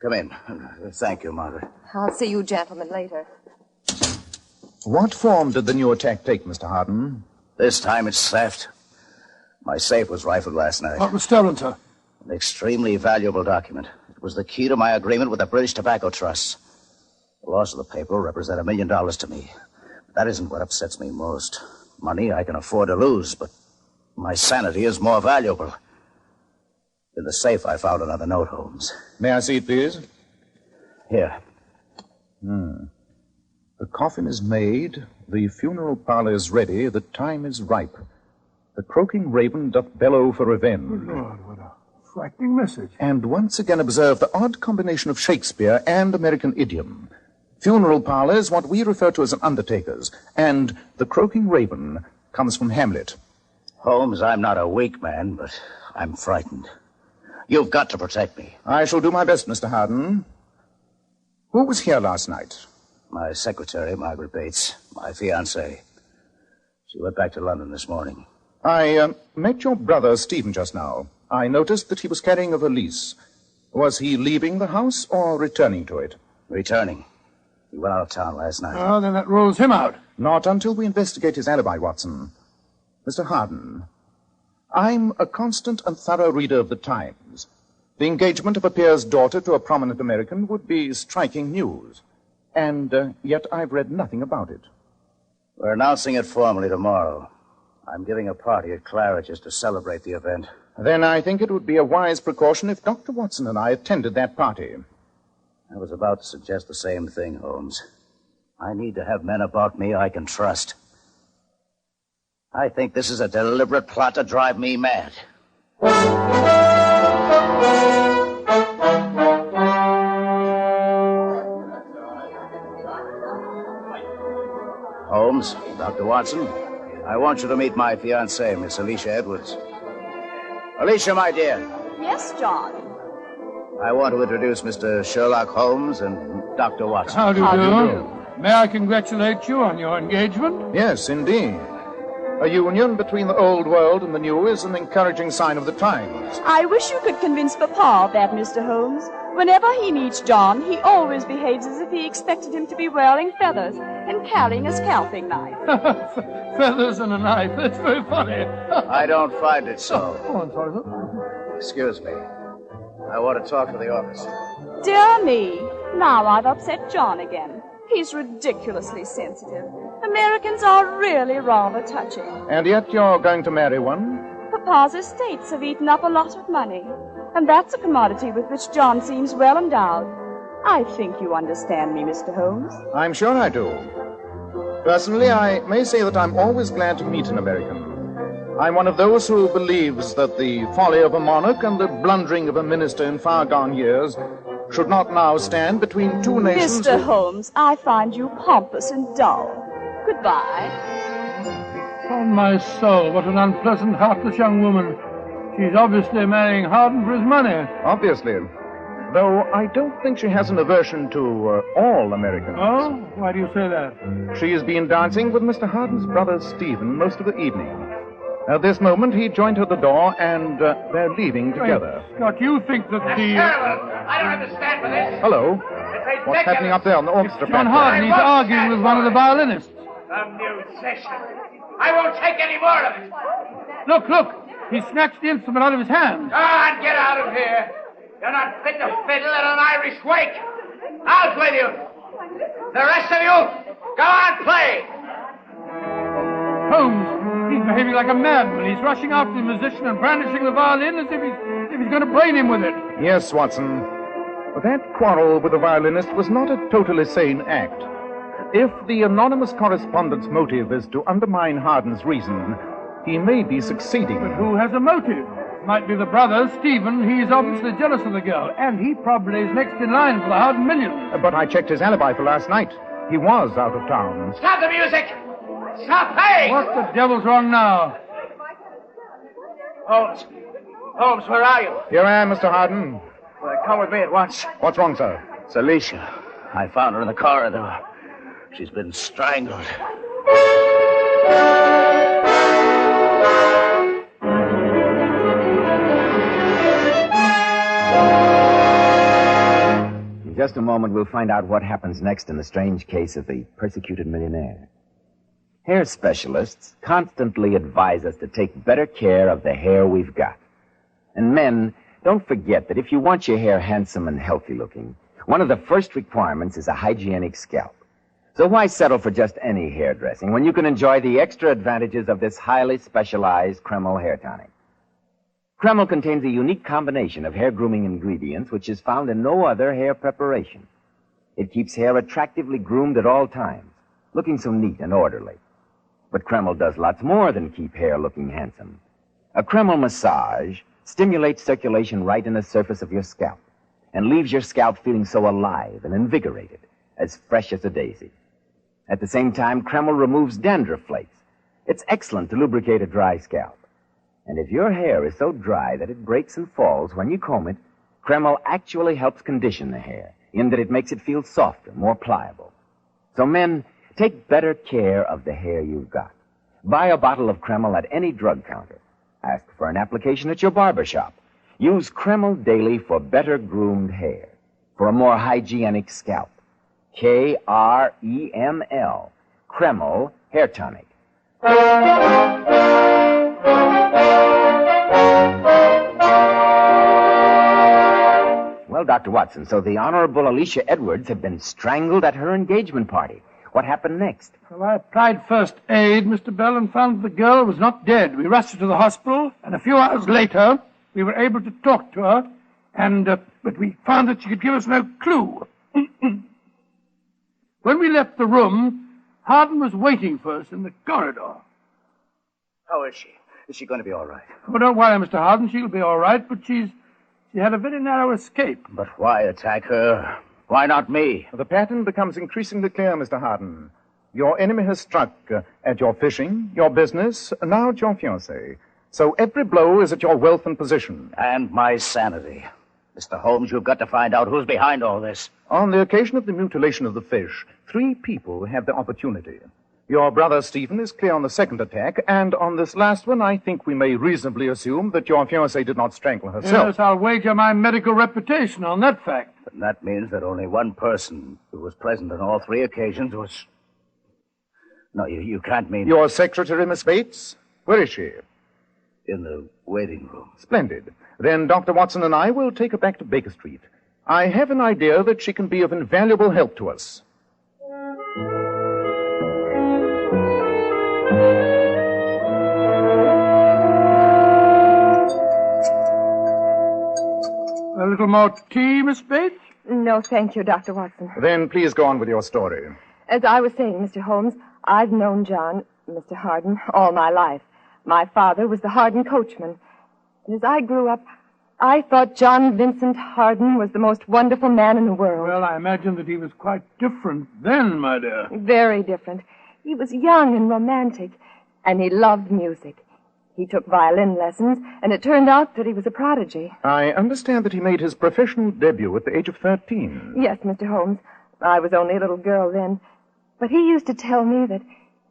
Come in. Thank you, Margaret. I'll see you gentlemen later. What form did the new attack take, Mr. Harden? This time it's theft. My safe was rifled last night. What was stolen, sir? An extremely valuable document. It was the key to my agreement with the British Tobacco Trust. The loss of the paper will represent $1 million to me. But that isn't what upsets me most. Money I can afford to lose, but my sanity is more valuable. In the safe, I found another note, Holmes. May I see it, please? Here. The coffin is made, the funeral parlor is ready, the time is ripe. The croaking raven doth bellow for revenge. Good Lord, what a frightening message. And once again observe the odd combination of Shakespeare and American idiom. Funeral parlor is what we refer to as an undertaker's, and the croaking raven comes from Hamlet. Holmes, I'm not a weak man, but I'm frightened. You've got to protect me. I shall do my best, Mr. Harden. Who was here last night? My secretary, Margaret Bates, my fiancée. She went back to London this morning. I met your brother, Stephen, just now. I noticed that he was carrying a valise. Was he leaving the house or returning to it? Returning. He went out of town last night. Oh, then that rules him out. Not until we investigate his alibi, Watson. Mr. Harden, I'm a constant and thorough reader of the Times. The engagement of a peer's daughter to a prominent American would be striking news. And yet I've read nothing about it. We're announcing it formally tomorrow. I'm giving a party at Claridge's to celebrate the event. Then I think it would be a wise precaution if Dr. Watson and I attended that party. I was about to suggest the same thing, Holmes. I need to have men about me I can trust. I think this is a deliberate plot to drive me mad. Holmes, Dr. Watson, I want you to meet my fiancée, Miss Alicia Edwards. Alicia, my dear. Yes, John. I want to introduce Mr. Sherlock Holmes and Dr. Watson. How do you do? May I congratulate you on your engagement? Yes, indeed. A union between the old world and the new is an encouraging sign of the times. I wish you could convince Papa of that, Mr. Holmes. Whenever he meets John, he always behaves as if he expected him to be wearing feathers and carrying a scalping knife. Feathers and a knife. That's very funny. I don't find it so. Oh, I'm sorry, sir. Excuse me. I want to talk to the officer. Dear me. Now I've upset John again. He's ridiculously sensitive. Americans are really rather touching. And yet you're going to marry one? Papa's estates have eaten up a lot of money, and that's a commodity with which John seems well endowed. I think you understand me, Mr. Holmes. I'm sure I do. Personally, I may say that I'm always glad to meet an American. I'm one of those who believes that the folly of a monarch and the blundering of a minister in far-gone years should not now stand between two nations. Mr. Holmes, I find you pompous and dull. Goodbye. On my soul, what an unpleasant, heartless young woman. She's obviously marrying Harden for his money. Obviously. Though I don't think she has an aversion to all Americans. Oh? Why do you say that? She has been dancing with Mr. Harden's brother, Stephen, most of the evening. At this moment, he joined her at the door, and they're leaving together. Scott, you think that the... I don't understand for this. Hello? What's happening up there on the orchestra John platform? Harden, he's arguing with one of the violinists. A musician. I won't take any more of it. Look. He snatched the instrument out of his hand. Go on, get out of here. You're not fit to fiddle at an Irish wake. Out with you. The rest of you, go on, play. Holmes, he's behaving like a madman. He's rushing after the musician and brandishing the violin as if he's going to brain him with it. Yes, Watson. But that quarrel with the violinist was not a totally sane act. If the anonymous correspondent's motive is to undermine Hardin's reason, he may be succeeding. But who has a motive? Might be the brother, Stephen. He's obviously jealous of the girl, and he probably is next in line for the Hardin millions. But I checked his alibi for last night. He was out of town. Stop the music! Stop playing! What the devil's wrong now? Holmes. Holmes, where are you? Here I am, Mr. Hardin. Well, come with me at once. What's wrong, sir? It's Alicia. I found her in the corridor. She's been strangled. In just a moment, we'll find out what happens next in the strange case of the persecuted millionaire. Hair specialists constantly advise us to take better care of the hair we've got. And men, don't forget that if you want your hair handsome and healthy looking, one of the first requirements is a hygienic scalp. So why settle for just any hairdressing when you can enjoy the extra advantages of this highly specialized Kreml hair tonic? Kreml contains a unique combination of hair grooming ingredients which is found in no other hair preparation. It keeps hair attractively groomed at all times, looking so neat and orderly. But Kreml does lots more than keep hair looking handsome. A Kreml massage stimulates circulation right in the surface of your scalp and leaves your scalp feeling so alive and invigorated, as fresh as a daisy. At the same time, Kreml removes dandruff flakes. It's excellent to lubricate a dry scalp. And if your hair is so dry that it breaks and falls when you comb it, Kreml actually helps condition the hair, in that it makes it feel softer, more pliable. So men, take better care of the hair you've got. Buy a bottle of Kreml at any drug counter. Ask for an application at your barber shop. Use Kreml daily for better groomed hair, for a more hygienic scalp. Kreml, Kreml Hair Tonic. Well, Dr. Watson, so the Honorable Alicia Edwards had been strangled at her engagement party. What happened next? Well, I applied first aid, Mr. Bell, and found the girl was not dead. We rushed her to the hospital, and a few hours later, we were able to talk to her, but we found that she could give us no clue. When we left the room, Hardin was waiting for us in the corridor. How is she? Is she going to be all right? Oh, don't worry, Mr. Hardin. She'll be all right, but she had a very narrow escape. But why attack her? Why not me? The pattern becomes increasingly clear, Mr. Hardin. Your enemy has struck at your fishing, your business, now at your fiancée. So every blow is at your wealth and position. And my sanity. Mr. Holmes, you've got to find out who's behind all this. On the occasion of the mutilation of the fish, 3 people had the opportunity. Your brother Stephen is clear on the second attack, and on this last one, I think we may reasonably assume that your fiancée did not strangle herself. Yes, I'll wager my medical reputation on that fact. But that means that only one person who was present on all 3 occasions was... No, you can't mean... Your secretary, Miss Bates? Where is she? In the waiting room. Splendid. Then Dr. Watson and I will take her back to Baker Street. I have an idea that she can be of invaluable help to us. A little more tea, Miss Bates? No, thank you, Dr. Watson. Then please go on with your story. As I was saying, Mr. Holmes, I've known John, Mr. Hardin, all my life. My father was the Hardin coachman. And as I grew up, I thought John Vincent Hardin was the most wonderful man in the world. Well, I imagine that he was quite different then, my dear. Very different. He was young and romantic, and he loved music. He took violin lessons, and it turned out that he was a prodigy. I understand that he made his professional debut at the age of 13. Yes, Mr. Holmes. I was only a little girl then. But he used to tell me that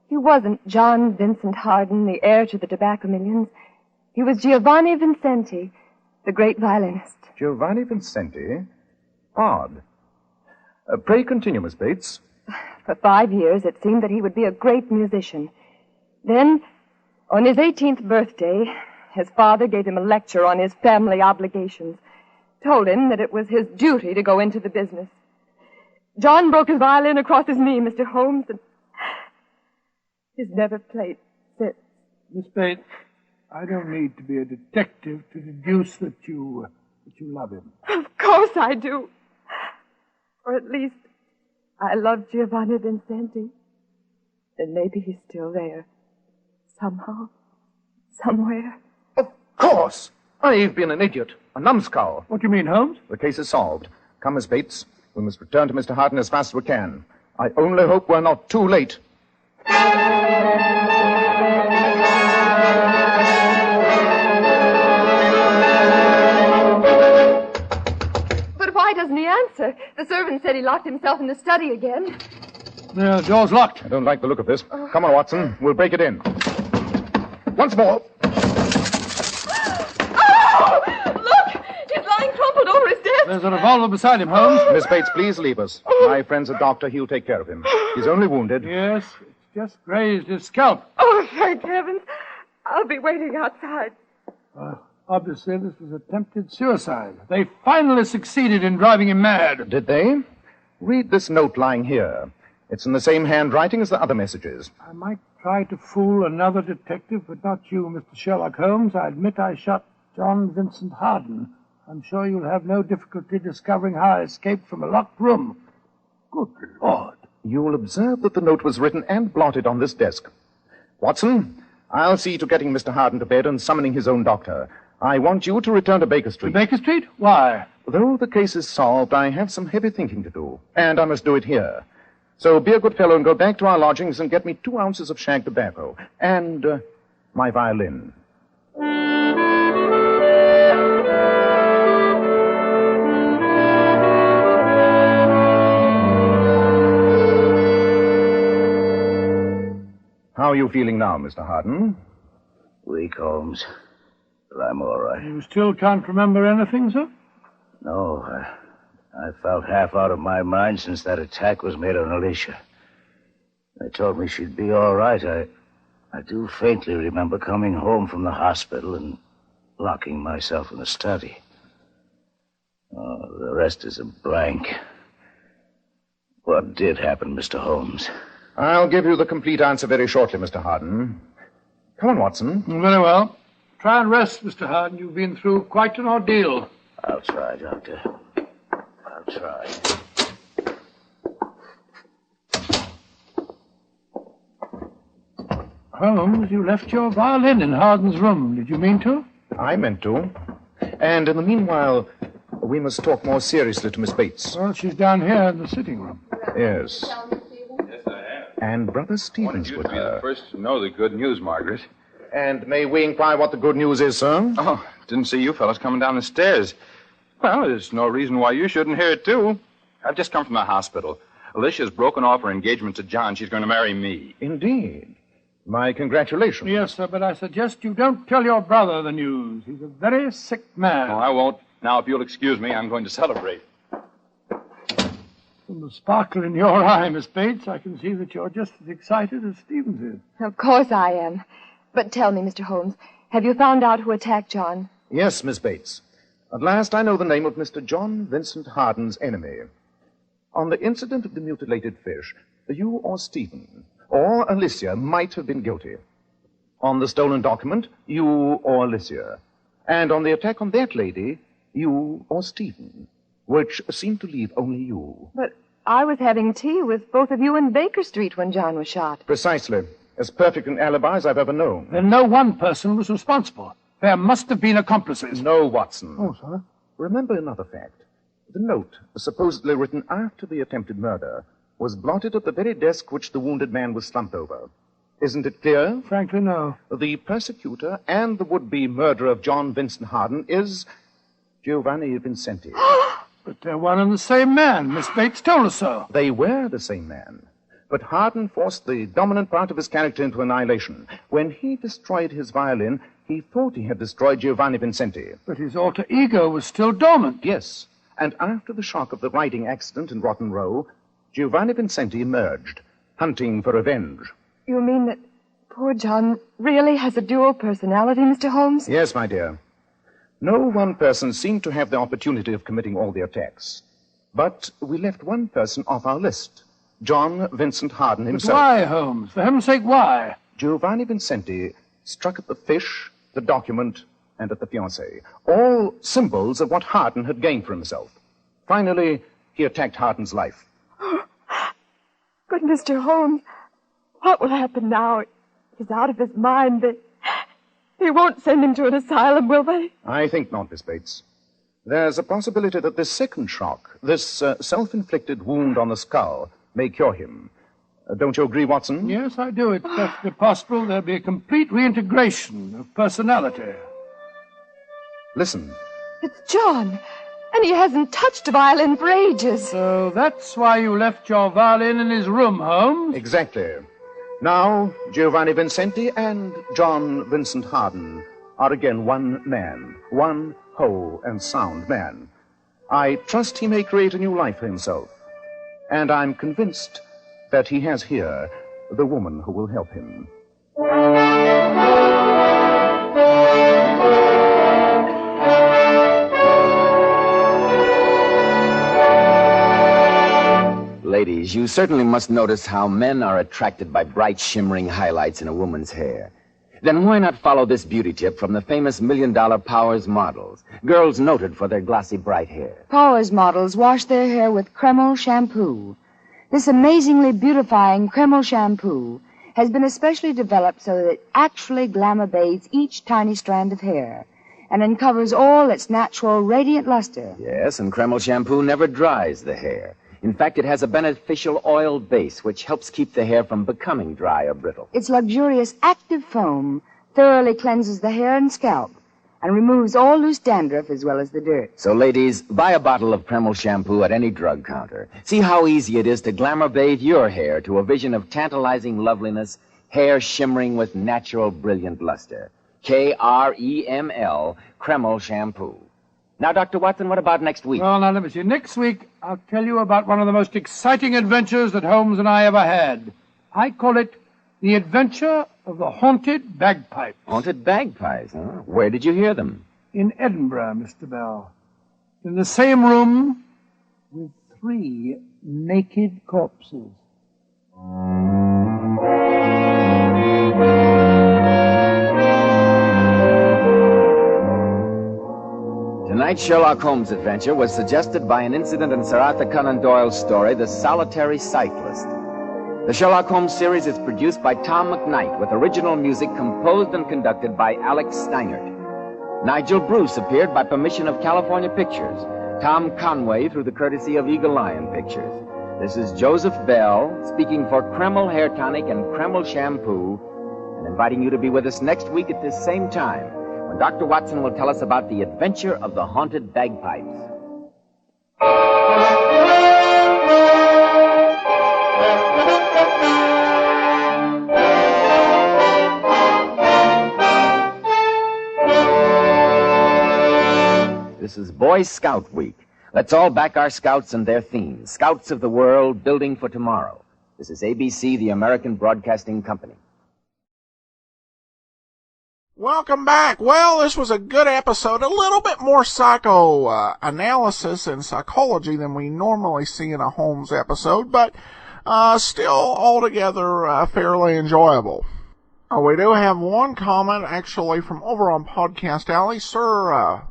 he wasn't John Vincent Hardin, the heir to the tobacco millions. He was Giovanni Vincenti, the great violinist. Giovanni Vincenti? Odd. Pray continue, Miss Bates. For 5 years, it seemed that he would be a great musician. Then, on his 18th birthday, his father gave him a lecture on his family obligations, told him that it was his duty to go into the business. John broke his violin across his knee, Mr. Holmes, and he's never played since. Miss Bates, I don't need to be a detective to deduce that you love him. Of course I do. Or at least, I love Giovanni Vincenti. And maybe he's still there. Somehow. Somewhere. Of course! I've been an idiot. A numbskull. What do you mean, Holmes? The case is solved. Come, Miss Bates. We must return to Mr. Harden as fast as we can. I only hope we're not too late. But why doesn't he answer? The servant said he locked himself in the study again. Yeah, the door's locked. I don't like the look of this. Come on, Watson. We'll break it in. Once more. He's lying crumpled over his desk. There's a revolver beside him, Holmes. Miss Bates, please leave us. My friend's a doctor. He'll take care of him. He's only wounded. Yes, it's just grazed his scalp. Oh, thank heavens. I'll be waiting outside. Obviously, this was attempted suicide. They finally succeeded in driving him mad. Did they? Read this note lying here. It's in the same handwriting as the other messages. I might try to fool another detective, but not you, Mr. Sherlock Holmes. I admit I shot John Vincent Harden. I'm sure you'll have no difficulty discovering how I escaped from a locked room. Good Lord. You'll observe that the note was written and blotted on this desk. Watson, I'll see to getting Mr. Harden to bed and summoning his own doctor. I want you to return to Baker Street. Baker Street? Why? Though the case is solved, I have some heavy thinking to do, and I must do it here. So be a good fellow and go back to our lodgings and get me 2 ounces of shag tobacco. And my violin. How are you feeling now, Mr. Harden? Weak, Holmes. But I'm all right. You still can't remember anything, sir? No, I felt half out of my mind since that attack was made on Alicia. They told me she'd be all right. I do faintly remember coming home from the hospital and locking myself in the study. Oh, the rest is a blank. What did happen, Mr. Holmes? I'll give you the complete answer very shortly, Mr. Harden. Come on, Watson. Very well. Try and rest, Mr. Harden. You've been through quite an ordeal. I'll try, Doctor. I'll try. Holmes, you left your violin in Harden's room. Did you mean to? I meant to. And in the meanwhile, we must talk more seriously to Miss Bates. Well, she's down here in the sitting room. Yes. Yes, I have. And Brother Stevens you with to be the her. first to know the good news, Margaret. And may we inquire what the good news is, sir? Oh, didn't see you fellas coming down the stairs. Well, there's no reason why you shouldn't hear it, too. I've just come from the hospital. Alicia's broken off her engagement to John. She's going to marry me. Indeed. My congratulations. Yes, sir, but I suggest you don't tell your brother the news. He's a very sick man. Oh, I won't. Now, if you'll excuse me, I'm going to celebrate. From the sparkle in your eye, Miss Bates, I can see that you're just as excited as Stevens is. Of course I am. But tell me, Mr. Holmes, have you found out who attacked John? Yes, Miss Bates. At last I know the name of Mr. John Vincent Harden's enemy. On the incident of the mutilated fish, you or Stephen or Alicia might have been guilty. On the stolen document, you or Alicia. And on the attack on that lady, you or Stephen, which seemed to leave only you. But I was having tea with both of you in Baker Street when John was shot. Precisely. As perfect an alibi as I've ever known. Then no one person was responsible. There must have been accomplices. No, Watson. Oh, sir. Remember another fact. The note, supposedly written after the attempted murder, was blotted at the very desk which the wounded man was slumped over. Isn't it clear? Frankly, no. The persecutor and the would-be murderer of John Vincent Harden is Giovanni Vincenti. But they're one and the same man. Miss Bates told us so. They were the same man. But Harden forced the dominant part of his character into annihilation. When he destroyed his violin, he thought he had destroyed Giovanni Vincenti. But his alter ego was still dormant. Yes. And after the shock of the riding accident in Rotten Row, Giovanni Vincenti emerged, hunting for revenge. You mean that poor John really has a dual personality, Mr. Holmes? Yes, my dear. No one person seemed to have the opportunity of committing all the attacks. But we left one person off our list. John Vincent Harden himself. But why, Holmes? For heaven's sake, why? Giovanni Vincenti struck at the fish, the document, and at the fiancée. All symbols of what Harden had gained for himself. Finally, he attacked Harden's life. But, Mr. Holmes, what will happen now? He's out of his mind. They won't send him to an asylum, will they? I think not, Miss Bates. There's a possibility that this second shock, this self-inflicted wound on the skull, may cure him. Don't you agree, Watson? Yes, I do. It's perfectly possible there'll be a complete reintegration of personality. Listen. It's John, and he hasn't touched a violin for ages. So that's why you left your violin in his room, Holmes? Exactly. Now, Giovanni Vincenti and John Vincent Harden are again one man, one whole and sound man. I trust he may create a new life for himself. And I'm convinced that he has here the woman who will help him. Ladies, you certainly must notice how men are attracted by bright, shimmering highlights in a woman's hair. Then why not follow this beauty tip from the famous $1 Million Powers models, girls noted for their glossy, bright hair? Powers models wash their hair with Kreml shampoo. This amazingly beautifying Kreml shampoo has been especially developed so that it actually glamour bathes each tiny strand of hair and uncovers all its natural radiant luster. Yes, and Kreml shampoo never dries the hair. In fact, it has a beneficial oil base which helps keep the hair from becoming dry or brittle. Its luxurious active foam thoroughly cleanses the hair and scalp and removes all loose dandruff as well as the dirt. So, ladies, buy a bottle of Kreml shampoo at any drug counter. See how easy it is to glamour bathe your hair to a vision of tantalizing loveliness, hair shimmering with natural brilliant luster. Kreml, Kreml shampoo. Now, Dr. Watson, what about next week? Well, now, let me see. Next week, I'll tell you about one of the most exciting adventures that Holmes and I ever had. I call it The Adventure of the Haunted Bagpipes. Haunted bagpipes, huh? Where did you hear them? In Edinburgh, Mr. Bell. In the same room with 3 naked corpses. Tonight's Sherlock Holmes adventure was suggested by an incident in Sir Arthur Conan Doyle's story, The Solitary Cyclist. The Sherlock Holmes series is produced by Tom McKnight with original music composed and conducted by Alex Steinert. Nigel Bruce appeared by permission of California Pictures. Tom Conway through the courtesy of Eagle Lion Pictures. This is Joseph Bell speaking for Kreml Hair Tonic and Kreml Shampoo and inviting you to be with us next week at this same time when Dr. Watson will tell us about the adventure of the haunted bagpipes. This is Boy Scout Week. Let's all back our scouts and their themes. Scouts of the world, building for tomorrow. This is ABC, the American Broadcasting Company. Welcome back. Well, this was a good episode. A little bit more psychoanalysis and psychology than we normally see in a Holmes episode, but still altogether fairly enjoyable. We do have one comment, actually, from over on Podcast Alley. Sir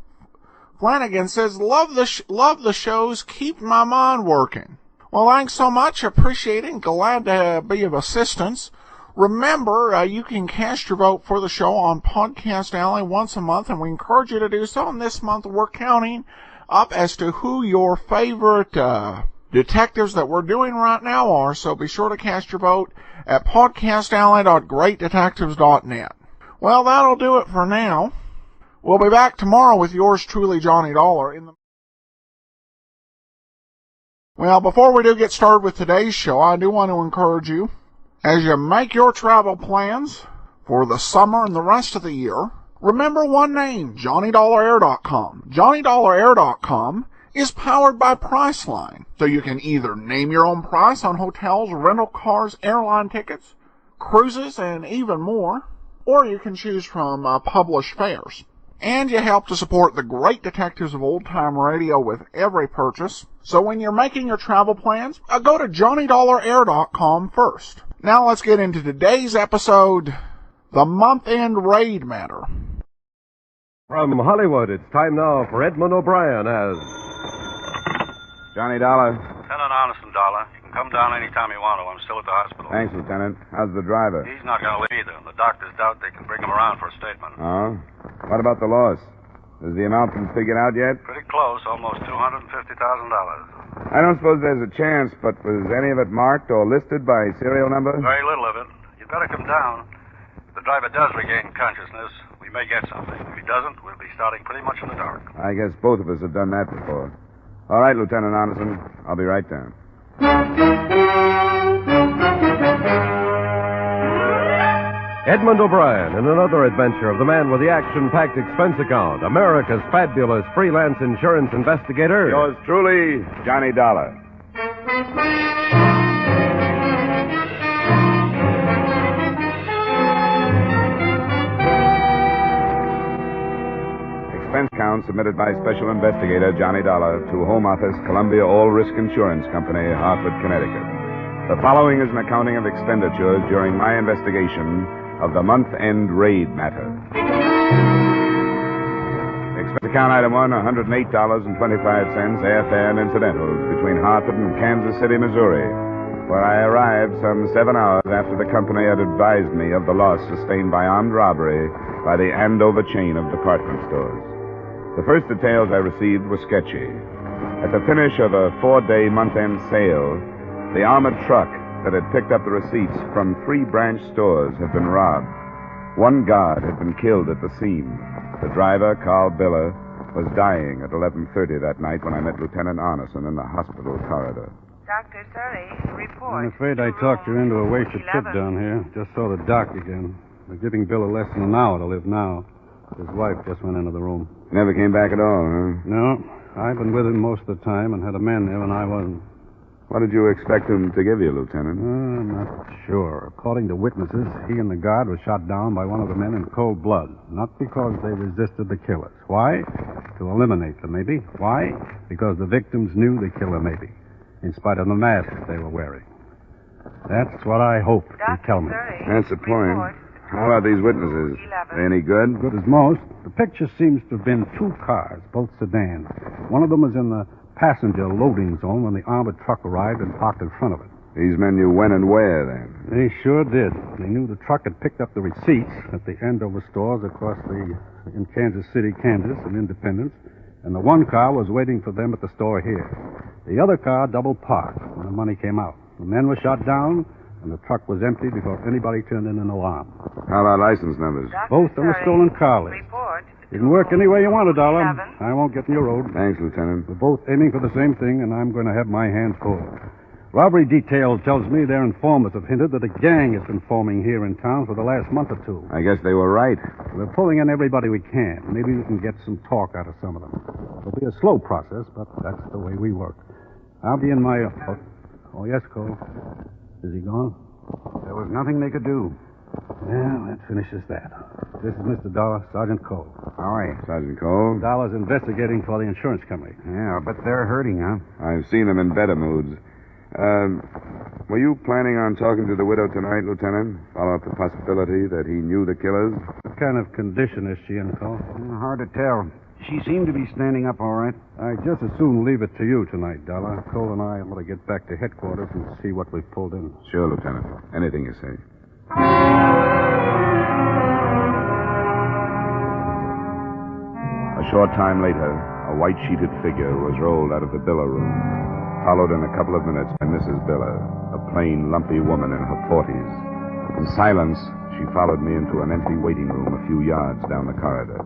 Flanagan says, love the shows, keep my mind working. Well, thanks so much. Appreciate it. Glad to be of assistance. Remember, you can cast your vote for the show on Podcast Alley once a month, and we encourage you to do so. And this month, we're counting up as to who your favorite detectives that we're doing right now are. So be sure to cast your vote at podcastalley.greatdetectives.net. Well, that'll do it for now. We'll be back tomorrow with yours truly, Johnny Dollar. Well, before we do get started with today's show, I do want to encourage you, as you make your travel plans for the summer and the rest of the year, remember one name, JohnnyDollarAir.com. JohnnyDollarAir.com is powered by Priceline, so you can either name your own price on hotels, rental cars, airline tickets, cruises, and even more, or you can choose from published fares. And you help to support the great detectives of old-time radio with every purchase. So when you're making your travel plans, go to JohnnyDollarAir.com first. Now let's get into today's episode, The month-end raid matter. From Hollywood, it's time now for Edmund O'Brien as Johnny Dollar. Lieutenant Arneson, Dollar. You can come down any time you want to. I'm still at the hospital. Thanks, Lieutenant. How's the driver? He's not going to leave either. The doctors doubt they can bring him around for a statement. Oh? What about the loss? Has the amount been figured out yet? Pretty close, almost $250,000. I don't suppose there's a chance, but was any of it marked or listed by serial number? Very little of it. You'd better come down. If the driver does regain consciousness, we may get something. If he doesn't, we'll be starting pretty much in the dark. I guess both of us have done that before. All right, Lieutenant Anderson. I'll be right down. Edmund O'Brien in another adventure of the man with the action-packed expense account, America's fabulous freelance insurance investigator. Yours truly, Johnny Dollar. Expense account submitted by Special Investigator Johnny Dollar to Home Office, Columbia All Risk Insurance Company, Hartford, Connecticut. The following is an accounting of expenditures during my investigation of the month-end raid matter. Expense account item 1, $108.25, airfare and incidentals between Hartford and Kansas City, Missouri, where I arrived some 7 hours after the company had advised me of the loss sustained by armed robbery by the Andover chain of department stores. The first details I received were sketchy. At the finish of a 4-day month-end sale, the armored truck that had picked up the receipts from 3 branch stores had been robbed. 1 guard had been killed at the scene. The driver, Carl Biller, was dying at 11:30 that night when I met Lieutenant Arneson in the hospital corridor. Dr. Surrey, report. I'm afraid I talked you into a wasted trip down here. Just saw the doc again. They're giving Biller less than an hour to live now. His wife just went into the room. Never came back at all, huh? No. I've been with him most of the time and had a man there when I wasn't. What did you expect him to give you, Lieutenant? I'm not sure. According to witnesses, he and the guard were shot down by one of the men in cold blood. Not because they resisted the killers. Why? To eliminate them, maybe. Why? Because the victims knew the killer, maybe. In spite of the mask they were wearing. That's what I hoped he'd tell me. That's the point. How about these witnesses? They any good? Good as most. The picture seems to have been 2 cars, both sedans. One of them was in the passenger loading zone when the armored truck arrived and parked in front of it. These men knew when and where, then? They sure did. They knew the truck had picked up the receipts at the Andover stores across in Kansas City, Kansas, and Independence, and the 1 car was waiting for them at the store here. The other car double parked when the money came out. The men were shot down, and the truck was empty before anybody turned in an alarm. How about license numbers? Both on the stolen car list. You can work any way you want it, Dollar. I won't get in your road. Thanks, Lieutenant. We're both aiming for the same thing, and I'm going to have my hands full. Robbery detail tells me their informers have hinted that a gang has been forming here in town for the last month or 2. I guess they were right. We're pulling in everybody we can. Maybe we can get some talk out of some of them. It'll be a slow process, but that's the way we work. I'll be in my... Oh, yes, Cole. Is he gone? There was nothing they could do. Well, that finishes that. This is Mr. Dollar, Sergeant Cole. How are you? Sergeant Cole. Dollar's investigating for the insurance company. Yeah, but they're hurting, huh? I've seen them in better moods. Were you planning on talking to the widow tonight, Lieutenant? Follow up the possibility that he knew the killers? What kind of condition is she in, Cole? Hard to tell. She seemed to be standing up all right. I'd just as soon leave it to you tonight, Dollar. Cole and I want to get back to headquarters and see what we've pulled in. Sure, Lieutenant. Anything you say. A short time later, a white-sheeted figure was rolled out of the Biller room, followed in a couple of minutes by Mrs. Biller, a plain, lumpy woman in her 40s. In silence, she followed me into an empty waiting room a few yards down the corridor.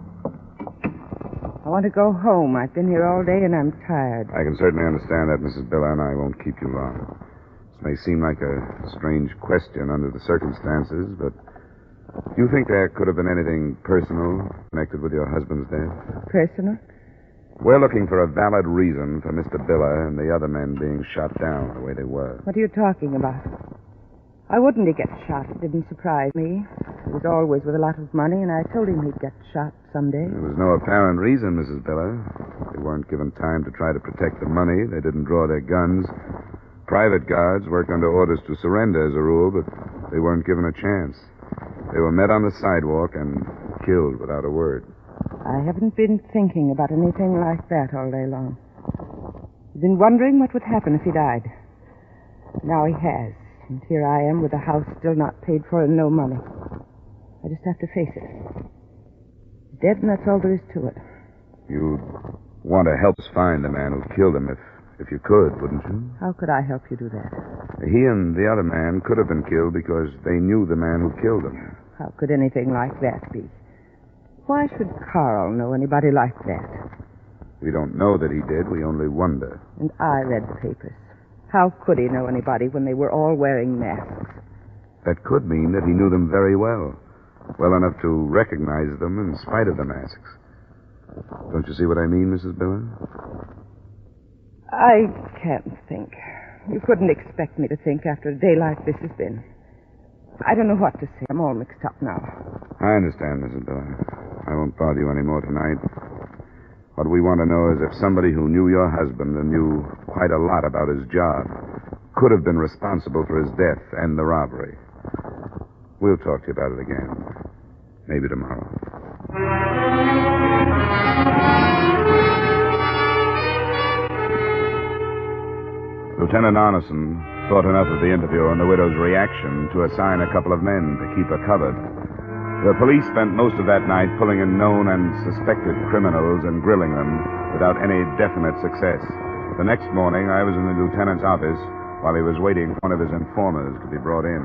I want to go home. I've been here all day and I'm tired. I can certainly understand that, Mrs. Biller, and I won't keep you long. This may seem like a strange question under the circumstances, but do you think there could have been anything personal connected with your husband's death? Personal? We're looking for a valid reason for Mr. Biller and the other men being shot down the way they were. What are you talking about? I wouldn't he get shot. It didn't surprise me. He was always with a lot of money, and I told him he'd get shot someday. There was no apparent reason, Mrs. Biller. They weren't given time to try to protect the money. They didn't draw their guns. Private guards worked under orders to surrender as a rule, but they weren't given a chance. They were met on the sidewalk and killed without a word. I haven't been thinking about anything like that all day long. I've been wondering what would happen if he died. Now he has. And here I am with the house still not paid for and no money. I just have to face it. He's dead, and that's all there is to it. You'd want to help us find the man who killed him if you could, wouldn't you? How could I help you do that? He and the other man could have been killed because they knew the man who killed them. How could anything like that be? Why should Carl know anybody like that? We don't know that he did. We only wonder. And I read the papers. How could he know anybody when they were all wearing masks? That could mean that he knew them very well. Well enough to recognize them in spite of the masks. Don't you see what I mean, Mrs. Biller? I can't think. You couldn't expect me to think after a day like this has been. I don't know what to say. I'm all mixed up now. I understand, Mrs. Biller. I won't bother you any more tonight. What we want to know is if somebody who knew your husband and knew quite a lot about his job could have been responsible for his death and the robbery. We'll talk to you about it again. Maybe tomorrow. Lieutenant Arneson thought enough of the interview and the widow's reaction to assign a couple of men to keep her covered. The police spent most of that night pulling in known and suspected criminals and grilling them without any definite success. The next morning, I was in the lieutenant's office while he was waiting for one of his informers to be brought in.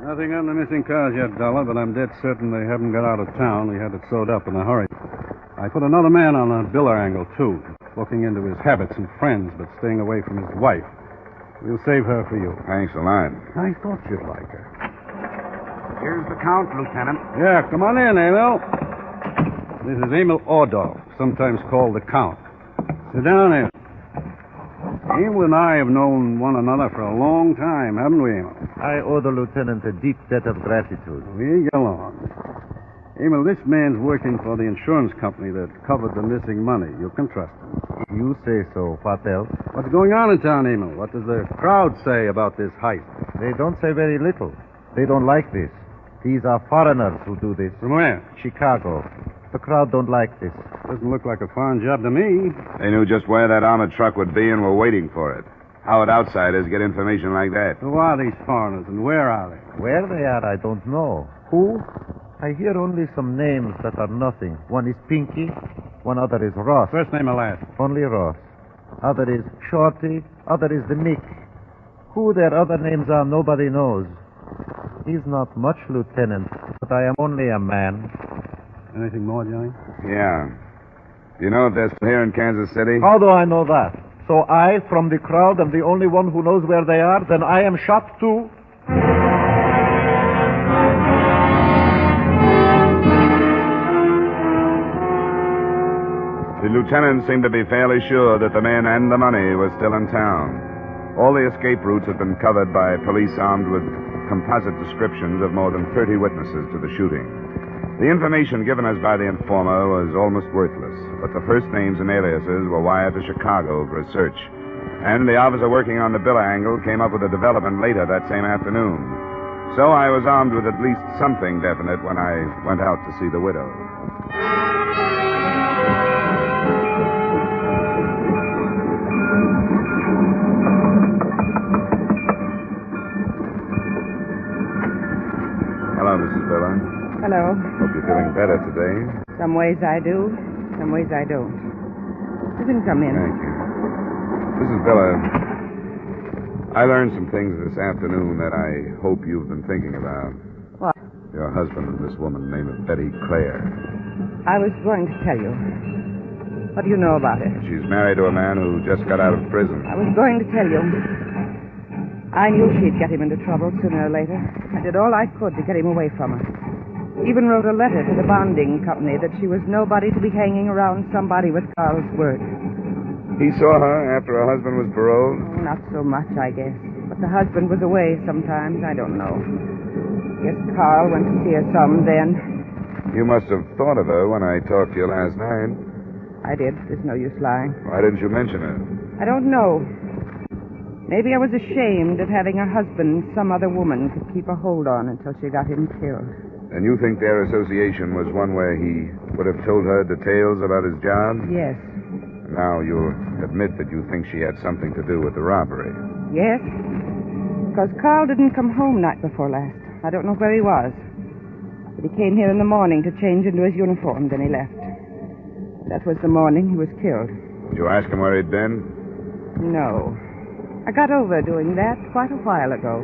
Nothing on the missing cars yet, Dollar, but I'm dead certain they haven't got out of town. We had it sewed up in a hurry. I put another man on a biller angle, too, looking into his habits and friends, but staying away from his wife. We'll save her for you. Thanks a lot. I thought you'd like her. Here's the count, Lieutenant. Yeah, come on in, Emil. This is Emil Ordorff, sometimes called the Count. Sit down, Emil. Emil and I have known one another for a long time, haven't we, Emil? I owe the lieutenant a deep debt of gratitude. We get along. Emil, this man's working for the insurance company that covered the missing money. You can trust him. You say so. What else? What's going on in town, Emil? What does the crowd say about this heist? They don't say very little. They don't like this. These are foreigners who do this. From where? Chicago. The crowd don't like this. Doesn't look like a foreign job to me. They knew just where that armored truck would be and were waiting for it. How would outsiders get information like that? Who are these foreigners and where are they? Where they are, I don't know. Who? I hear only some names that are nothing. One is Pinky. One other is Ross. First name or last? Only Ross. Other is Shorty. Other is the Nick. Who their other names are, nobody knows. He's not much, Lieutenant, but I am only a man. Anything more, Johnny? Yeah. Do you know if they're still here in Kansas City? How do I know that? So I, from the crowd, am the only one who knows where they are? Then I am shot too? The lieutenant seemed to be fairly sure that the men and the money were still in town. All the escape routes had been covered by police armed with composite descriptions of more than 30 witnesses to the shooting. The information given us by the informer was almost worthless, but the first names and aliases were wired to Chicago for a search. And the officer working on the biller angle came up with a development later that same afternoon. So I was armed with at least something definite when I went out to see the widow. Hello, Mrs. Biller. Hello. Hope you're feeling better today. Some ways I do, some ways I don't. You can come in. Thank you. Mrs. Biller, I learned some things this afternoon that I hope you've been thinking about. What? Your husband and this woman named Betty Clare. I was going to tell you. What do you know about it? She's married to a man who just got out of prison. I was going to tell you. I knew she'd get him into trouble sooner or later. I did all I could to get him away from her. Even wrote a letter to the bonding company that she was nobody to be hanging around somebody with Carl's word. He saw her after her husband was paroled? Oh, not so much, I guess. But the husband was away sometimes. I don't know. Guess Carl went to see her some then. You must have thought of her when I talked to you last night. I did. There's no use lying. Why didn't you mention her? I don't know. Maybe I was ashamed of having a husband some other woman could keep a hold on until she got him killed. And you think their association was one where he would have told her details about his job? Yes. Now you'll admit that you think she had something to do with the robbery. Yes. Because Carl didn't come home night before last. I don't know where he was. But he came here in the morning to change into his uniform, then he left. That was the morning he was killed. Did you ask him where he'd been? No. I got over doing that quite a while ago.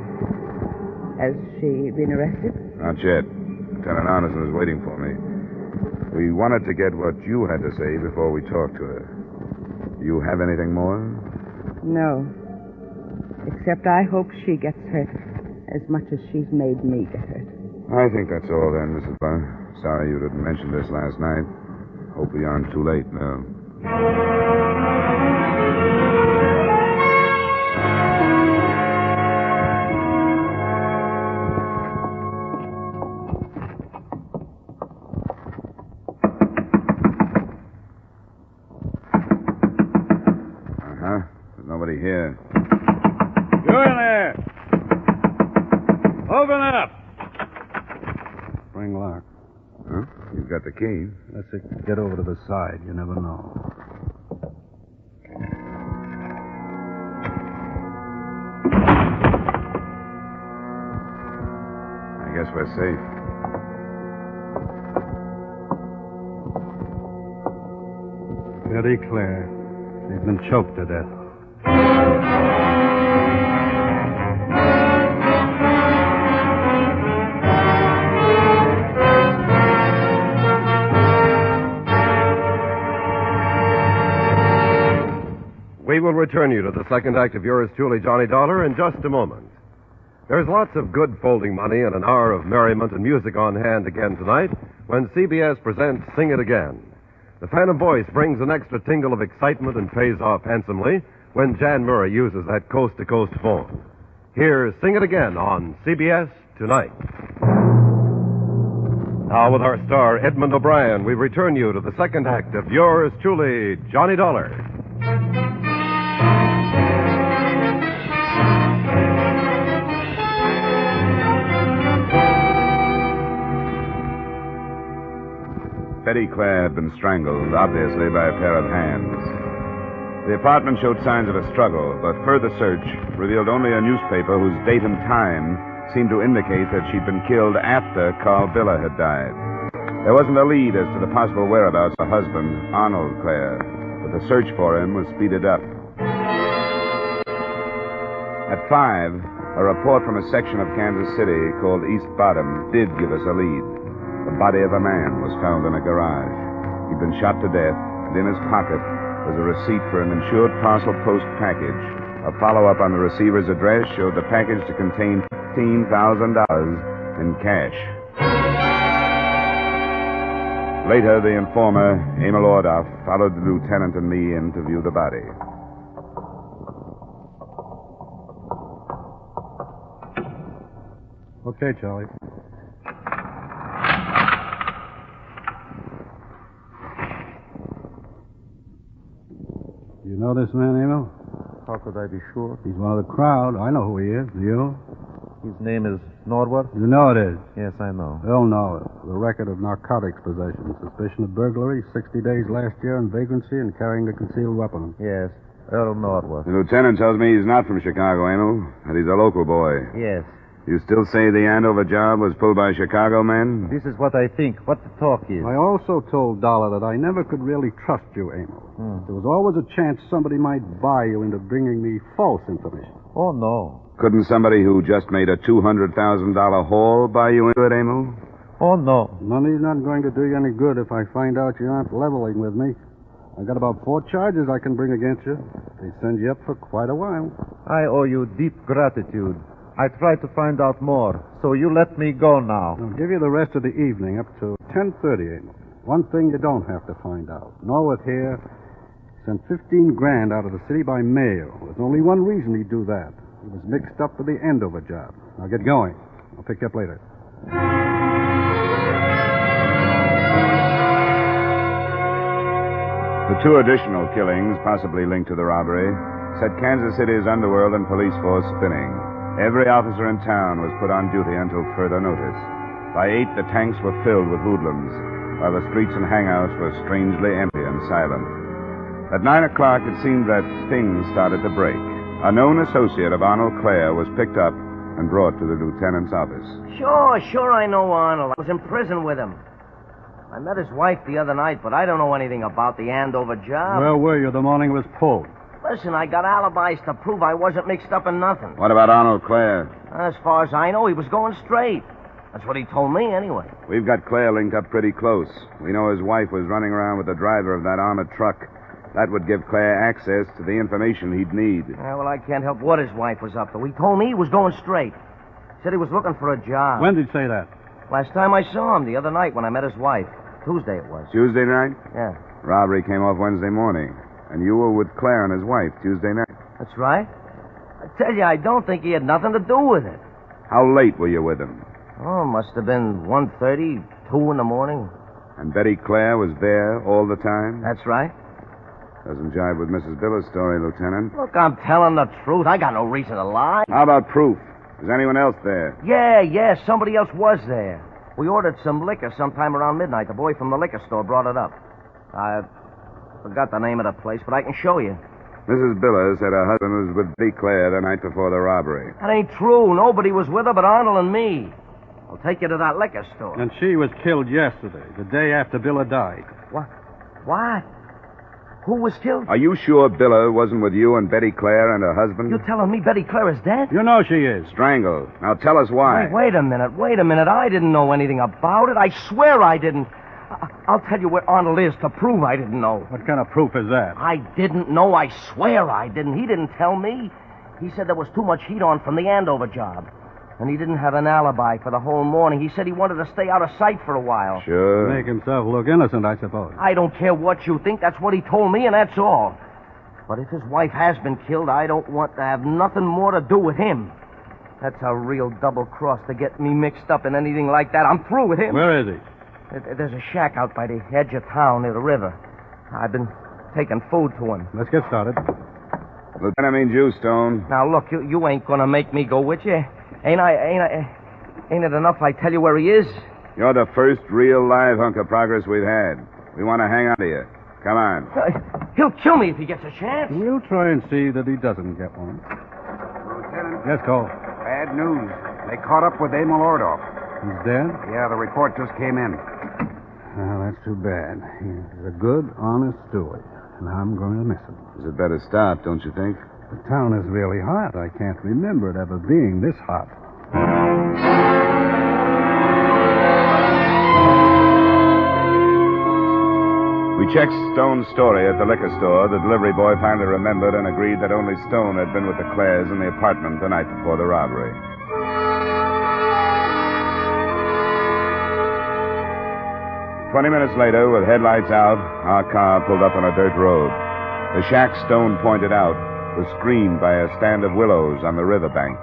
Has she been arrested? Not yet. Lieutenant Arneson is waiting for me. We wanted to get what you had to say before we talked to her. Do you have anything more? No. Except I hope she gets hurt as much as she's made me get hurt. I think that's all then, Mrs. Bunn. Sorry you didn't mention this last night. Hope we aren't too late now. There's nobody here. You in there! Open up! Spring lock. Huh? You've got the key. Let's get over to the side. You never know. I guess we're safe. Betty Clare. She's been choked to death. We will return you to the second act of yours truly, Johnny Dollar, in just a moment. There's lots of good folding money and an hour of merriment and music on hand again tonight when CBS presents Sing It Again. The Phantom Voice brings an extra tingle of excitement and pays off handsomely when Jan Murray uses that coast-to-coast phone. Here's Sing It Again on CBS tonight. Now with our star, Edmund O'Brien, we return you to the second act of yours truly, Johnny Dollar. Betty Clare had been strangled, obviously by a pair of hands. The apartment showed signs of a struggle, but further search revealed only a newspaper whose date and time seemed to indicate that she'd been killed after Carl Biller had died. There wasn't a lead as to the possible whereabouts of her husband, Arnold Clare, but the search for him was speeded up. At 5, a report from a section of Kansas City called East Bottom did give us a lead. The body of a man was found in a garage. He'd been shot to death, and in his pocket was a receipt for an insured parcel post package. A follow-up on the receiver's address showed the package to contain $15,000 in cash. Later, the informer, Emil Ordoff, followed the lieutenant and me in to view the body. Okay, Charlie. You know this man, Emil? How could I be sure? He's one of the crowd. I know who he is. Do you? His name is Norwood? You know it is. Yes, I know. They'll know it. The record of narcotics possession, suspicion of burglary, 60 days last year, and vagrancy, and carrying a concealed weapon. Yes, Earl Norwood. The lieutenant tells me he's not from Chicago, Emil, that he's a local boy. Yes. You still say the Andover job was pulled by Chicago men? This is what I think, what the talk is. I also told Dollar that I never could really trust you, Emil. There was always a chance somebody might buy you into bringing me false information. Oh, no. Couldn't somebody who just made a $200,000 haul buy you into it, Emil? Oh, no. Money's not going to do you any good if I find out you aren't leveling with me. I got about 4 charges I can bring against you. They send you up for quite a while. I owe you deep gratitude. I tried to find out more, so you let me go now. I'll give you the rest of the evening up to 10:30, Emil. One thing you don't have to find out. Norwood here sent $15,000 out of the city by mail. There's only one reason he'd do that. He was mixed up with the Andover job. Now get going. I'll pick you up later. The 2 additional killings, possibly linked to the robbery, set Kansas City's underworld and police force spinning. Every officer in town was put on duty until further notice. By 8, the tanks were filled with hoodlums, while the streets and hangouts were strangely empty and silent. At 9 o'clock, it seemed that things started to break. A known associate of Arnold Clare was picked up and brought to the lieutenant's office. Sure, I know Arnold. I was in prison with him. I met his wife the other night, but I don't know anything about the Andover job. Where were you the morning it was pulled? Listen, I got alibis to prove I wasn't mixed up in nothing. What about Arnold Clare? As far as I know, he was going straight. That's what he told me, anyway. We've got Clare linked up pretty close. We know his wife was running around with the driver of that armored truck. That would give Clare access to the information he'd need. Well, I can't help what his wife was up to. He told me he was going straight. Said he was looking for a job. When did he say that? Last time I saw him, the other night when I met his wife. Tuesday it was. Tuesday night? Yeah. Robbery came off Wednesday morning. And you were with Clare and his wife Tuesday night. That's right. I tell you, I don't think he had nothing to do with it. How late were you with him? Oh, must have been 1:30, 2 in the morning. And Betty Clare was there all the time? That's right. Doesn't jive with Mrs. Biller's story, Lieutenant. Look, I'm telling the truth. I got no reason to lie. How about proof? Is anyone else there? Yeah, somebody else was there. We ordered some liquor sometime around midnight. The boy from the liquor store brought it up. I forgot the name of the place, but I can show you. Mrs. Biller said her husband was with Betty Clare the night before the robbery. That ain't true. Nobody was with her but Arnold and me. I'll take you to that liquor store. And she was killed yesterday, the day after Biller died. What? Who was killed? Are you sure Biller wasn't with you and Betty Clare and her husband? You're telling me Betty Clare is dead? You know she is. Strangled. Now tell us why. Wait a minute. I didn't know anything about it. I swear I didn't. I'll tell you where Arnold is to prove I didn't know. What kind of proof is that? I didn't know. I swear I didn't. He didn't tell me. He said there was too much heat on from the Andover job. And he didn't have an alibi for the whole morning. He said he wanted to stay out of sight for a while. Sure. To make himself look innocent, I suppose. I don't care what you think. That's what he told me, and that's all. But if his wife has been killed, I don't want to have nothing more to do with him. That's a real double cross to get me mixed up in anything like that. I'm through with him. Where is he? There's a shack out by the edge of town near the river. I've been taking food to him. Let's get started. Lieutenant means you, Stone. Now, look, you ain't gonna make me go with you. Ain't it enough I tell you where he is? You're the first real live hunk of progress we've had. We want to hang on to you. Come on. He'll kill me if he gets a chance. We'll try and see that he doesn't get one. Lieutenant. Yes, Cole. Bad news. They caught up with Emil Ordoff. He's dead? Yeah, the report just came in. Well, that's too bad. He's a good, honest steward, and I'm going to miss him. Is it better stop, don't you think? The town is really hot. I can't remember it ever being this hot. We checked Stone's story at the liquor store. The delivery boy finally remembered and agreed that only Stone had been with the Clares in the apartment the night before the robbery. "20 minutes later, with headlights out, our car pulled up on a dirt road. The shack Stone pointed out was screened by a stand of willows on the riverbank.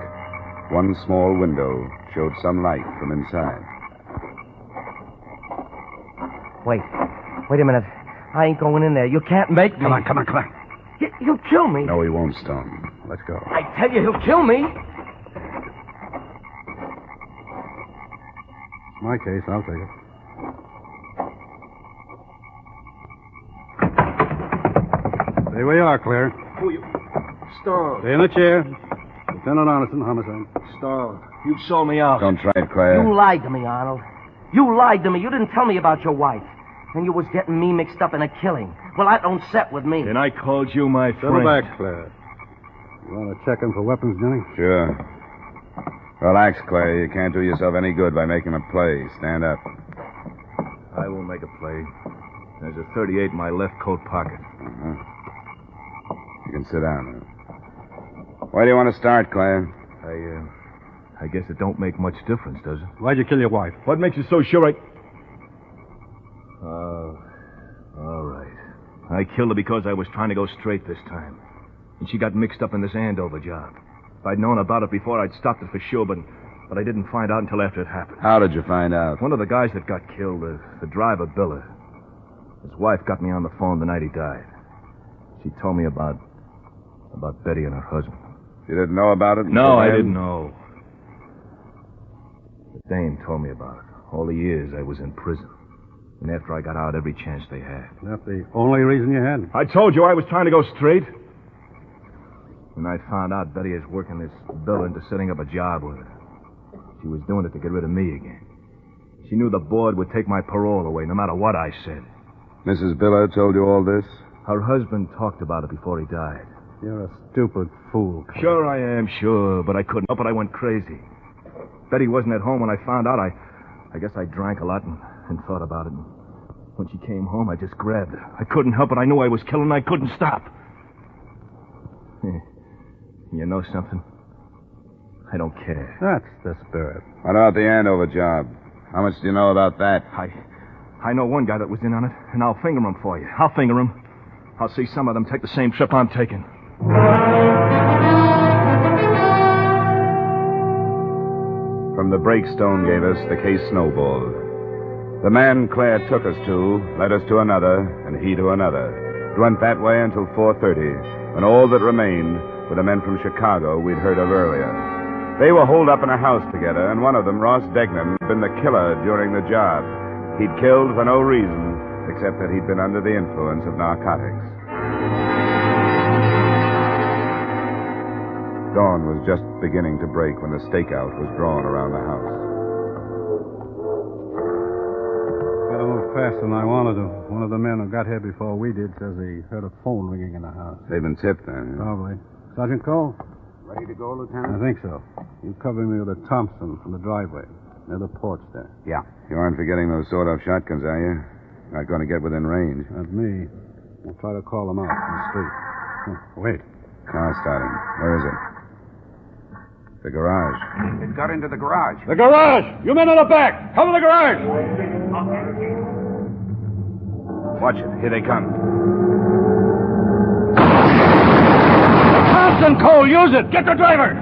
One small window showed some light from inside. Wait a minute. I ain't going in there. You can't make me. Come on. He'll kill me. No, he won't, Stone. Let's go. I tell you, he'll kill me. It's my case. I'll take it. Stay where you are, Claire. Who you? Stone. Stay in the chair. Lieutenant Arneson, homicide. Stone. You sold me out. Don't try it, Claire. You lied to me, Arnold. You lied to me. You didn't tell me about your wife. And you was getting me mixed up in a killing. Well, that don't set with me. Then I called you my friend. Settle back, Claire. You want to check him for weapons, Johnny? Sure. Relax, Claire. You can't do yourself any good by making a play. Stand up. I won't make a play. There's a .38 in my left coat pocket. Uh-huh. You can sit down now. Where do you want to start, Claire? I guess it don't make much difference, does it? Why'd you kill your wife? What makes you so sure all right. I killed her because I was trying to go straight this time. And she got mixed up in this Andover job. If I'd known about it before, I'd stopped it for sure, but I didn't find out until after it happened. How did you find out? One of the guys that got killed, the driver, Biller. His wife got me on the phone the night he died. She told me about Betty and her husband. You didn't know about it? No, I didn't know. The dame told me about it. All the years I was in prison. And after I got out, every chance they had. That the only reason you had? I told you I was trying to go straight. And I found out Betty is working this bill into setting up a job with her. She was doing it to get rid of me again. She knew the board would take my parole away no matter what I said. Mrs. Biller told you all this? Her husband talked about it before he died. You're a stupid fool. Sure I am, sure, but I couldn't help it. I went crazy. Betty wasn't at home when I found out. I guess I drank a lot and thought about it. And when she came home, I just grabbed her. I couldn't help it. I knew I was killing her. I couldn't stop. You know something? I don't care. That's the spirit. What about the Andover job? How much do you know about that? I know one guy that was in on it, and I'll finger him for you. I'll finger him. I'll see some of them take the same trip I'm taking. From the break Stone gave us, the case snowballed. The man Claire took us to led us to another, and he to another. It went that way until 4:30, when all that remained were the men from Chicago we'd heard of earlier. They were holed up in a house together, and one of them, Ross Degnan, had been the killer during the job. He'd killed for no reason, except that he'd been under the influence of narcotics. Dawn was just beginning to break when the stakeout was drawn around the house. Got to move faster than I wanted to. One of the men who got here before we did says he heard a phone ringing in the house. They've been tipped then. Probably. Sergeant Cole? Ready to go, Lieutenant? I think so. You cover me with a Thompson from the driveway, near the porch there. Yeah. You aren't forgetting those sawed-off shotguns, are you? Not going to get within range. Not me. I'll try to call them out from the street. Wait. Car starting. Where is it? The garage. It got into the garage. The garage! You men in the back! Cover the garage! Watch it. Here they come. Thompson, Cole, use it! Get the driver!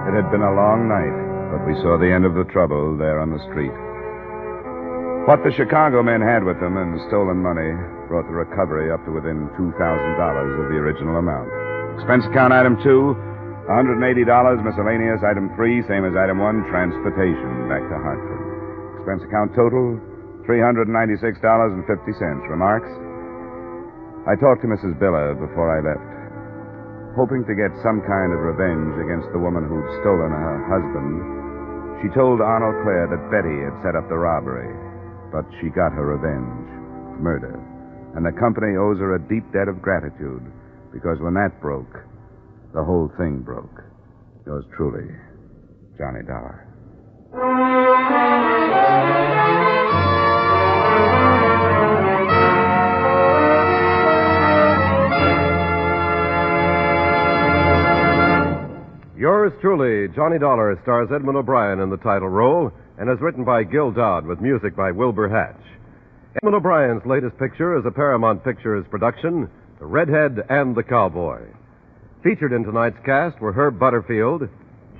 It had been a long night, but we saw the end of the trouble there on the street. What the Chicago men had with them and stolen money brought the recovery up to within $2,000 of the original amount. Expense account item 2, $180, miscellaneous item 3, same as item 1, transportation back to Hartford. Expense account total, $396.50. Remarks? I talked to Mrs. Biller before I left. Hoping to get some kind of revenge against the woman who'd stolen her husband, she told Arnold Clare that Betty had set up the robbery. But she got her revenge. Murder. And the company owes her a deep debt of gratitude, because when that broke, the whole thing broke. Yours truly, Johnny Dollar. Yours truly, Johnny Dollar, stars Edmund O'Brien in the title role and is written by Gil Dodd with music by Wilbur Hatch. Edmund O'Brien's latest picture is a Paramount Pictures production, The Redhead and the Cowboy. Featured in tonight's cast were Herb Butterfield,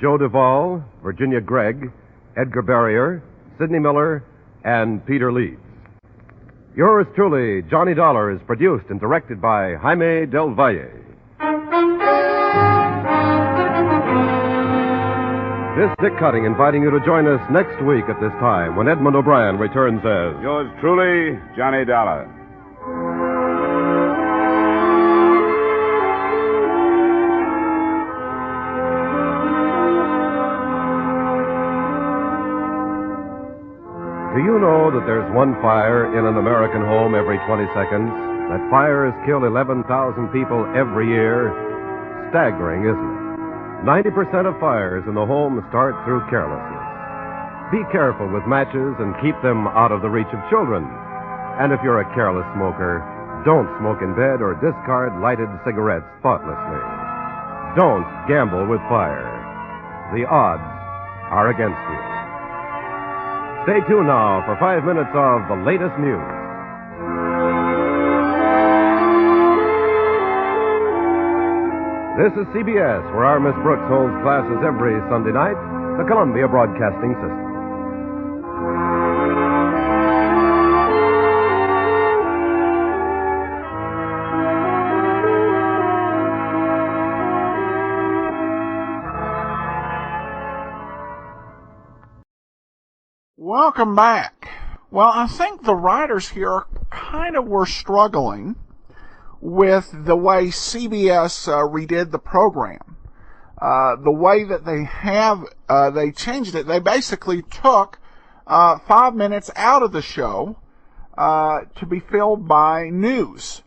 Joe Duvall, Virginia Gregg, Edgar Barrier, Sidney Miller, and Peter Leeds. Yours truly, Johnny Dollar, is produced and directed by Jaime Del Valle. This is Dick Cutting inviting you to join us next week at this time when Edmund O'Brien returns as Yours truly, Johnny Dollar. Do you know that there's one fire in an American home every 20 seconds? That fires kill 11,000 people every year? Staggering, isn't it? 90% of fires in the home start through carelessness. Be careful with matches and keep them out of the reach of children. And if you're a careless smoker, don't smoke in bed or discard lighted cigarettes thoughtlessly. Don't gamble with fire. The odds are against you. Stay tuned now for 5 minutes of the latest news. This is CBS, where our Miss Brooks holds classes every Sunday night, the Columbia Broadcasting System. Welcome back. Well, I think the writers here kind of were struggling with the way CBS redid the program. The way that they changed it, they basically took 5 minutes out of the show to be filled by news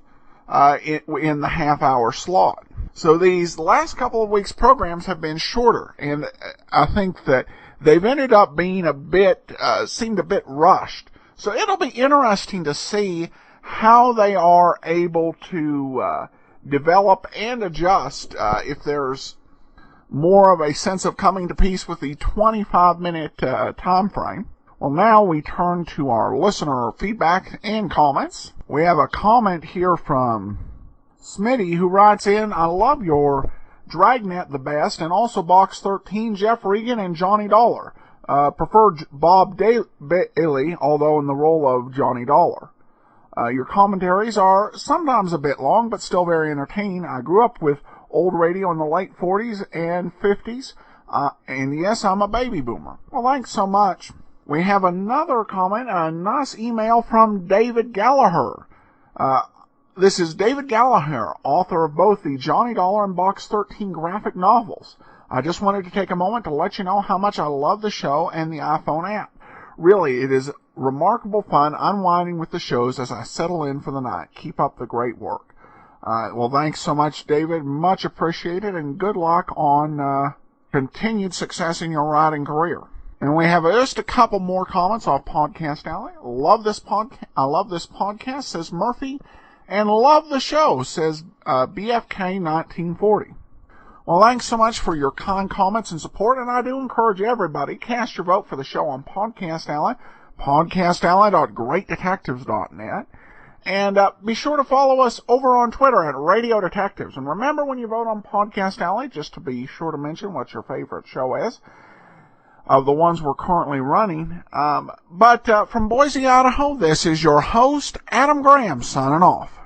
in the half-hour slot. So these last couple of weeks' programs have been shorter, and I think that they've ended up being seemed a bit rushed. So it'll be interesting to see how they are able to develop and adjust if there's more of a sense of coming to peace with the 25-minute time frame. Well, now we turn to our listener feedback and comments. We have a comment here from Smitty, who writes in, "I love your Dragnet the best, and also Box 13, Jeff Regan, and Johnny Dollar. Prefer Bob Bailey, although in the role of Johnny Dollar. Your commentaries are sometimes a bit long, but still very entertaining. I grew up with old radio in the late 40s and 50s, and yes, I'm a baby boomer." Well, thanks so much. We have another comment, a nice email from David Gallagher. This is David Gallagher, author of both the Johnny Dollar and Box 13 graphic novels. I just wanted to take a moment to let you know how much I love the show and the iPhone app. Really, it is remarkable fun unwinding with the shows as I settle in for the night. Keep up the great work. Well, thanks so much, David. Much appreciated, and good luck on continued success in your writing career. And we have just a couple more comments off Podcast Alley. I love this podcast, says Murphy. And love the show, says BFK 1940. Well, thanks so much for your kind comments and support, and I do encourage everybody, cast your vote for the show on Podcast Alley, podcastalley.greatdetectives.net, and be sure to follow us over on Twitter at Radio Detectives. And remember, when you vote on Podcast Alley, just to be sure to mention what your favorite show is, of the ones we're currently running. But from Boise, Idaho, this is your host, Adam Graham, signing off.